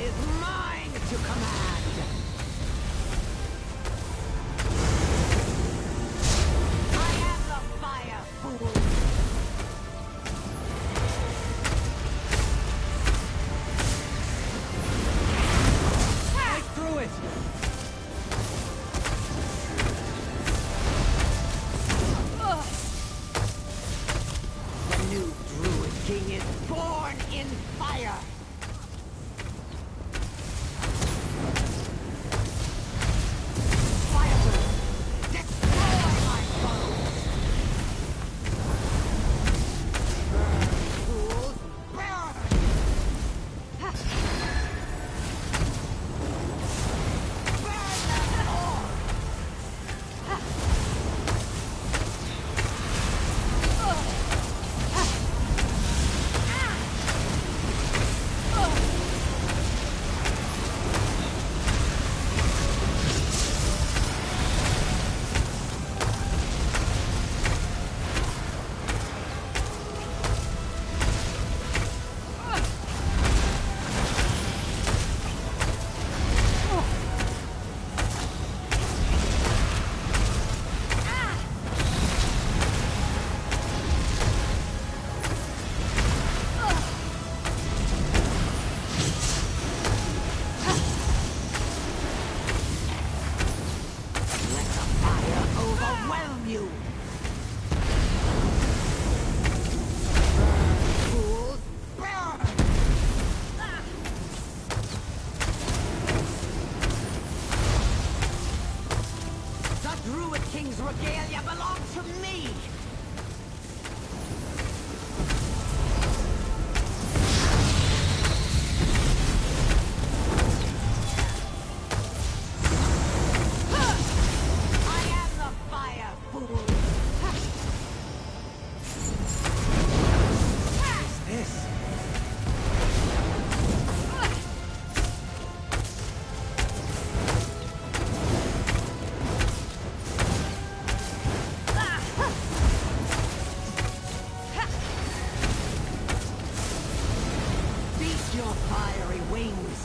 is mine to command! I am the fire, fool! Break through it! The new Druid King is born in fire! Firebird, destroy my foes! Burn, fools, burn! Burn them all! Let the fire overwhelm you! Burn, fools, burn! The Druid King's regalia belong to me! I am the fire, fool! This. Beat your fiery wings!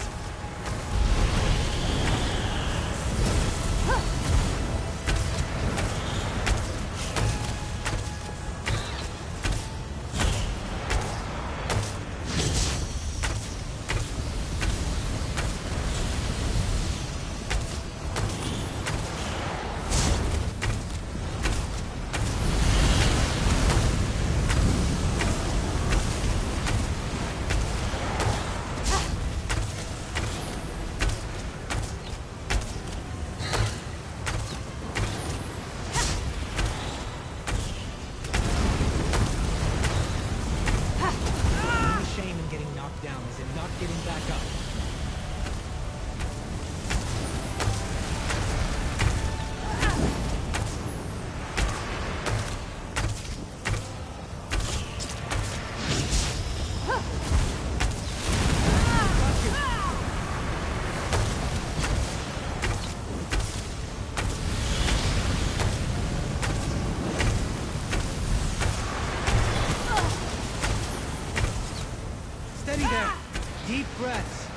The only shame in getting knocked down is in not getting back up. Steady there. Deep breaths.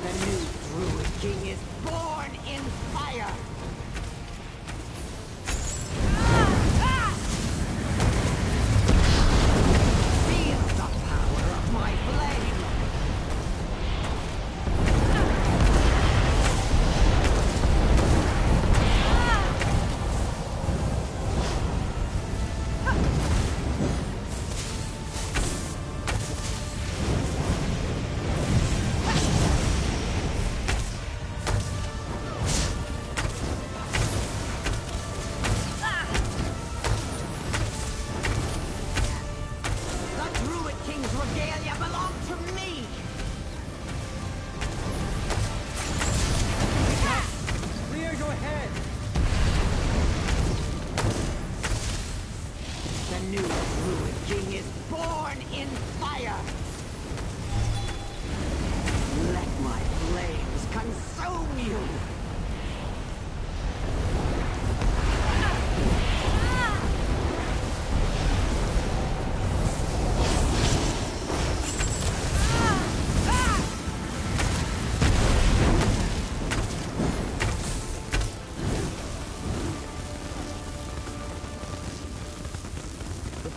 The new Druid King is born in fire! Feel the power of my flame!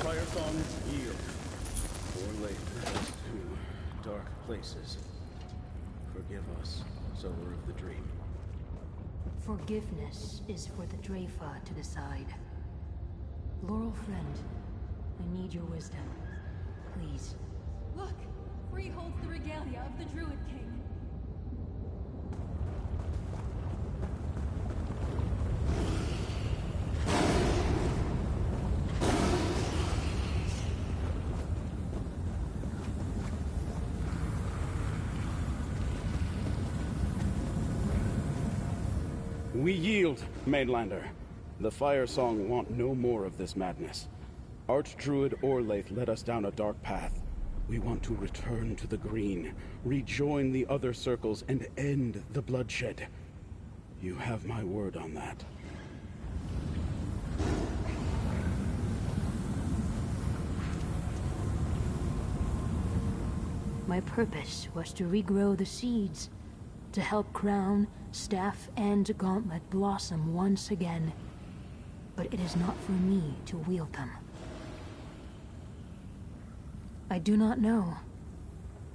fire songs yield. Orlaith led us to dark places. Forgive us, sower of the dream. Forgiveness is for the Dreyfa to decide. Laurel friend, I need your wisdom. Please. Look! Free holds the regalia of the Druid King. We yield, Mainlander. The Fire Song want no more of this madness. Archdruid Orlaith led us down a dark path. We want to return to the green, rejoin the other circles, and end the bloodshed. You have my word on that. My purpose was to regrow the seeds, to help Crown, Staff, and Gauntlet blossom once again. But it is not for me to wield them. I do not know.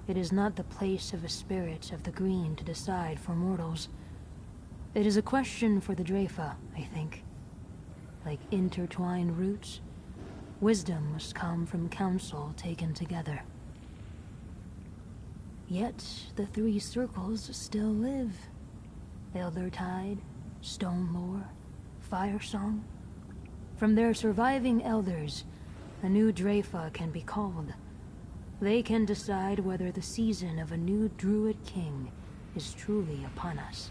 It is not the place of a spirit of the green to decide for mortals. It is a question for the Dreyfa, I think. Like intertwined roots, wisdom must come from counsel taken together. Yet the three circles still live. Eldertide, Stone Lore, Fire Song. From their surviving elders, a new Dreyfa can be called. They can decide whether the season of a new Druid King is truly upon us,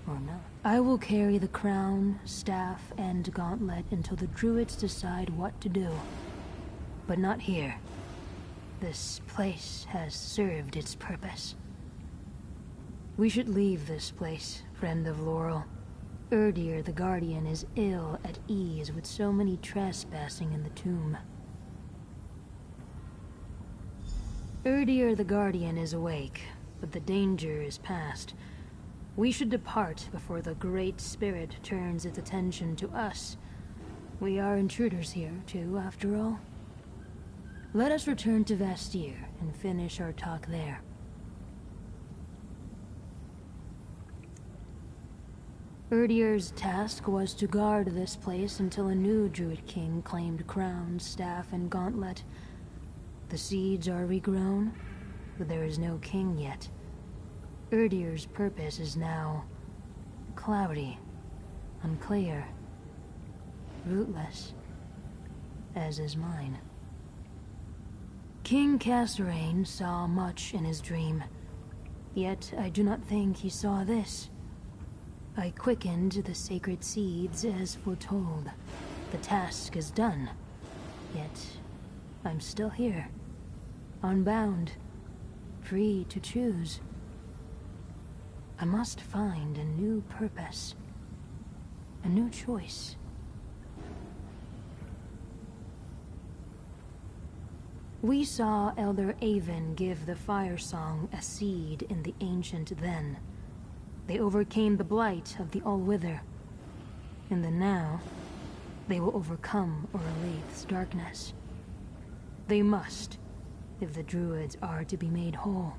or not. I will carry the crown, staff, and gauntlet until the Druids decide what to do. But not here. This place has served its purpose. We should leave this place, friend of Laurel. Erdir the Guardian is ill at ease with so many trespassing in the tomb. Erdir the Guardian is awake, but the danger is past. We should depart before the Great Spirit turns its attention to us. We are intruders here, too, after all. Let us return to Vastyr and finish our talk there. Erdir's task was to guard this place until a new Druid King claimed crown, staff, and gauntlet. The seeds are regrown, but there is no king yet. Erdir's purpose is now cloudy, unclear, rootless, as is mine. King Kasserine saw much in his dream, yet I do not think he saw this. I quickened the sacred seeds as foretold. The task is done, yet I'm still here, unbound, free to choose. I must find a new purpose, a new choice. We saw Elder Avon give the Fire Song a seed in the Ancient Then. They overcame the blight of the All-Wither. In the now, they will overcome Orlaith's darkness. They must, if the Druids are to be made whole.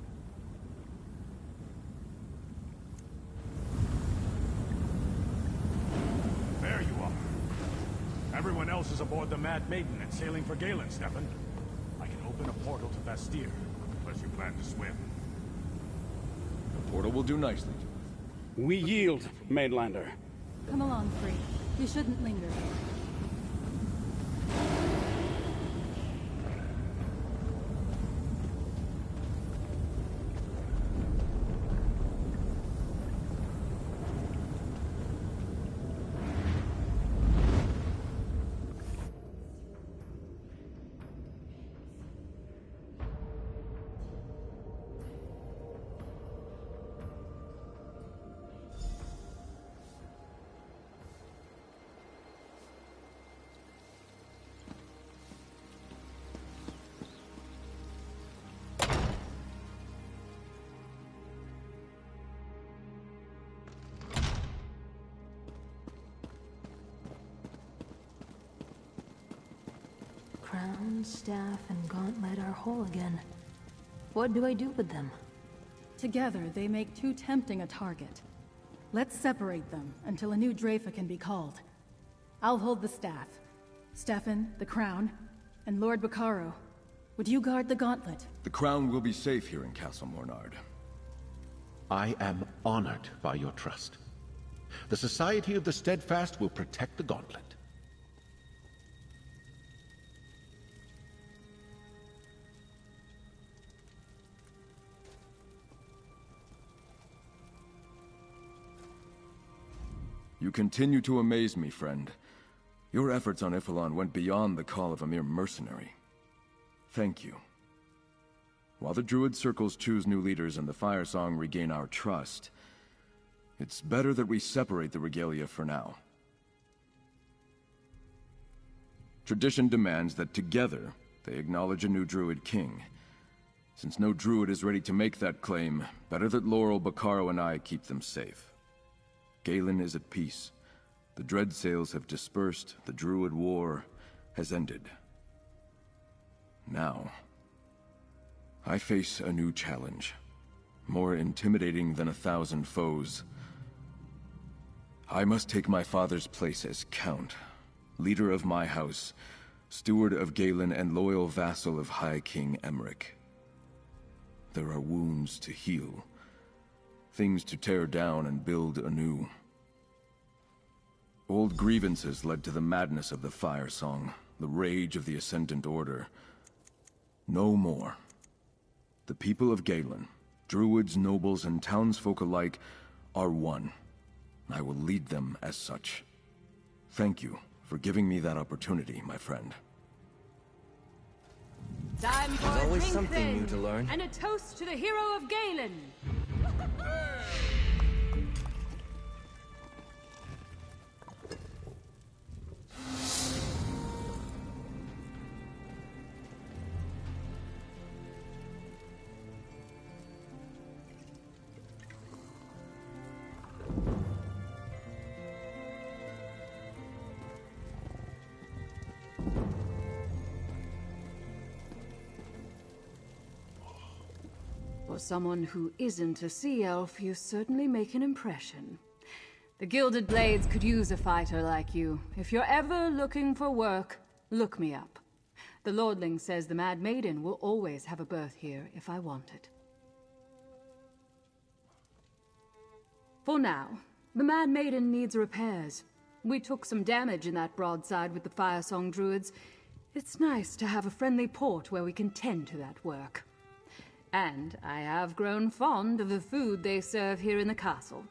There you are. Everyone else is aboard the Mad Maiden and sailing for Galen, Stefan. I can open a portal to Vastyr, unless you plan to swim. The portal will do nicely. We yield, Mainlander. Come along, Free. We shouldn't linger. crown, staff, and gauntlet are whole again. What do I do with them? Together, they make too tempting a target. Let's separate them until a new Dreyfa can be called. I'll hold the staff. Stefan, the crown, and Lord Bacaro. Would you guard the gauntlet? The crown will be safe here in Castle Mornard. I am honored by your trust. The Society of the Steadfast will protect the gauntlet. You continue to amaze me, friend. Your efforts on Ifilon went beyond the call of a mere mercenary. Thank you. While the Druid circles choose new leaders and the Firesong regain our trust, it's better that we separate the regalia for now. Tradition demands that together they acknowledge a new Druid king. Since no Druid is ready to make that claim, better that Laurel, Bacaro, and I keep them safe. Galen is at peace. The dread sails have dispersed, the Druid war has ended. Now, I face a new challenge, more intimidating than 1,000 foes. I must take my father's place as Count, leader of my house, steward of Galen, and loyal vassal of High King Emmerich. There are wounds to heal, things to tear down and build anew. Old grievances led to the madness of the Firesong, the rage of the Ascendant Order. No more. The people of Galen, druids, nobles, and townsfolk alike, are one. I will lead them as such. Thank you for giving me that opportunity, my friend. Time for There's a always drink, something then, new to learn. and a toast to the hero of Galen. For someone who isn't a sea elf, you certainly make an impression. The Gilded Blades could use a fighter like you. If you're ever looking for work, look me up. The Lordling says the Mad Maiden will always have a berth here if I want it. For now, the Mad Maiden needs repairs. We took some damage in that broadside with the Firesong Druids. It's nice to have a friendly port where we can tend to that work. And I have grown fond of the food they serve here in the castle.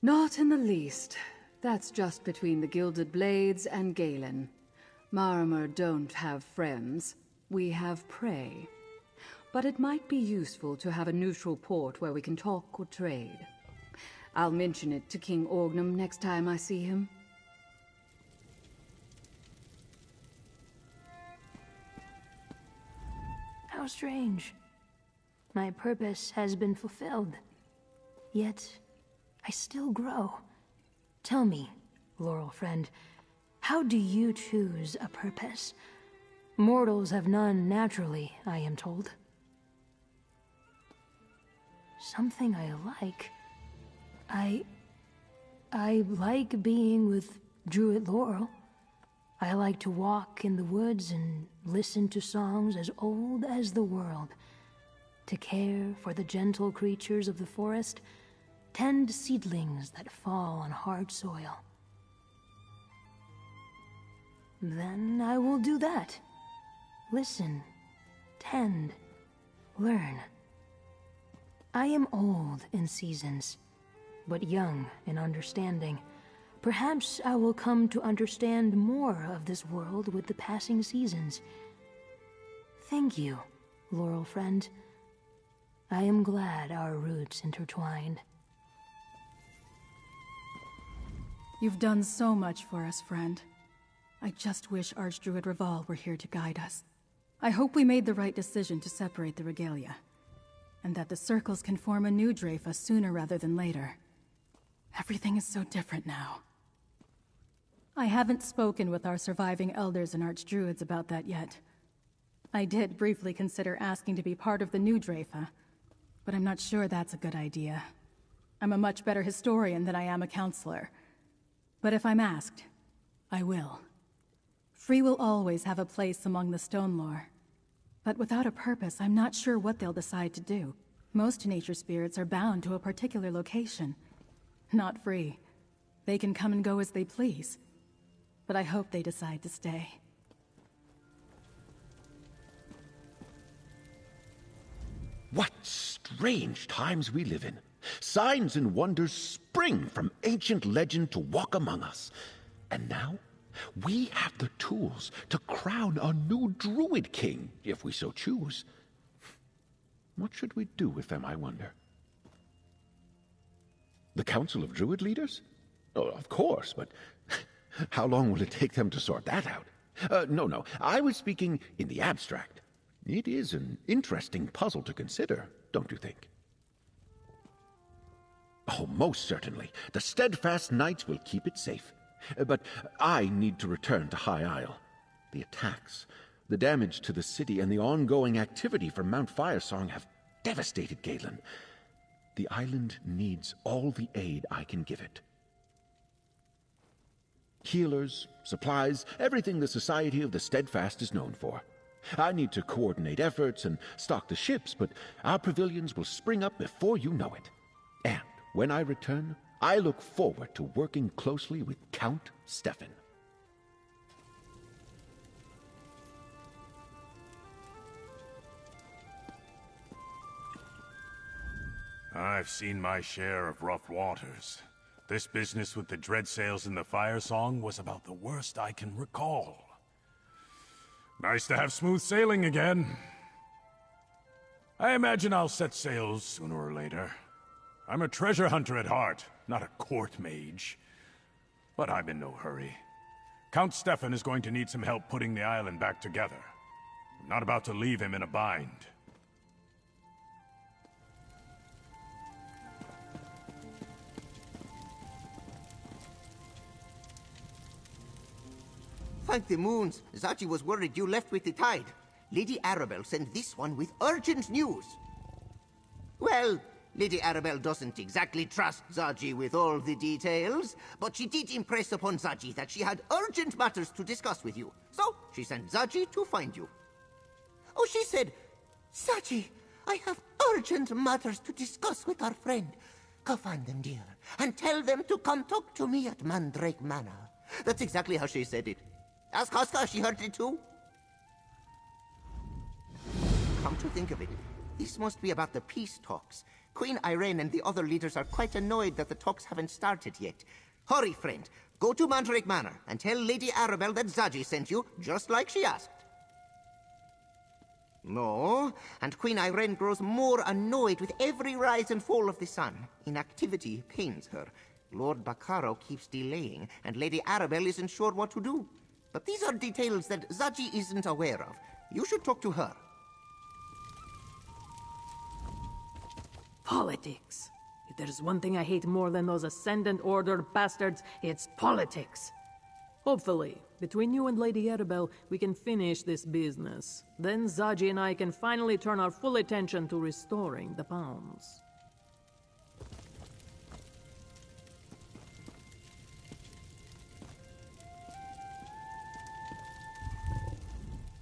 Not in the least. That's just between the Gilded Blades and Galen. Marimer don't have friends. We have prey. But it might be useful to have a neutral port where we can talk or trade. I'll mention it to King Orgnum next time I see him. How strange. My purpose has been fulfilled. Yet, I still grow. Tell me, Laurel friend, how do you choose a purpose? Mortals have none naturally, I am told. Something I like. I like being with Druid Laurel. I like to walk in the woods and listen to songs as old as the world, to care for the gentle creatures of the forest, tend seedlings that fall on hard soil. Then I will do that. Listen, tend, learn. I am old in seasons, but young in understanding. Perhaps I will come to understand more of this world with the passing seasons. Thank you, Laurel friend. I am glad our roots intertwined. You've done so much for us, friend. I just wish Archdruid Raval were here to guide us. I hope we made the right decision to separate the regalia, and that the circles can form a new Dreyfa sooner rather than later. Everything is so different now. I haven't spoken with our surviving elders and archdruids about that yet. I did briefly consider asking to be part of the new Dreyfa, but I'm not sure that's a good idea. I'm a much better historian than I am a counselor. But if I'm asked, I will. Free will always have a place among the stone lore. But without a purpose, I'm not sure what they'll decide to do. Most nature spirits are bound to a particular location. Not Free. They can come and go as they please. But I hope they decide to stay. What strange times we live in. Signs and wonders spring from ancient legend to walk among us. And now, we have the tools to crown a new druid king, if we so choose. What should we do with them, I wonder? The Council of Druid Leaders? Oh, of course, but how long will it take them to sort that out? No, I was speaking in the abstract. It is an interesting puzzle to consider, don't you think? Oh, most certainly. The steadfast knights will keep it safe. But I need to return to High Isle. The attacks, the damage to the city, and the ongoing activity from Mount Firesong have devastated Galen. The island needs all the aid I can give it. Healers, supplies, everything the Society of the Steadfast is known for. I need to coordinate efforts and stock the ships, but our pavilions will spring up before you know it. And when I return, I look forward to working closely with Count Stefan. I've seen my share of rough waters. This business with the dread sails in the Firesong was about the worst I can recall. Nice to have smooth sailing again. I imagine I'll set sails sooner or later. I'm a treasure hunter at heart, not a court mage. But I'm in no hurry. Count Stefan is going to need some help putting the island back together. I'm not about to leave him in a bind. Thank the moons. Zaji was worried you left with the tide. Lady Arabelle sent this one with urgent news. Well, Lady Arabelle doesn't exactly trust Zaji with all the details, but she did impress upon Zaji that she had urgent matters to discuss with you. So, she sent Zaji to find you. Oh, she said, Zaji, I have urgent matters to discuss with our friend. Go find them, dear, and tell them to come talk to me at Mandrake Manor. That's exactly how she said it. Ask Huska, she heard it too. Come to think of it, this must be about the peace talks. Queen Irene and the other leaders are quite annoyed that the talks haven't started yet. Hurry, friend. Go to Mandrake Manor and tell Lady Arabelle that Zaji sent you, just like she asked. No, and Queen Irene grows more annoyed with every rise and fall of the sun. Inactivity pains her. Lord Bacaro keeps delaying, and Lady Arabelle isn't sure what to do. But these are details that Zaji isn't aware of. You should talk to her. Politics. If there's one thing I hate more than those Ascendant Order bastards, it's politics. Hopefully, between you and Lady Arabelle, we can finish this business. Then Zaji and I can finally turn our full attention to restoring the pounds.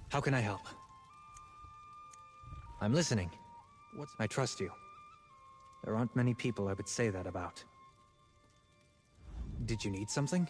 How can I help? I'm listening. I trust you. There aren't many people I would say that about. Did you need something?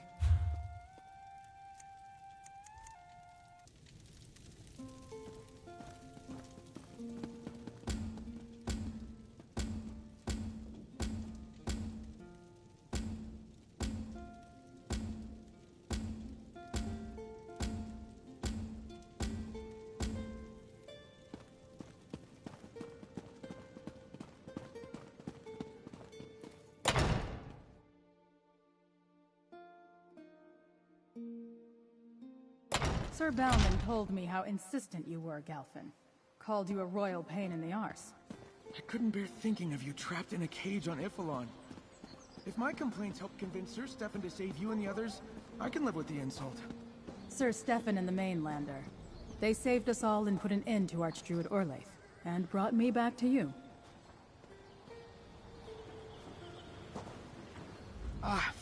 Sir Bauman told me how insistent you were, Gelfin. Called you a royal pain in the arse. I couldn't bear thinking of you trapped in a cage on Ifalon. If my complaints help convince Sir Stefan to save you and the others, I can live with the insult. Sir Stefan and the Mainlander. They saved us all and put an end to Archdruid Orlaith, and brought me back to you.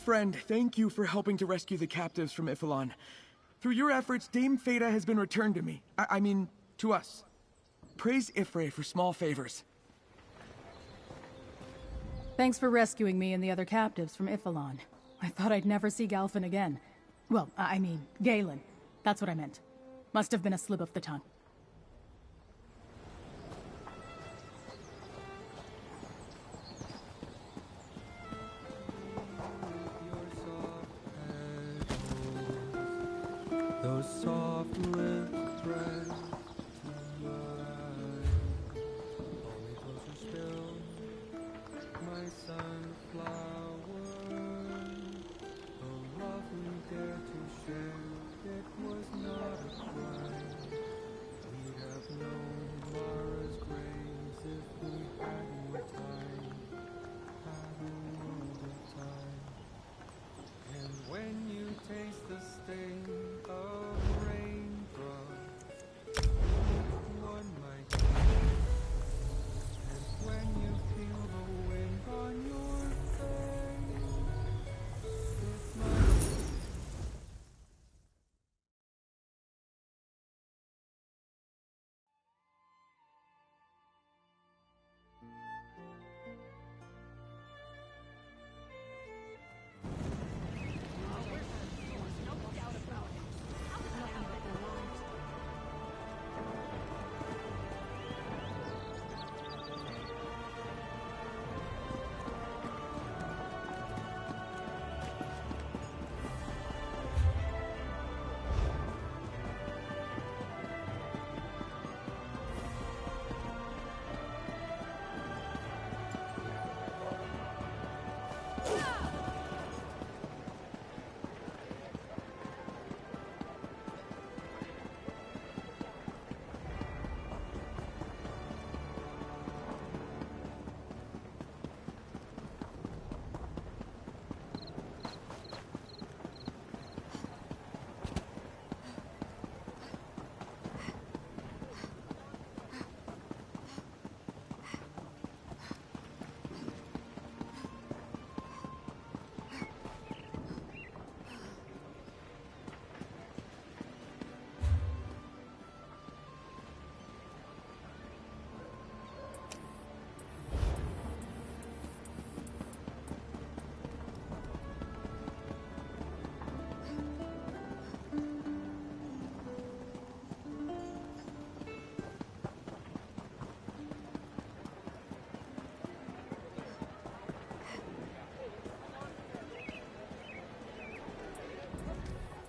Friend, thank you for helping to rescue the captives from Ifilon. Through your efforts, Dame Feda has been returned to me. I mean, to us. Praise Ifre for small favors. Thanks for rescuing me and the other captives from Ifilon. I thought I'd never see Galfin again. Well, I mean, Galen. That's what I meant. Must have been a slip of the tongue. Those soft lips press to mine. Hold me closer still, my sunflower. The love we dared to share, it was not a crime. We'd have known Mara's graves if we had more time. Had a world of time. And when you taste the sting of raindrops, one might kiss. And when you feel the wind on your face, it might.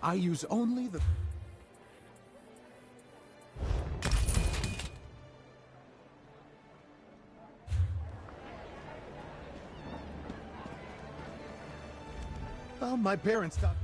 I use only the... Well, my parents thought...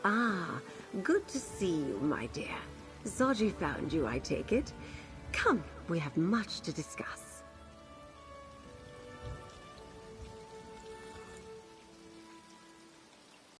Ah, good to see you, my dear. Zaji found you, I take it. Come, we have much to discuss.